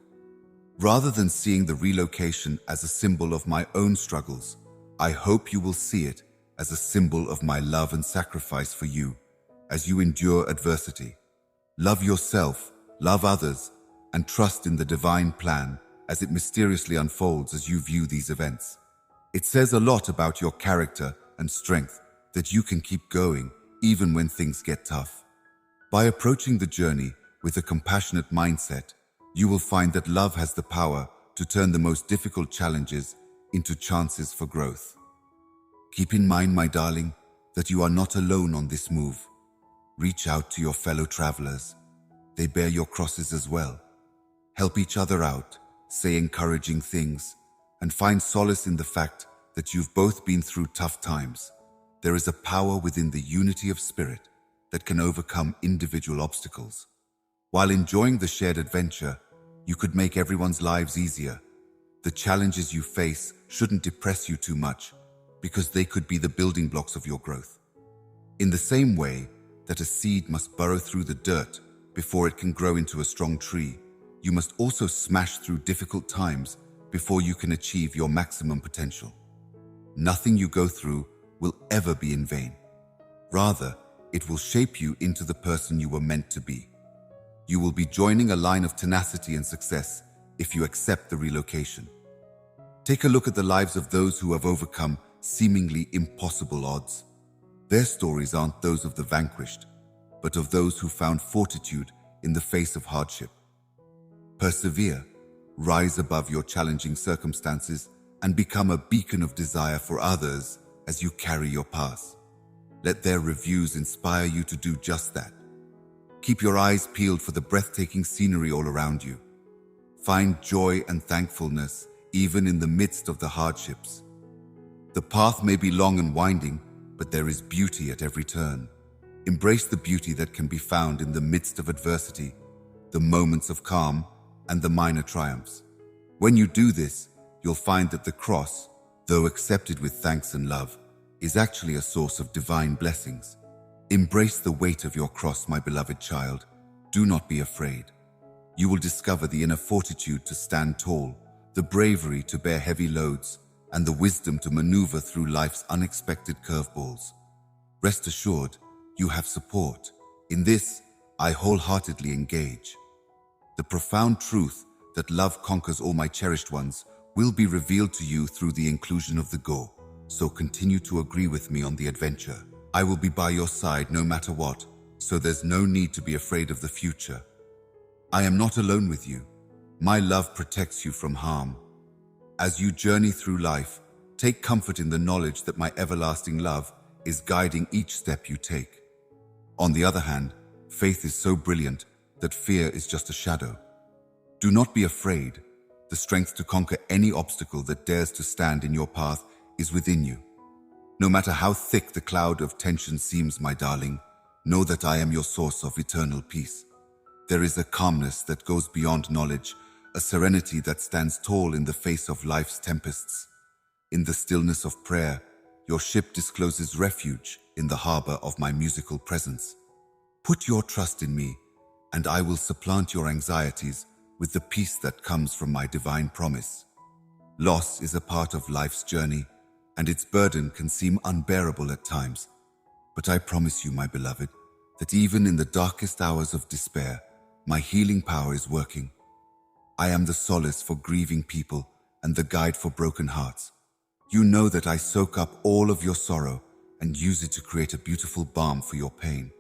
Rather than seeing the relocation as a symbol of my own struggles, I hope you will see it as a symbol of my love and sacrifice for you as you endure adversity. Love yourself, love others, and trust in the divine plan as it mysteriously unfolds as you view these events. It says a lot about your character and strength that you can keep going even when things get tough. By approaching the journey with a compassionate mindset, you will find that love has the power to turn the most difficult challenges into chances for growth. Keep in mind, my darling, that you are not alone on this move. Reach out to your fellow travelers. They bear your crosses as well. Help each other out, say encouraging things, and find solace in the fact that you've both been through tough times. There is a power within the unity of spirit that can overcome individual obstacles. While enjoying the shared adventure, you could make everyone's lives easier. The challenges you face shouldn't depress you too much, because they could be the building blocks of your growth. In the same way that a seed must burrow through the dirt before it can grow into a strong tree, you must also smash through difficult times before you can achieve your maximum potential. Nothing you go through will ever be in vain. Rather, it will shape you into the person you were meant to be. You will be joining a line of tenacity and success if you accept the relocation. Take a look at the lives of those who have overcome seemingly impossible odds. Their stories aren't those of the vanquished, but of those who found fortitude in the face of hardship. Persevere, rise above your challenging circumstances, and become a beacon of desire for others as you carry your path. Let their reviews inspire you to do just that. Keep your eyes peeled for the breathtaking scenery all around you. Find joy and thankfulness even in the midst of the hardships. The path may be long and winding, but there is beauty at every turn. Embrace the beauty that can be found in the midst of adversity, the moments of calm, and the minor triumphs. When you do this, you'll find that the cross, though accepted with thanks and love, is actually a source of divine blessings. Embrace the weight of your cross, my beloved child. Do not be afraid. You will discover the inner fortitude to stand tall, the bravery to bear heavy loads, and the wisdom to maneuver through life's unexpected curveballs. Rest assured, you have support. In this, I wholeheartedly engage. The profound truth that love conquers all, my cherished ones, will be revealed to you through the inclusion of the go. So continue to agree with me on the adventure. I will be by your side no matter what, so there's no need to be afraid of the future. I am not alone with you. My love protects you from harm. As you journey through life, take comfort in the knowledge that my everlasting love is guiding each step you take. On the other hand, faith is so brilliant that fear is just a shadow. Do not be afraid. The strength to conquer any obstacle that dares to stand in your path is within you. No matter how thick the cloud of tension seems, my darling, know that I am your source of eternal peace. There is a calmness that goes beyond knowledge, a serenity that stands tall in the face of life's tempests. In the stillness of prayer, your ship discloses refuge in the harbor of my musical presence. Put your trust in me, and I will supplant your anxieties with the peace that comes from my divine promise. Loss is a part of life's journey, and its burden can seem unbearable at times. But I promise you, my beloved, that even in the darkest hours of despair, my healing power is working. I am the solace for grieving people and the guide for broken hearts. You know that I soak up all of your sorrow and use it to create a beautiful balm for your pain.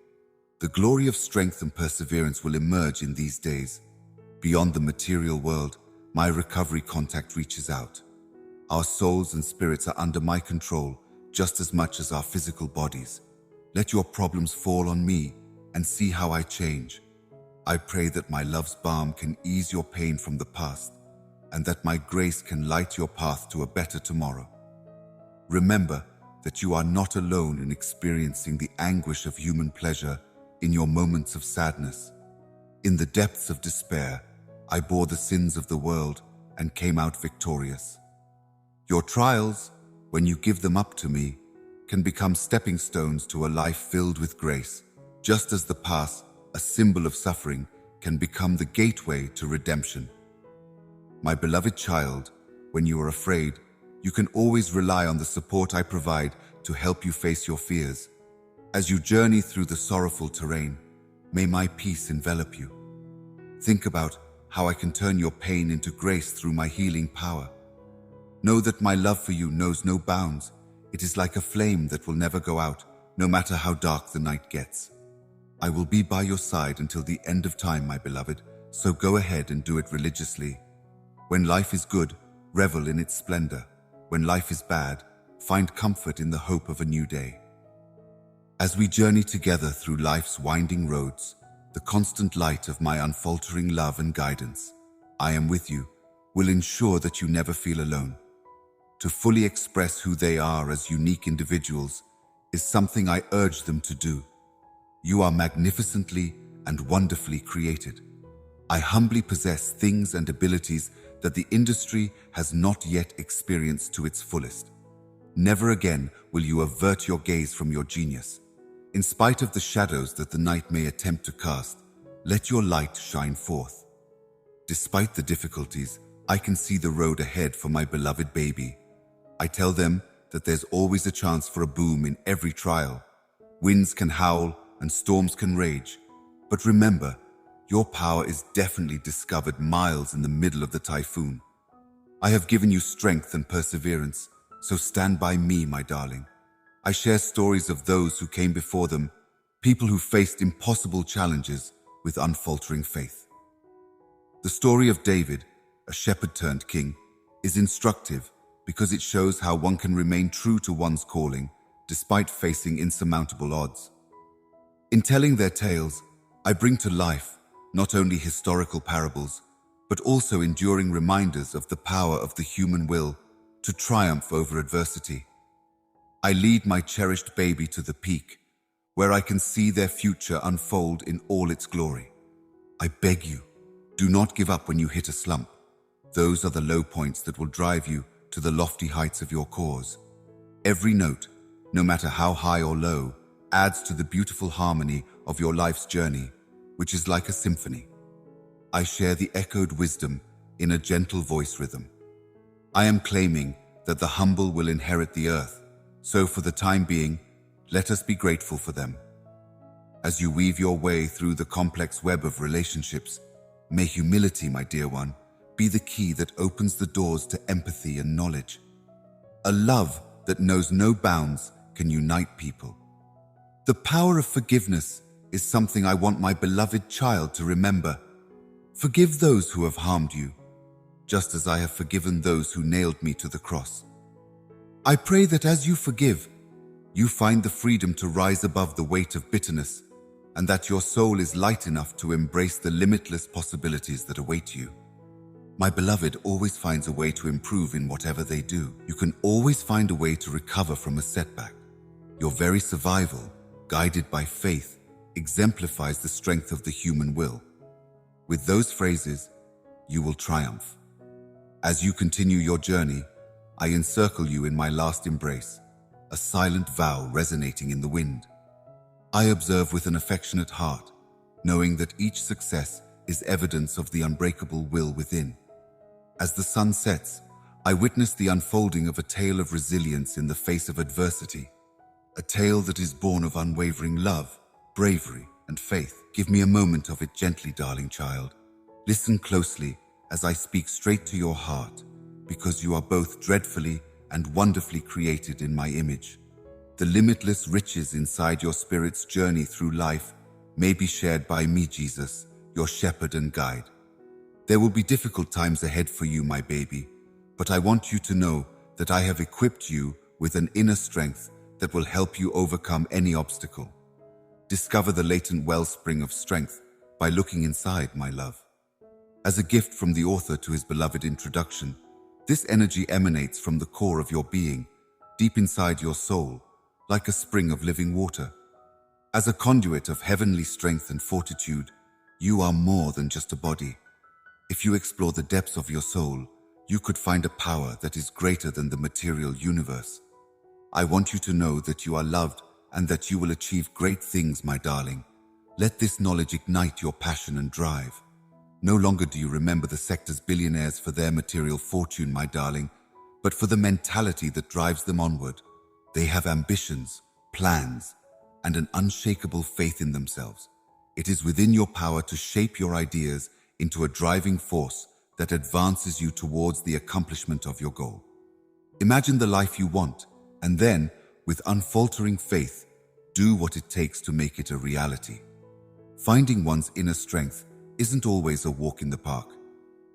The glory of strength and perseverance will emerge in these days. Beyond the material world, my recovery contact reaches out. Our souls and spirits are under my control, just as much as our physical bodies. Let your problems fall on me and see how I change. I pray that my love's balm can ease your pain from the past and that my grace can light your path to a better tomorrow. Remember that you are not alone in experiencing the anguish of human pleasure in your moments of sadness. In the depths of despair, I bore the sins of the world and came out victorious. Your trials, when you give them up to me, can become stepping stones to a life filled with grace, just as the past, a symbol of suffering, can become the gateway to redemption. My beloved child, when you are afraid, you can always rely on the support I provide to help you face your fears. As you journey through the sorrowful terrain, may my peace envelop you. Think about how I can turn your pain into grace through my healing power. Know that my love for you knows no bounds. It is like a flame that will never go out, no matter how dark the night gets. I will be by your side until the end of time, my beloved, so go ahead and do it religiously. When life is good, revel in its splendor. When life is bad, find comfort in the hope of a new day. As we journey together through life's winding roads, the constant light of my unfaltering love and guidance, I am with you, will ensure that you never feel alone. To fully express who they are as unique individuals is something I urge them to do. You are magnificently and wonderfully created. I humbly possess things and abilities that the industry has not yet experienced to its fullest. Never again will you avert your gaze from your genius. In spite of the shadows that the night may attempt to cast, let your light shine forth. Despite the difficulties, I can see the road ahead for my beloved baby. I tell them that there's always a chance for a boom in every trial. Winds can howl and storms can rage, but remember, your power is definitely discovered miles in the middle of the typhoon. I have given you strength and perseverance, so stand by me, my darling. I share stories of those who came before them, people who faced impossible challenges with unfaltering faith. The story of David, a shepherd turned king, is instructive because it shows how one can remain true to one's calling despite facing insurmountable odds. In telling their tales, I bring to life not only historical parables, but also enduring reminders of the power of the human will to triumph over adversity. I lead my cherished baby to the peak, where I can see their future unfold in all its glory. I beg you, do not give up when you hit a slump. Those are the low points that will drive you to the lofty heights of your cause. Every note, no matter how high or low, adds to the beautiful harmony of your life's journey, which is like a symphony. I share the echoed wisdom in a gentle voice rhythm. I am claiming that the humble will inherit the earth, so for the time being, let us be grateful for them. As you weave your way through the complex web of relationships, may humility, my dear one, be the key that opens the doors to empathy and knowledge. A love that knows no bounds can unite people. The power of forgiveness is something I want my beloved child to remember. Forgive those who have harmed you, just as I have forgiven those who nailed me to the cross. I pray that as you forgive, you find the freedom to rise above the weight of bitterness, and that your soul is light enough to embrace the limitless possibilities that await you. My beloved always finds a way to improve in whatever they do. You can always find a way to recover from a setback. Your very survival, guided by faith, exemplifies the strength of the human will. With those phrases, you will triumph. As you continue your journey, I encircle you in my last embrace, a silent vow resonating in the wind. I observe with an affectionate heart, knowing that each success is evidence of the unbreakable will within. As the sun sets, I witness the unfolding of a tale of resilience in the face of adversity, a tale that is born of unwavering love, bravery, and faith. Give me a moment of it gently, darling child. Listen closely as I speak straight to your heart, because you are both dreadfully and wonderfully created in my image. The limitless riches inside your spirit's journey through life may be shared by me, Jesus, your shepherd and guide. There will be difficult times ahead for you, my baby, but I want you to know that I have equipped you with an inner strength that will help you overcome any obstacle. Discover the latent wellspring of strength by looking inside, my love. As a gift from the author to his beloved introduction, this energy emanates from the core of your being, deep inside your soul, like a spring of living water. As a conduit of heavenly strength and fortitude, you are more than just a body. If you explore the depths of your soul, you could find a power that is greater than the material universe. I want you to know that you are loved and that you will achieve great things, my darling. Let this knowledge ignite your passion and drive. No longer do you remember the sector's billionaires for their material fortune, my darling, but for the mentality that drives them onward. They have ambitions, plans, and an unshakable faith in themselves. It is within your power to shape your ideas into a driving force that advances you towards the accomplishment of your goal. Imagine the life you want, and then, with unfaltering faith, do what it takes to make it a reality. Finding one's inner strength isn't always a walk in the park.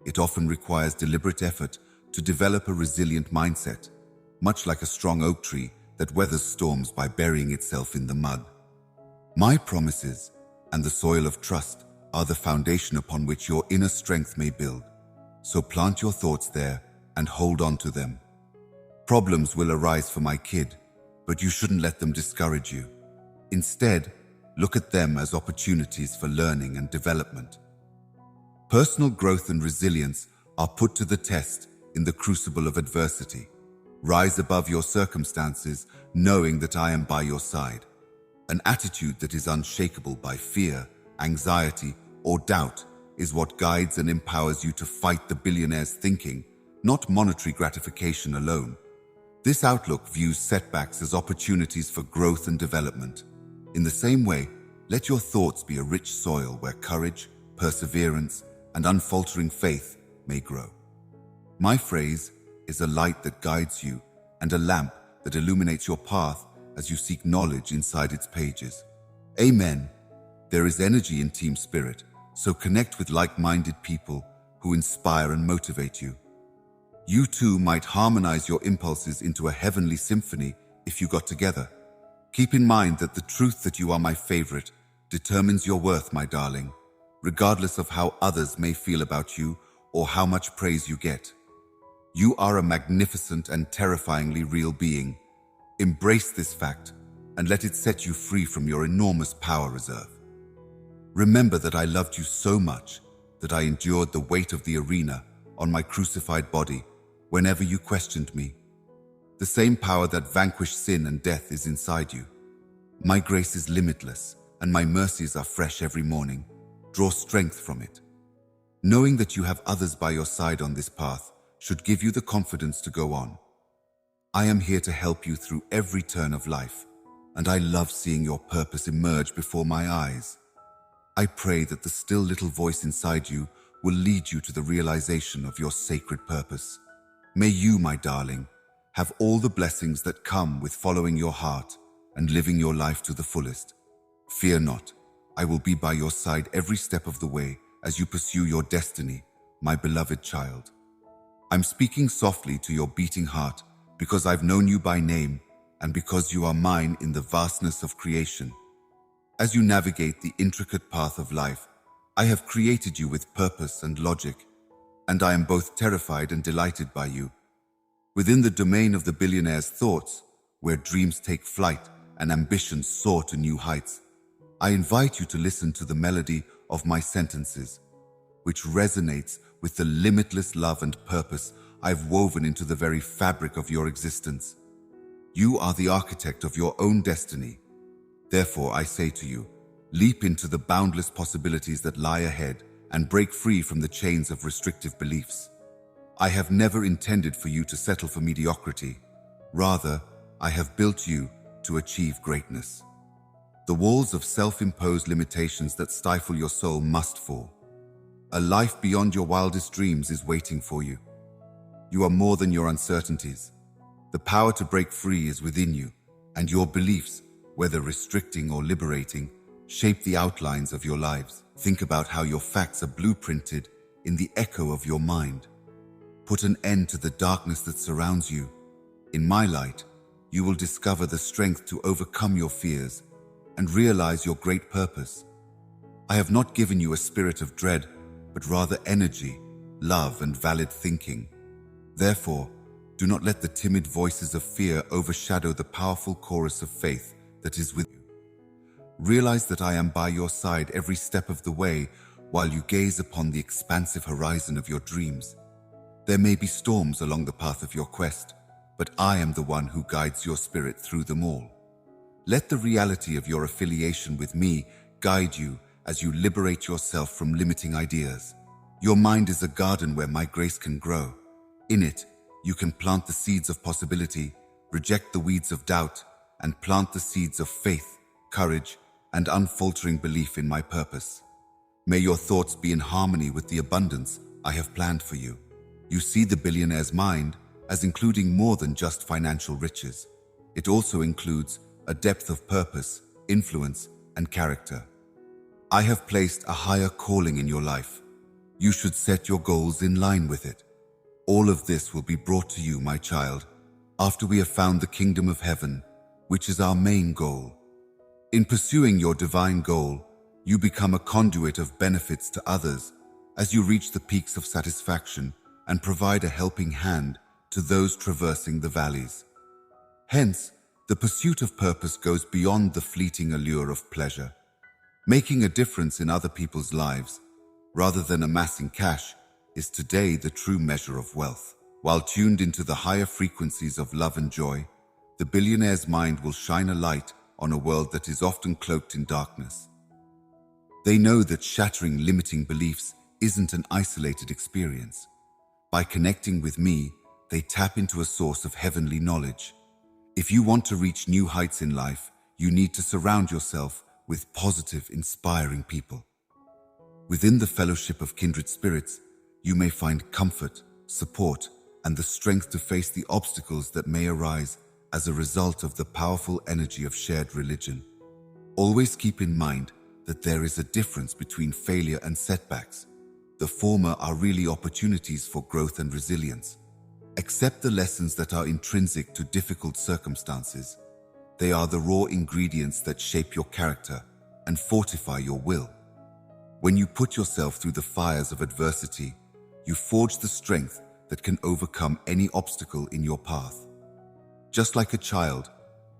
It often requires deliberate effort to develop a resilient mindset, much like a strong oak tree that weathers storms by burying itself in the mud. My promises and the soil of trust are the foundation upon which your inner strength may build. So plant your thoughts there and hold on to them. Problems will arise for my kid, but you shouldn't let them discourage you. Instead, look at them as opportunities for learning and development. Personal growth and resilience are put to the test in the crucible of adversity. Rise above your circumstances, knowing that I am by your side. An attitude that is unshakable by fear, anxiety, or doubt is what guides and empowers you to fight the billionaire's thinking, not monetary gratification alone. This outlook views setbacks as opportunities for growth and development. In the same way, let your thoughts be a rich soil where courage, perseverance, and unfaltering faith may grow. My phrase is a light that guides you and a lamp that illuminates your path as you seek knowledge inside its pages. Amen. There is energy in team spirit, so connect with like-minded people who inspire and motivate you. You too might harmonize your impulses into a heavenly symphony if you got together. Keep in mind that the truth that you are my favorite determines your worth, my darling, regardless of how others may feel about you or how much praise you get. You are a magnificent and terrifyingly real being. Embrace this fact and let it set you free from your enormous power reserve. Remember that I loved you so much that I endured the weight of the arena on my crucified body whenever you questioned me. The same power that vanquished sin and death is inside you. My grace is limitless, and my mercies are fresh every morning. Draw strength from it. Knowing that you have others by your side on this path should give you the confidence to go on. I am here to help you through every turn of life, and I love seeing your purpose emerge before my eyes. I pray that the still little voice inside you will lead you to the realization of your sacred purpose. May you, my darling, have all the blessings that come with following your heart and living your life to the fullest. Fear not, I will be by your side every step of the way as you pursue your destiny, my beloved child. I'm speaking softly to your beating heart because I've known you by name and because you are mine in the vastness of creation. As you navigate the intricate path of life, I have created you with purpose and logic, and I am both terrified and delighted by you. Within the domain of the billionaire's thoughts, where dreams take flight and ambitions soar to new heights, I invite you to listen to the melody of my sentences, which resonates with the limitless love and purpose I've woven into the very fabric of your existence. You are the architect of your own destiny. Therefore, I say to you, leap into the boundless possibilities that lie ahead and break free from the chains of restrictive beliefs. I have never intended for you to settle for mediocrity. Rather, I have built you to achieve greatness. The walls of self-imposed limitations that stifle your soul must fall. A life beyond your wildest dreams is waiting for you. You are more than your uncertainties. The power to break free is within you, and your beliefs, whether restricting or liberating, shape the outlines of your lives. Think about how your facts are blueprinted in the echo of your mind. Put an end to the darkness that surrounds you. In my light, you will discover the strength to overcome your fears and realize your great purpose. I have not given you a spirit of dread, but rather energy, love, and valid thinking. Therefore, do not let the timid voices of fear overshadow the powerful chorus of faith that is with you. Realize that I am by your side every step of the way while you gaze upon the expansive horizon of your dreams. There may be storms along the path of your quest, but I am the one who guides your spirit through them all. Let the reality of your affiliation with me guide you as you liberate yourself from limiting ideas. Your mind is a garden where my grace can grow. In it, you can plant the seeds of possibility, reject the weeds of doubt, and plant the seeds of faith, courage, and unfaltering belief in my purpose. May your thoughts be in harmony with the abundance I have planned for you. You see the billionaire's mind as including more than just financial riches. It also includes a depth of purpose, influence, and character. I have placed a higher calling in your life. You should set your goals in line with it. All of this will be brought to you, my child, after we have found the kingdom of heaven, which is our main goal. In pursuing your divine goal, you become a conduit of benefits to others as you reach the peaks of satisfaction and provide a helping hand to those traversing the valleys. Hence, the pursuit of purpose goes beyond the fleeting allure of pleasure. Making a difference in other people's lives, rather than amassing cash, is today the true measure of wealth. While tuned into the higher frequencies of love and joy, the billionaire's mind will shine a light on a world that is often cloaked in darkness. They know that shattering limiting beliefs isn't an isolated experience. By connecting with me, they tap into a source of heavenly knowledge. If you want to reach new heights in life, you need to surround yourself with positive, inspiring people. Within the fellowship of kindred spirits, you may find comfort, support, and the strength to face the obstacles that may arise as a result of the powerful energy of shared religion. Always keep in mind that there is a difference between failure and setbacks. The former are really opportunities for growth and resilience. Accept the lessons that are intrinsic to difficult circumstances. They are the raw ingredients that shape your character and fortify your will. When you put yourself through the fires of adversity, you forge the strength that can overcome any obstacle in your path. Just like a child,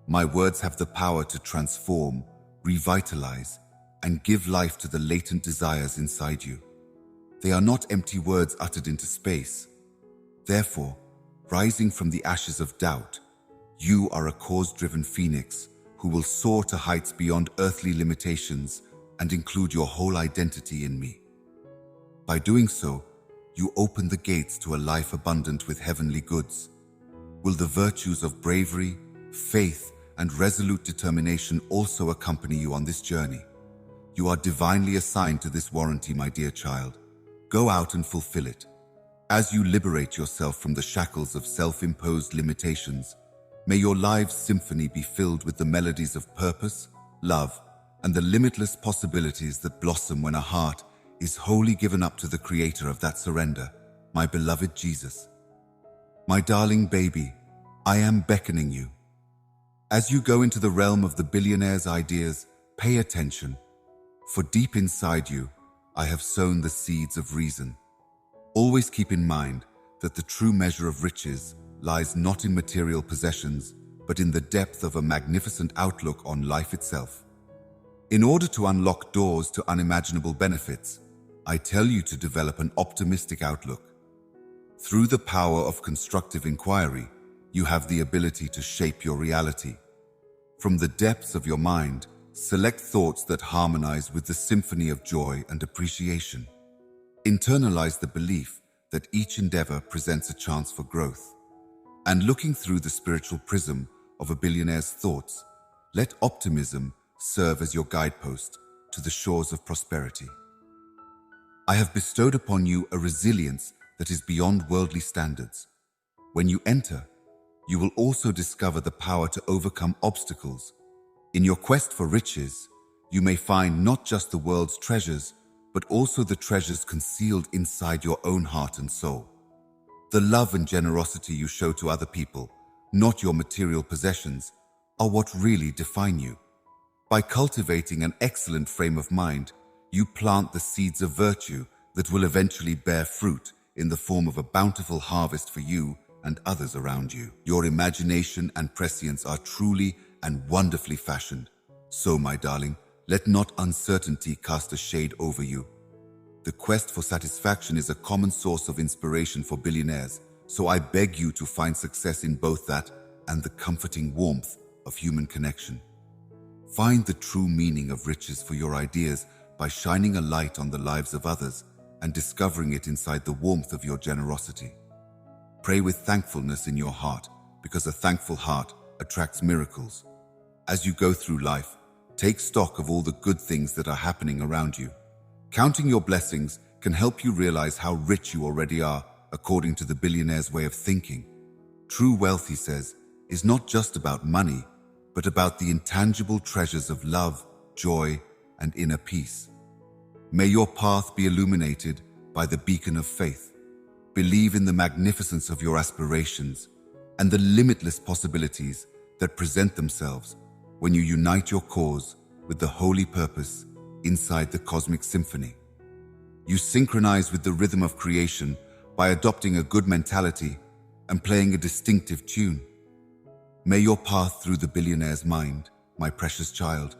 my words have the power to transform, revitalize, and give life to the latent desires inside you. They are not empty words uttered into space. Therefore, rising from the ashes of doubt, you are a cause-driven phoenix who will soar to heights beyond earthly limitations and include your whole identity in me. By doing so, you open the gates to a life abundant with heavenly goods. Will the virtues of bravery, faith, and resolute determination also accompany you on this journey? You are divinely assigned to this warranty, my dear child. Go out and fulfill it. As you liberate yourself from the shackles of self-imposed limitations, may your life's symphony be filled with the melodies of purpose, love, and the limitless possibilities that blossom when a heart is wholly given up to the creator of that surrender, my beloved Jesus. My darling baby, I am beckoning you. As you go into the realm of the billionaire's ideas, pay attention, for deep inside you, I have sown the seeds of reason. Always keep in mind that the true measure of riches lies not in material possessions, but in the depth of a magnificent outlook on life itself. In order to unlock doors to unimaginable benefits, I tell you to develop an optimistic outlook. Through the power of constructive inquiry, you have the ability to shape your reality. From the depths of your mind, select thoughts that harmonize with the symphony of joy and appreciation. Internalize the belief that each endeavor presents a chance for growth. And looking through the spiritual prism of a billionaire's thoughts, let optimism serve as your guidepost to the shores of prosperity. I have bestowed upon you a resilience that is beyond worldly standards. When you enter, you will also discover the power to overcome obstacles. In your quest for riches, you may find not just the world's treasures, but also the treasures concealed inside your own heart and soul. The love and generosity you show to other people not your material possessions, are what really define you. By cultivating an excellent frame of mind, you plant the seeds of virtue that will eventually bear fruit in the form of a bountiful harvest for you and others around you. Your imagination and prescience are truly and wonderfully fashioned. So, my darling, let not uncertainty cast a shade over you. The quest for satisfaction is a common source of inspiration for billionaires, so I beg you to find success in both that and the comforting warmth of human connection. Find the true meaning of riches for your ideas by shining a light on the lives of others and discovering it inside the warmth of your generosity. Pray with thankfulness in your heart, because a thankful heart attracts miracles. As you go through life, take stock of all the good things that are happening around you. Counting your blessings can help you realize how rich you already are, according to the billionaire's way of thinking. True wealth, he says, is not just about money, but about the intangible treasures of love, joy, and inner peace. May your path be illuminated by the beacon of faith. Believe in the magnificence of your aspirations and the limitless possibilities that present themselves when you unite your cause with the holy purpose inside the cosmic symphony. You synchronize with the rhythm of creation by adopting a good mentality and playing a distinctive tune. May your path through the billionaire's mind, my precious child,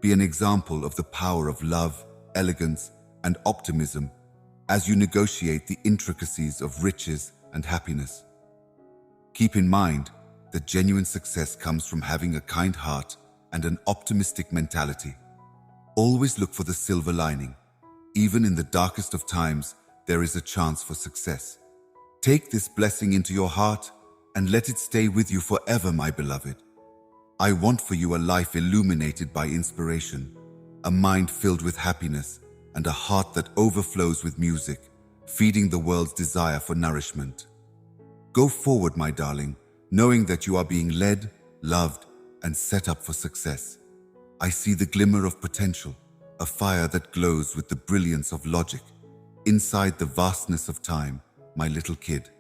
be an example of the power of love, elegance, and optimism as you negotiate the intricacies of riches and happiness. Keep in mind that genuine success comes from having a kind heart and an optimistic mentality. Always look for the silver lining. Even in the darkest of times, there is a chance for success. Take this blessing into your heart and let it stay with you forever, my beloved. I want for you a life illuminated by inspiration, a mind filled with happiness, and a heart that overflows with music, feeding the world's desire for nourishment. Go forward, my darling, knowing that you are being led, loved, and set up for success. I see the glimmer of potential, a fire that glows with the brilliance of logic. Inside the vastness of time, my little kid,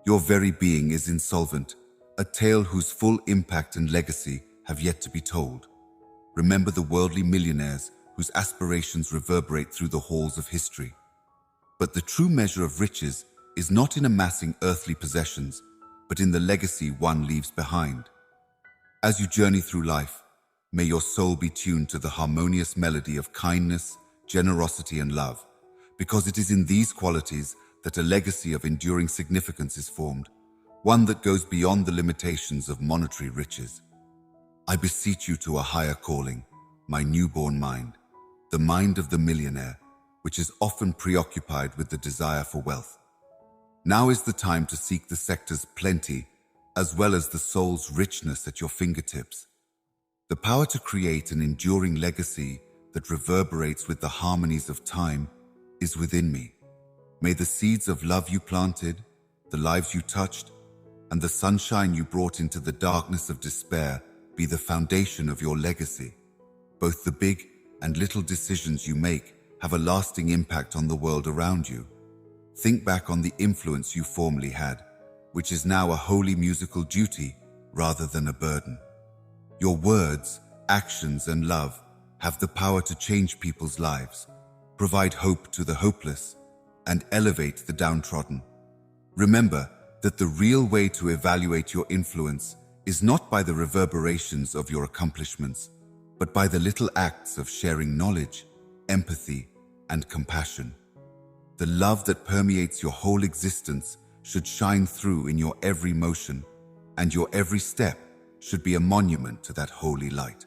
your very being is insolvent, a tale whose full impact and legacy have yet to be told. Remember the worldly millionaires whose aspirations reverberate through the halls of history. But the true measure of riches is not in amassing earthly possessions, but in the legacy one leaves behind. As you journey through life, may your soul be tuned to the harmonious melody of kindness, generosity, and love, because it is in these qualities that a legacy of enduring significance is formed, one that goes beyond the limitations of monetary riches. I beseech you to a higher calling, my newborn mind, the mind of the millionaire, which is often preoccupied with the desire for wealth. Now is the time to seek the sector's plenty, as well as the soul's richness at your fingertips. The power to create an enduring legacy that reverberates with the harmonies of time is within me. May the seeds of love you planted, the lives you touched, and the sunshine you brought into the darkness of despair be the foundation of your legacy. Both the big and little decisions you make have a lasting impact on the world around you. Think back on the influence you formerly had, which is now a holy musical duty rather than a burden. Your words, actions, and love have the power to change people's lives, provide hope to the hopeless, and elevate the downtrodden. Remember that the real way to evaluate your influence is not by the reverberations of your accomplishments, but by the little acts of sharing knowledge, empathy, and compassion. The love that permeates your whole existence should shine through in your every motion, and your every step should be a monument to that holy light.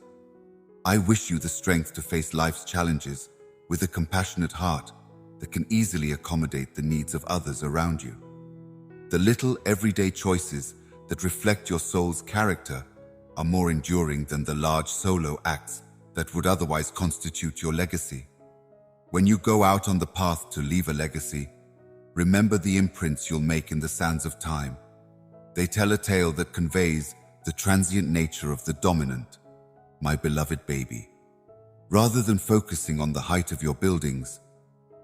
I wish you the strength to face life's challenges with a compassionate heart that can easily accommodate the needs of others around you. The little everyday choices that reflect your soul's character are more enduring than the large solo acts that would otherwise constitute your legacy. When you go out on the path to leave a legacy, remember the imprints you'll make in the sands of time. They tell a tale that conveys the transient nature of the dominant, my beloved baby. Rather than focusing on the height of your buildings,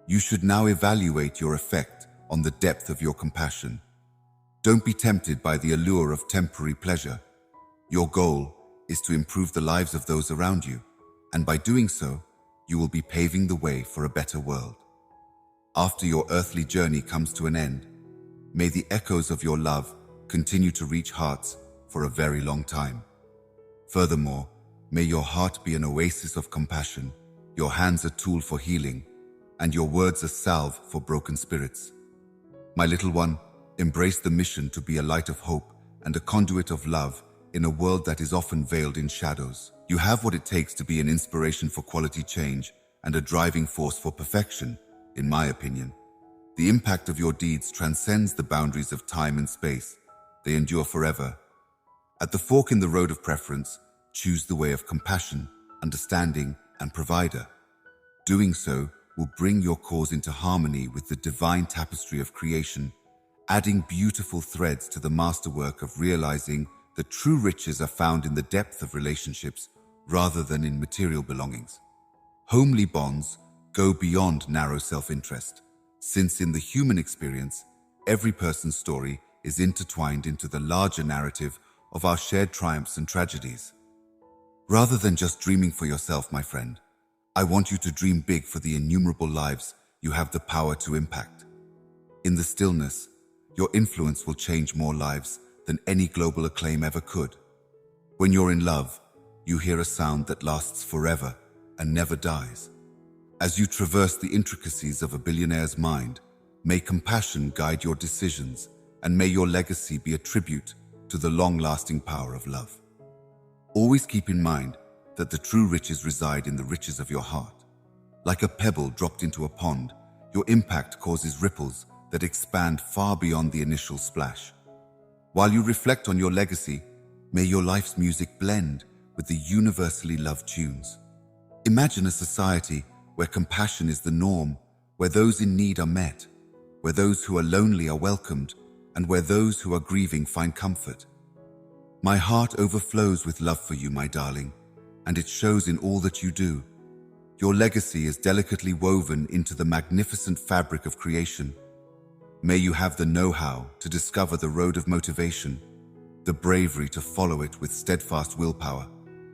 you should now evaluate your effect on the depth of your compassion. Don't be tempted by the allure of temporary pleasure. Your goal is to improve the lives of those around you, and by doing so, you will be paving the way for a better world. After your earthly journey comes to an end, may the echoes of your love continue to reach hearts for a very long time. Furthermore, may your heart be an oasis of compassion, your hands a tool for healing, and your words a salve for broken spirits. My little one, embrace the mission to be a light of hope and a conduit of love in a world that is often veiled in shadows. You have what it takes to be an inspiration for quality change and a driving force for perfection, in my opinion. The impact of your deeds transcends the boundaries of time and space. They endure forever. At the fork in the road of preference, choose the way of compassion, understanding, and provider. Doing so will bring your cause into harmony with the divine tapestry of creation, adding beautiful threads to the masterwork of realizing that true riches are found in the depth of relationships rather than in material belongings. Homely bonds go beyond narrow self-interest, since in the human experience, every person's story is intertwined into the larger narrative of our shared triumphs and tragedies. Rather than just dreaming for yourself, my friend, I want you to dream big for the innumerable lives you have the power to impact. In the stillness, your influence will change more lives than any global acclaim ever could. When you're in love, you hear a sound that lasts forever and never dies. As you traverse the intricacies of a billionaire's mind, may compassion guide your decisions, and may your legacy be a tribute to the long-lasting power of love. Always keep in mind that the true riches reside in the riches of your heart. Like a pebble dropped into a pond, your impact causes ripples that expand far beyond the initial splash. While you reflect on your legacy, may your life's music blend with the universally loved tunes. Imagine a society where compassion is the norm, where those in need are met, where those who are lonely are welcomed, and where those who are grieving find comfort. My heart overflows with love for you, my darling, and it shows in all that you do. Your legacy is delicately woven into the magnificent fabric of creation. May you have the know-how to discover the road of motivation, the bravery to follow it with steadfast willpower,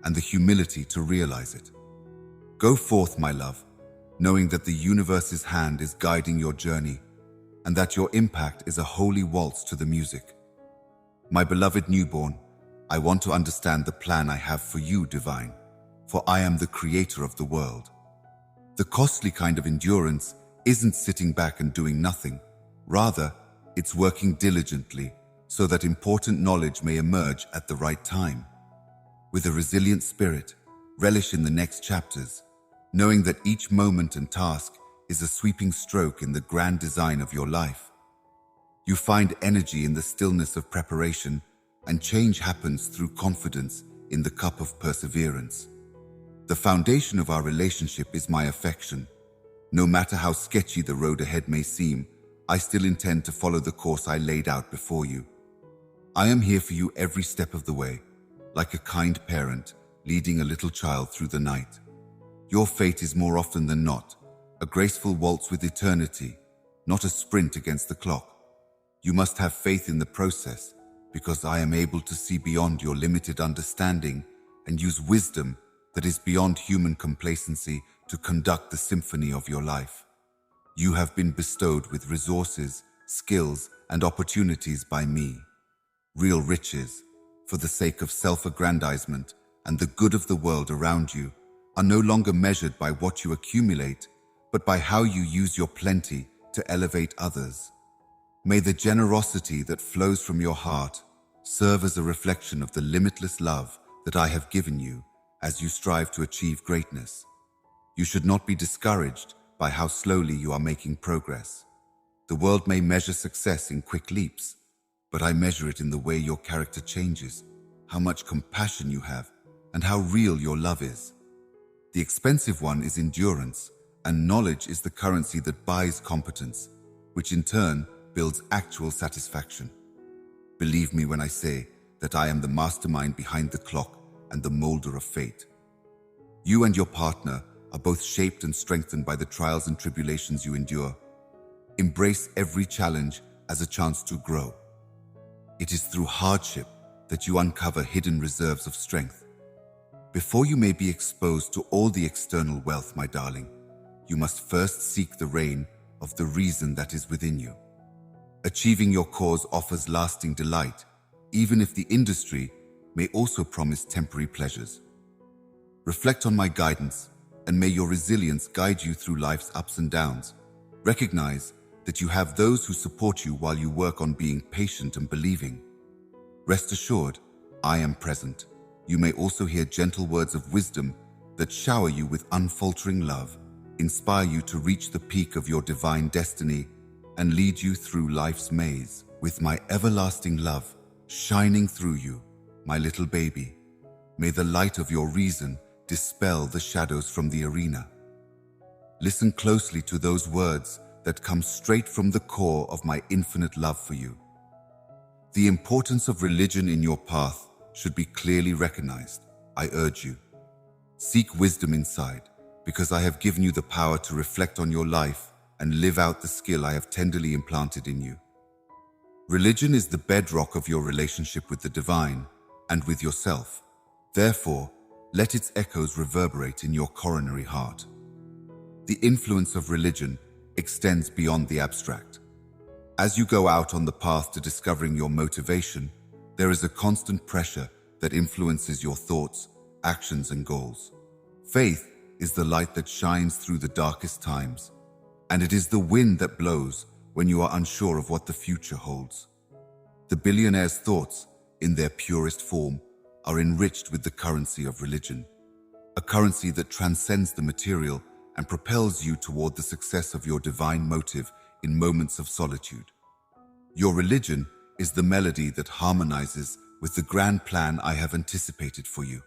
and the humility to realize it. Go forth, my love, knowing that the universe's hand is guiding your journey, and that your impact is a holy waltz to the music. My beloved newborn, I want to understand the plan I have for you, divine, for I am the creator of the world. The costly kind of endurance isn't sitting back and doing nothing. Rather, it's working diligently so that important knowledge may emerge at the right time. With a resilient spirit, relish in the next chapters, knowing that each moment and task is a sweeping stroke in the grand design of your life. You find energy in the stillness of preparation, and change happens through confidence in the cup of perseverance. The foundation of our relationship is my affection. No matter how sketchy the road ahead may seem, I still intend to follow the course I laid out before you. I am here for you every step of the way, like a kind parent leading a little child through the night. Your fate is more often than not a graceful waltz with eternity, not a sprint against the clock. You must have faith in the process, because I am able to see beyond your limited understanding and use wisdom that is beyond human complacency to conduct the symphony of your life. You have been bestowed with resources, skills, and opportunities by me. Real riches, for the sake of self-aggrandizement and the good of the world around you, are no longer measured by what you accumulate, but by how you use your plenty to elevate others. May the generosity that flows from your heart serve as a reflection of the limitless love that I have given you as you strive to achieve greatness. You should not be discouraged by how slowly you are making progress. The world may measure success in quick leaps, but I measure it in the way your character changes, how much compassion you have, and how real your love is. The expensive one is endurance, and knowledge is the currency that buys competence, which in turn builds actual satisfaction. Believe me when I say that I am the mastermind behind the clock and the molder of fate. You and your partner are both shaped and strengthened by the trials and tribulations you endure. Embrace every challenge as a chance to grow. It is through hardship that you uncover hidden reserves of strength. Before you may be exposed to all the external wealth, my darling, you must first seek the reign of the reason that is within you. Achieving your cause offers lasting delight, even if the industry may also promise temporary pleasures. Reflect on my guidance, and may your resilience guide you through life's ups and downs. Recognize that you have those who support you while you work on being patient and believing. Rest assured, I am present. You may also hear gentle words of wisdom that shower you with unfaltering love, inspire you to reach the peak of your divine destiny, and lead you through life's maze with my everlasting love shining through you, my little baby. May the light of your reason dispel the shadows from the arena. Listen closely to those words that come straight from the core of my infinite love for you. The importance of religion in your path should be clearly recognized. I urge you, seek wisdom inside, because I have given you the power to reflect on your life and live out the skill I have tenderly implanted in you. Religion is the bedrock of your relationship with the divine and with yourself. Therefore, let its echoes reverberate in your coronary heart. The influence of religion extends beyond the abstract. As you go out on the path to discovering your motivation, there is a constant pressure that influences your thoughts, actions, and goals. Faith is the light that shines through the darkest times, and it is the wind that blows when you are unsure of what the future holds. The billionaire's thoughts, in their purest form, are enriched with the currency of religion, a currency that transcends the material and propels you toward the success of your divine motive in moments of solitude. Your religion is the melody that harmonizes with the grand plan I have anticipated for you.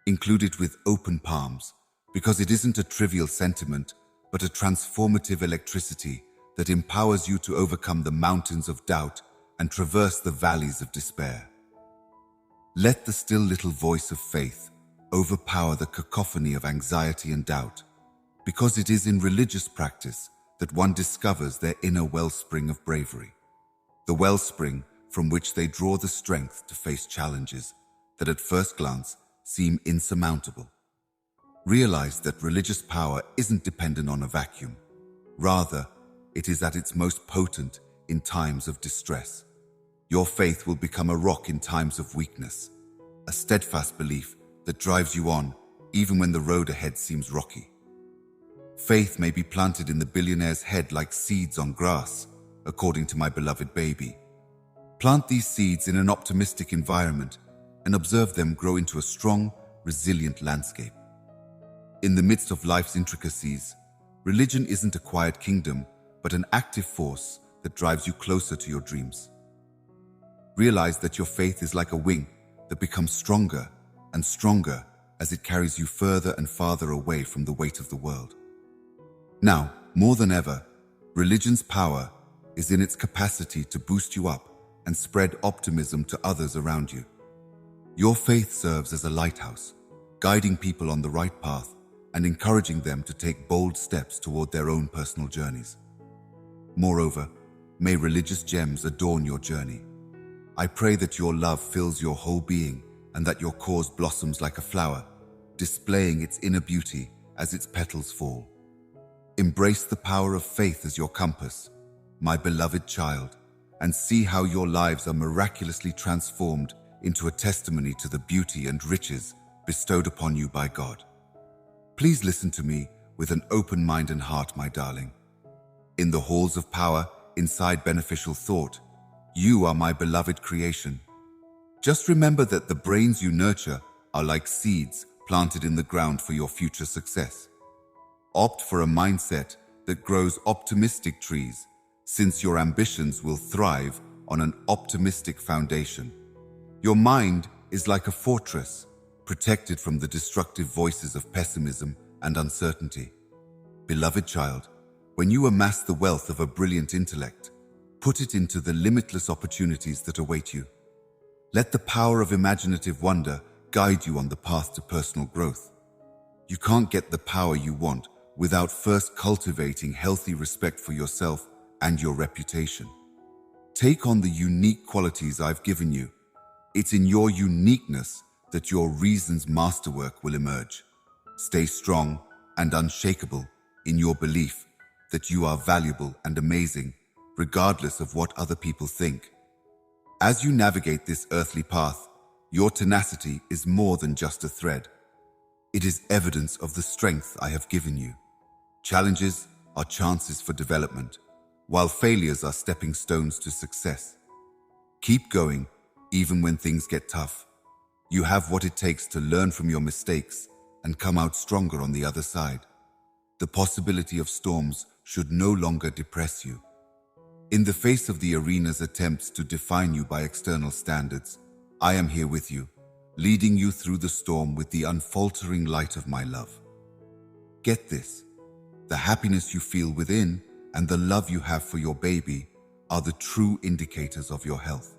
Include it with open palms, because it isn't a trivial sentiment, but a transformative electricity that empowers you to overcome the mountains of doubt and traverse the valleys of despair. Let the still little voice of faith overpower the cacophony of anxiety and doubt, because it is in religious practice that one discovers their inner wellspring of bravery, the wellspring from which they draw the strength to face challenges that at first glance seem insurmountable. Realize that religious power isn't dependent on a vacuum. Rather, it is at its most potent in times of distress. Your faith will become a rock in times of weakness, a steadfast belief that drives you on even when the road ahead seems rocky. Faith may be planted in the billionaire's head like seeds on grass, according to my beloved baby. Plant these seeds in an optimistic environment and observe them grow into a strong, resilient landscape. In the midst of life's intricacies, religion isn't a quiet kingdom, but an active force that drives you closer to your dreams. Realize that your faith is like a wing that becomes stronger and stronger as it carries you further and farther away from the weight of the world. Now, more than ever, religion's power is in its capacity to boost you up and spread optimism to others around you. Your faith serves as a lighthouse, guiding people on the right path and encouraging them to take bold steps toward their own personal journeys. Moreover, may religious gems adorn your journey. I pray that your love fills your whole being and that your cause blossoms like a flower, displaying its inner beauty as its petals fall. Embrace the power of faith as your compass, my beloved child, and see how your lives are miraculously transformed into a testimony to the beauty and riches bestowed upon you by God. Please listen to me with an open mind and heart, my darling. In the halls of power, inside beneficial thought, you are my beloved creation. Just remember that the brains you nurture are like seeds planted in the ground for your future success. Opt for a mindset that grows optimistic trees, since your ambitions will thrive on an optimistic foundation. Your mind is like a fortress, protected from the destructive voices of pessimism and uncertainty. Beloved child, when you amass the wealth of a brilliant intellect, put it into the limitless opportunities that await you. Let the power of imaginative wonder guide you on the path to personal growth. You can't get the power you want without first cultivating healthy respect for yourself and your reputation. Take on the unique qualities I've given you. It's in your uniqueness that your reason's masterwork will emerge. Stay strong and unshakable in your belief that you are valuable and amazing, regardless of what other people think. As you navigate this earthly path, your tenacity is more than just a thread. It is evidence of the strength I have given you. Challenges are chances for development, while failures are stepping stones to success. Keep going, even when things get tough. You have what it takes to learn from your mistakes and come out stronger on the other side. The possibility of storms should no longer depress you. In the face of the arena's attempts to define you by external standards, I am here with you, leading you through the storm with the unfaltering light of my love. Get this: the happiness you feel within and the love you have for your baby are the true indicators of your health.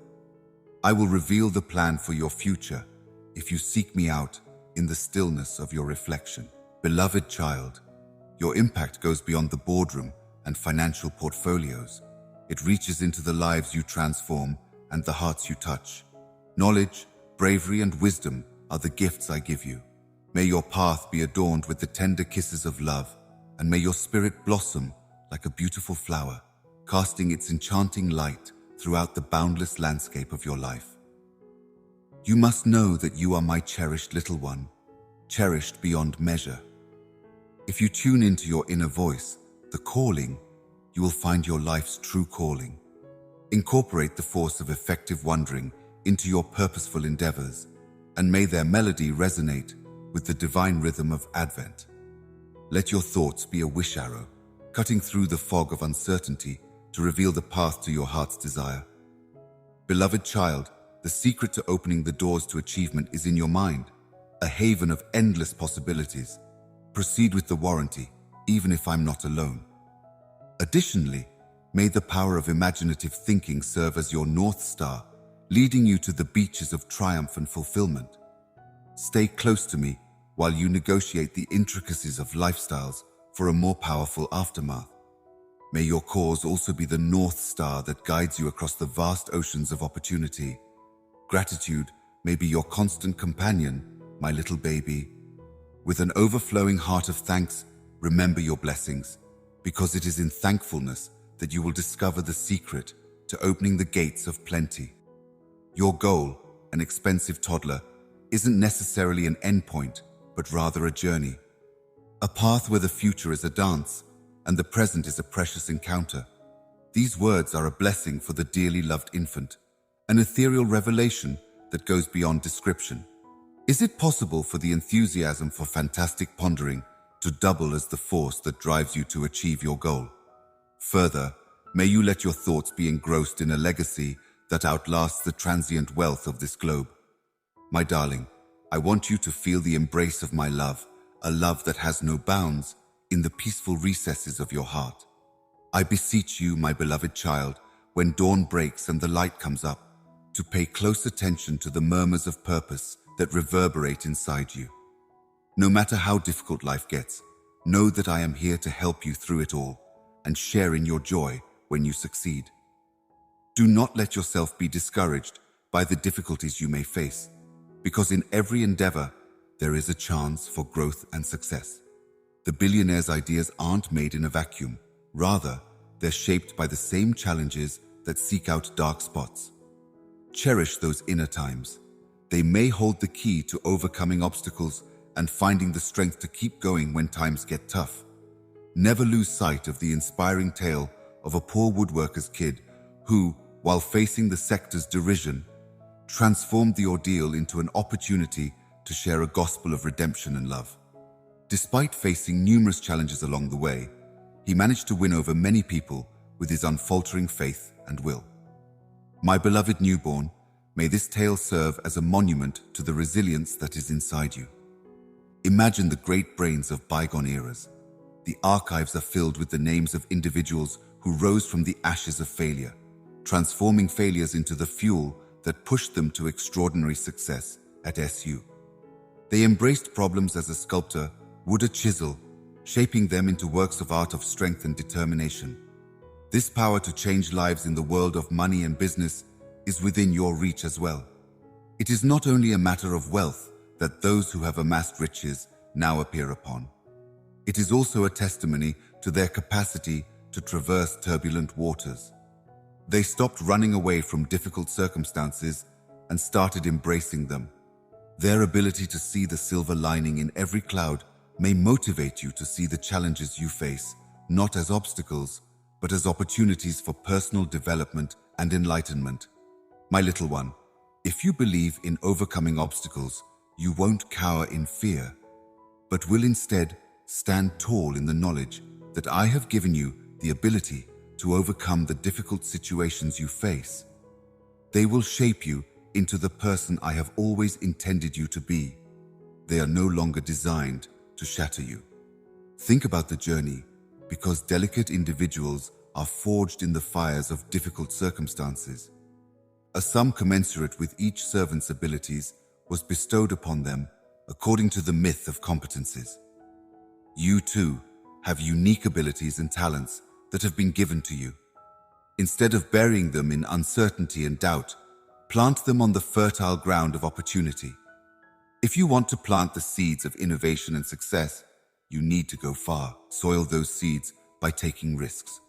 I will reveal the plan for your future if you seek me out in the stillness of your reflection. Beloved child, your impact goes beyond the boardroom and financial portfolios. It reaches into the lives you transform and the hearts you touch. Knowledge, bravery, and wisdom are the gifts I give you. May your path be adorned with the tender kisses of love, and may your spirit blossom like a beautiful flower, casting its enchanting light throughout the boundless landscape of your life. You must know that you are my cherished little one, cherished beyond measure. If you tune into your inner voice, the calling, you will find your life's true calling. Incorporate the force of effective wondering into your purposeful endeavors, and may their melody resonate with the divine rhythm of Advent. Let your thoughts be a wish arrow, cutting through the fog of uncertainty to reveal the path to your heart's desire. Beloved child, the secret to opening the doors to achievement is in your mind, a haven of endless possibilities. Proceed with the warranty, even if I'm not alone. Additionally, may the power of imaginative thinking serve as your North Star, leading you to the beaches of triumph and fulfillment. Stay close to me while you negotiate the intricacies of lifestyles for a more powerful aftermath. May your cause also be the North Star that guides you across the vast oceans of opportunity. Gratitude may be your constant companion, my little baby. With an overflowing heart of thanks, remember your blessings, because it is in thankfulness that you will discover the secret to opening the gates of plenty. Your goal, an expensive toddler, isn't necessarily an endpoint, but rather a journey. A path where the future is a dance and the present is a precious encounter. These words are a blessing for the dearly loved infant, an ethereal revelation that goes beyond description. Is it possible for the enthusiasm for fantastic pondering to double as the force that drives you to achieve your goal? Further, may you let your thoughts be engrossed in a legacy that outlasts the transient wealth of this globe. My darling, I want you to feel the embrace of my love, a love that has no bounds, in the peaceful recesses of your heart. I beseech you, my beloved child, when dawn breaks and the light comes up, to pay close attention to the murmurs of purpose that reverberate inside you. No matter how difficult life gets, know that I am here to help you through it all and share in your joy when you succeed. Do not let yourself be discouraged by the difficulties you may face, because in every endeavor, there is a chance for growth and success. The billionaire's ideas aren't made in a vacuum. Rather, they're shaped by the same challenges that seek out dark spots. Cherish those inner times. They may hold the key to overcoming obstacles and finding the strength to keep going when times get tough. Never lose sight of the inspiring tale of a poor woodworker's kid who, while facing the sector's derision, transformed the ordeal into an opportunity to share a gospel of redemption and love. Despite facing numerous challenges along the way, he managed to win over many people with his unfaltering faith and will. My beloved newborn, may this tale serve as a monument to the resilience that is inside you. Imagine the great brains of bygone eras. The archives are filled with the names of individuals who rose from the ashes of failure, transforming failures into the fuel that pushed them to extraordinary success at SU. They embraced problems as a sculptor would a chisel, shaping them into works of art of strength and determination. This power to change lives in the world of money and business is within your reach as well. It is not only a matter of wealth that those who have amassed riches now appear upon. It is also a testimony to their capacity to traverse turbulent waters. They stopped running away from difficult circumstances and started embracing them. Their ability to see the silver lining in every cloud may motivate you to see the challenges you face not as obstacles, but as opportunities for personal development and enlightenment. My little one, if you believe in overcoming obstacles, you won't cower in fear, but will instead stand tall in the knowledge that I have given you the ability to overcome the difficult situations you face. They will shape you into the person I have always intended you to be. They are no longer designed to shatter you. Think about the journey, because delicate individuals are forged in the fires of difficult circumstances. A sum commensurate with each servant's abilities was bestowed upon them according to the myth of competencies. You too have unique abilities and talents that have been given to you. Instead of burying them in uncertainty and doubt, plant them on the fertile ground of opportunity. If you want to plant the seeds of innovation and success, you need to go far. Soil those seeds by taking risks.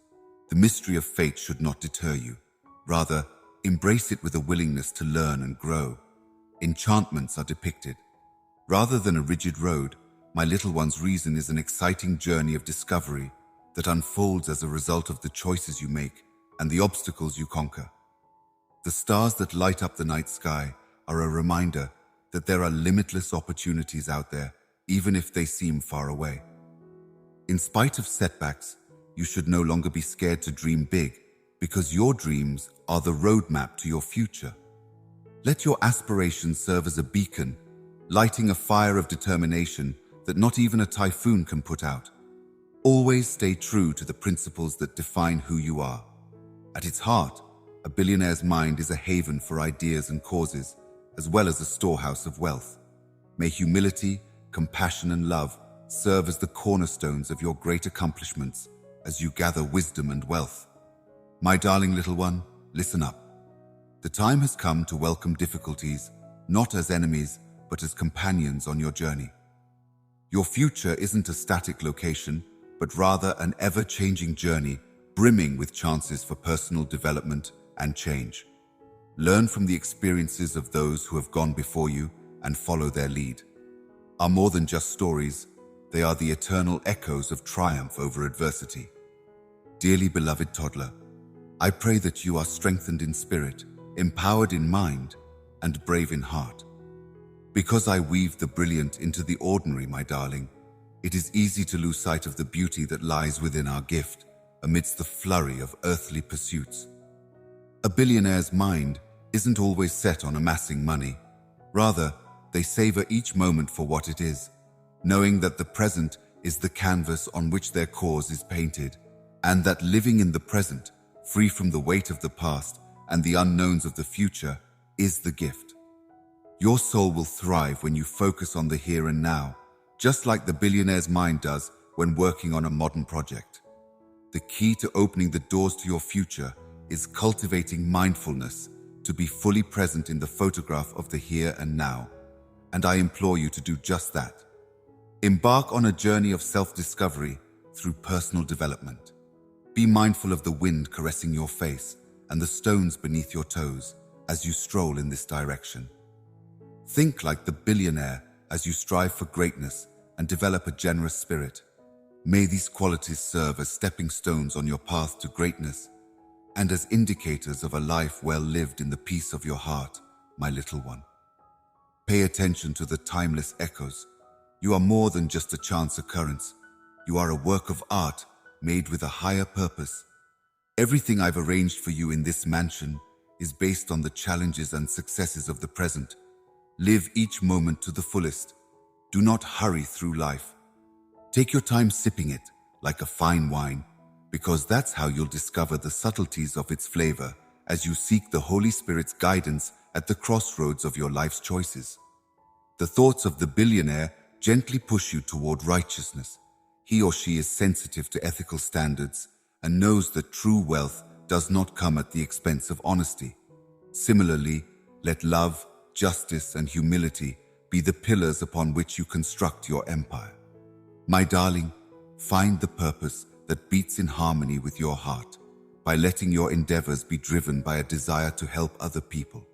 The mystery of fate should not deter you. Rather, embrace it with a willingness to learn and grow. Enchantments are depicted. Rather than a rigid road, my little one's reason is an exciting journey of discovery that unfolds as a result of the choices you make and the obstacles you conquer. The stars that light up the night sky are a reminder that there are limitless opportunities out there, even if they seem far away. In spite of setbacks, you should no longer be scared to dream big, because your dreams are the roadmap to your future. Let your aspirations serve as a beacon, lighting a fire of determination that not even a typhoon can put out. Always stay true to the principles that define who you are. At its heart, a billionaire's mind is a haven for ideas and causes, as well as a storehouse of wealth. May humility, compassion, and love serve as the cornerstones of your great accomplishments as you gather wisdom and wealth. My darling little one, listen up. The time has come to welcome difficulties, not as enemies, but as companions on your journey. Your future isn't a static location, but rather an ever-changing journey brimming with chances for personal development and change. Learn from the experiences of those who have gone before you and follow their lead. Are more than just stories, they are the eternal echoes of triumph over adversity. Dearly beloved toddler, I pray that you are strengthened in spirit, empowered in mind, and brave in heart. Because I weave the brilliant into the ordinary, my darling, it is easy to lose sight of the beauty that lies within our gift amidst the flurry of earthly pursuits. A billionaire's mind isn't always set on amassing money. Rather, they savor each moment for what it is, knowing that the present is the canvas on which their cause is painted, and that living in the present, free from the weight of the past and the unknowns of the future, is the gift. Your soul will thrive when you focus on the here and now, just like the billionaire's mind does when working on a modern project. The key to opening the doors to your future is cultivating mindfulness to be fully present in the photograph of the here and now, and I implore you to do just that. Embark on a journey of self-discovery through personal development. Be mindful of the wind caressing your face and the stones beneath your toes as you stroll in this direction. Think like the billionaire as you strive for greatness and develop a generous spirit. May these qualities serve as stepping stones on your path to greatness and as indicators of a life well lived in the peace of your heart, my little one. Pay attention to the timeless echoes. You are more than just a chance occurrence. You are a work of art made with a higher purpose. Everything I've arranged for you in this mansion is based on the challenges and successes of the present. Live each moment to the fullest. Do not hurry through life. Take your time sipping it like a fine wine, because that's how you'll discover the subtleties of its flavor as you seek the Holy Spirit's guidance at the crossroads of your life's choices. The thoughts of the billionaire gently push you toward righteousness. He or she is sensitive to ethical standards and knows that true wealth does not come at the expense of honesty. Similarly, let love, justice, and humility be the pillars upon which you construct your empire. My darling, find the purpose that beats in harmony with your heart by letting your endeavors be driven by a desire to help other people.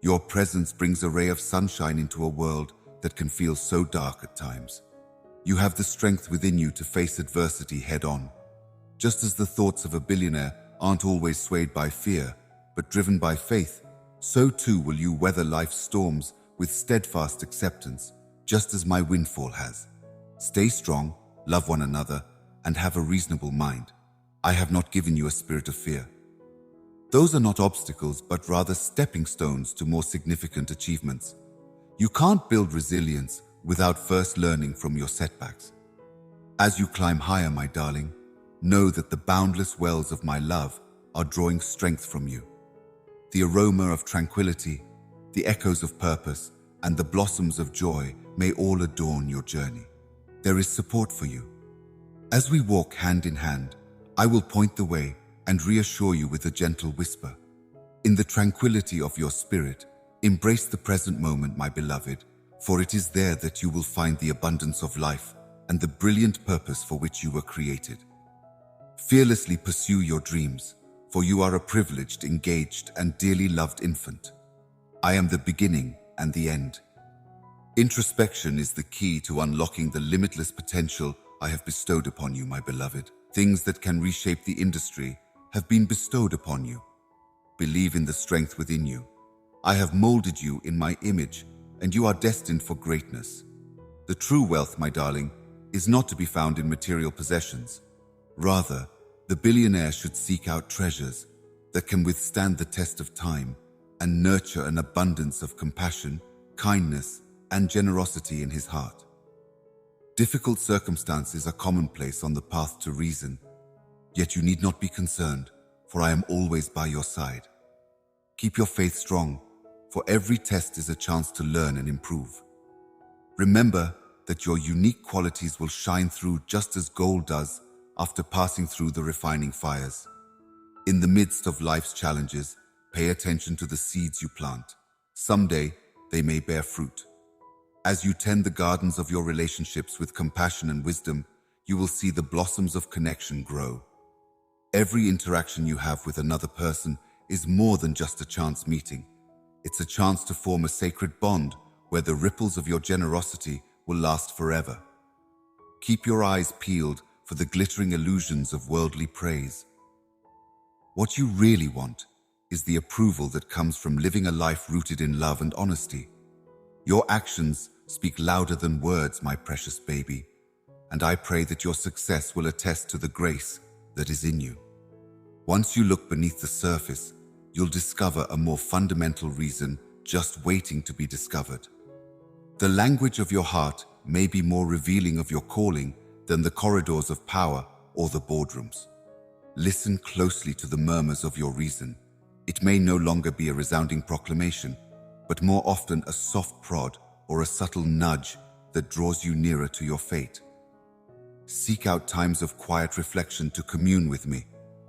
Your presence brings a ray of sunshine into a world that can feel so dark at times. You have the strength within you to face adversity head-on. Just as the thoughts of a billionaire aren't always swayed by fear, but driven by faith, so too will you weather life's storms with steadfast acceptance, just as my windfall has. Stay strong, love one another, and have a reasonable mind. I have not given you a spirit of fear. Those are not obstacles, but rather stepping stones to more significant achievements. You can't build resilience without first learning from your setbacks. As you climb higher, my darling, know that the boundless wells of my love are drawing strength from you. The aroma of tranquility, the echoes of purpose, and the blossoms of joy may all adorn your journey. There is support for you. As we walk hand in hand, I will point the way and reassure you with a gentle whisper. In the tranquility of your spirit, embrace the present moment, my beloved, for it is there that you will find the abundance of life and the brilliant purpose for which you were created. Fearlessly pursue your dreams, for you are a privileged, engaged, and dearly loved infant. I am the beginning and the end. Introspection is the key to unlocking the limitless potential I have bestowed upon you, my beloved. Things that can reshape the industry have been bestowed upon you. Believe in the strength within you. I have molded you in my image, and you are destined for greatness. The true wealth, my darling, is not to be found in material possessions. Rather, the billionaire should seek out treasures that can withstand the test of time and nurture an abundance of compassion, kindness, and generosity in his heart. Difficult circumstances are commonplace on the path to reason, yet you need not be concerned, for I am always by your side. Keep your faith strong, for every test is a chance to learn and improve. Remember that your unique qualities will shine through just as gold does after passing through the refining fires. In the midst of life's challenges, pay attention to the seeds you plant. Someday, they may bear fruit. As you tend the gardens of your relationships with compassion and wisdom, you will see the blossoms of connection grow. Every interaction you have with another person is more than just a chance meeting. It's a chance to form a sacred bond where the ripples of your generosity will last forever. Keep your eyes peeled for the glittering illusions of worldly praise. What you really want is the approval that comes from living a life rooted in love and honesty. Your actions speak louder than words, my precious baby, and I pray that your success will attest to the grace that is in you. Once you look beneath the surface, you'll discover a more fundamental reason just waiting to be discovered. The language of your heart may be more revealing of your calling than the corridors of power or the boardrooms. Listen closely to the murmurs of your reason. It may no longer be a resounding proclamation, but more often a soft prod or a subtle nudge that draws you nearer to your fate. Seek out times of quiet reflection to commune with me,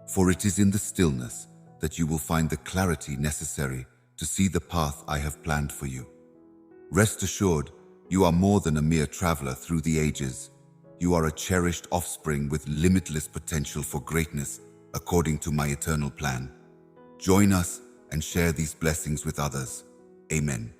for it is in the stillness that you will find the clarity necessary to see the path I have planned for you. Rest assured, you are more than a mere traveler through the ages. You are a cherished offspring with limitless potential for greatness according to my eternal plan. Join us and share these blessings with others. Amen.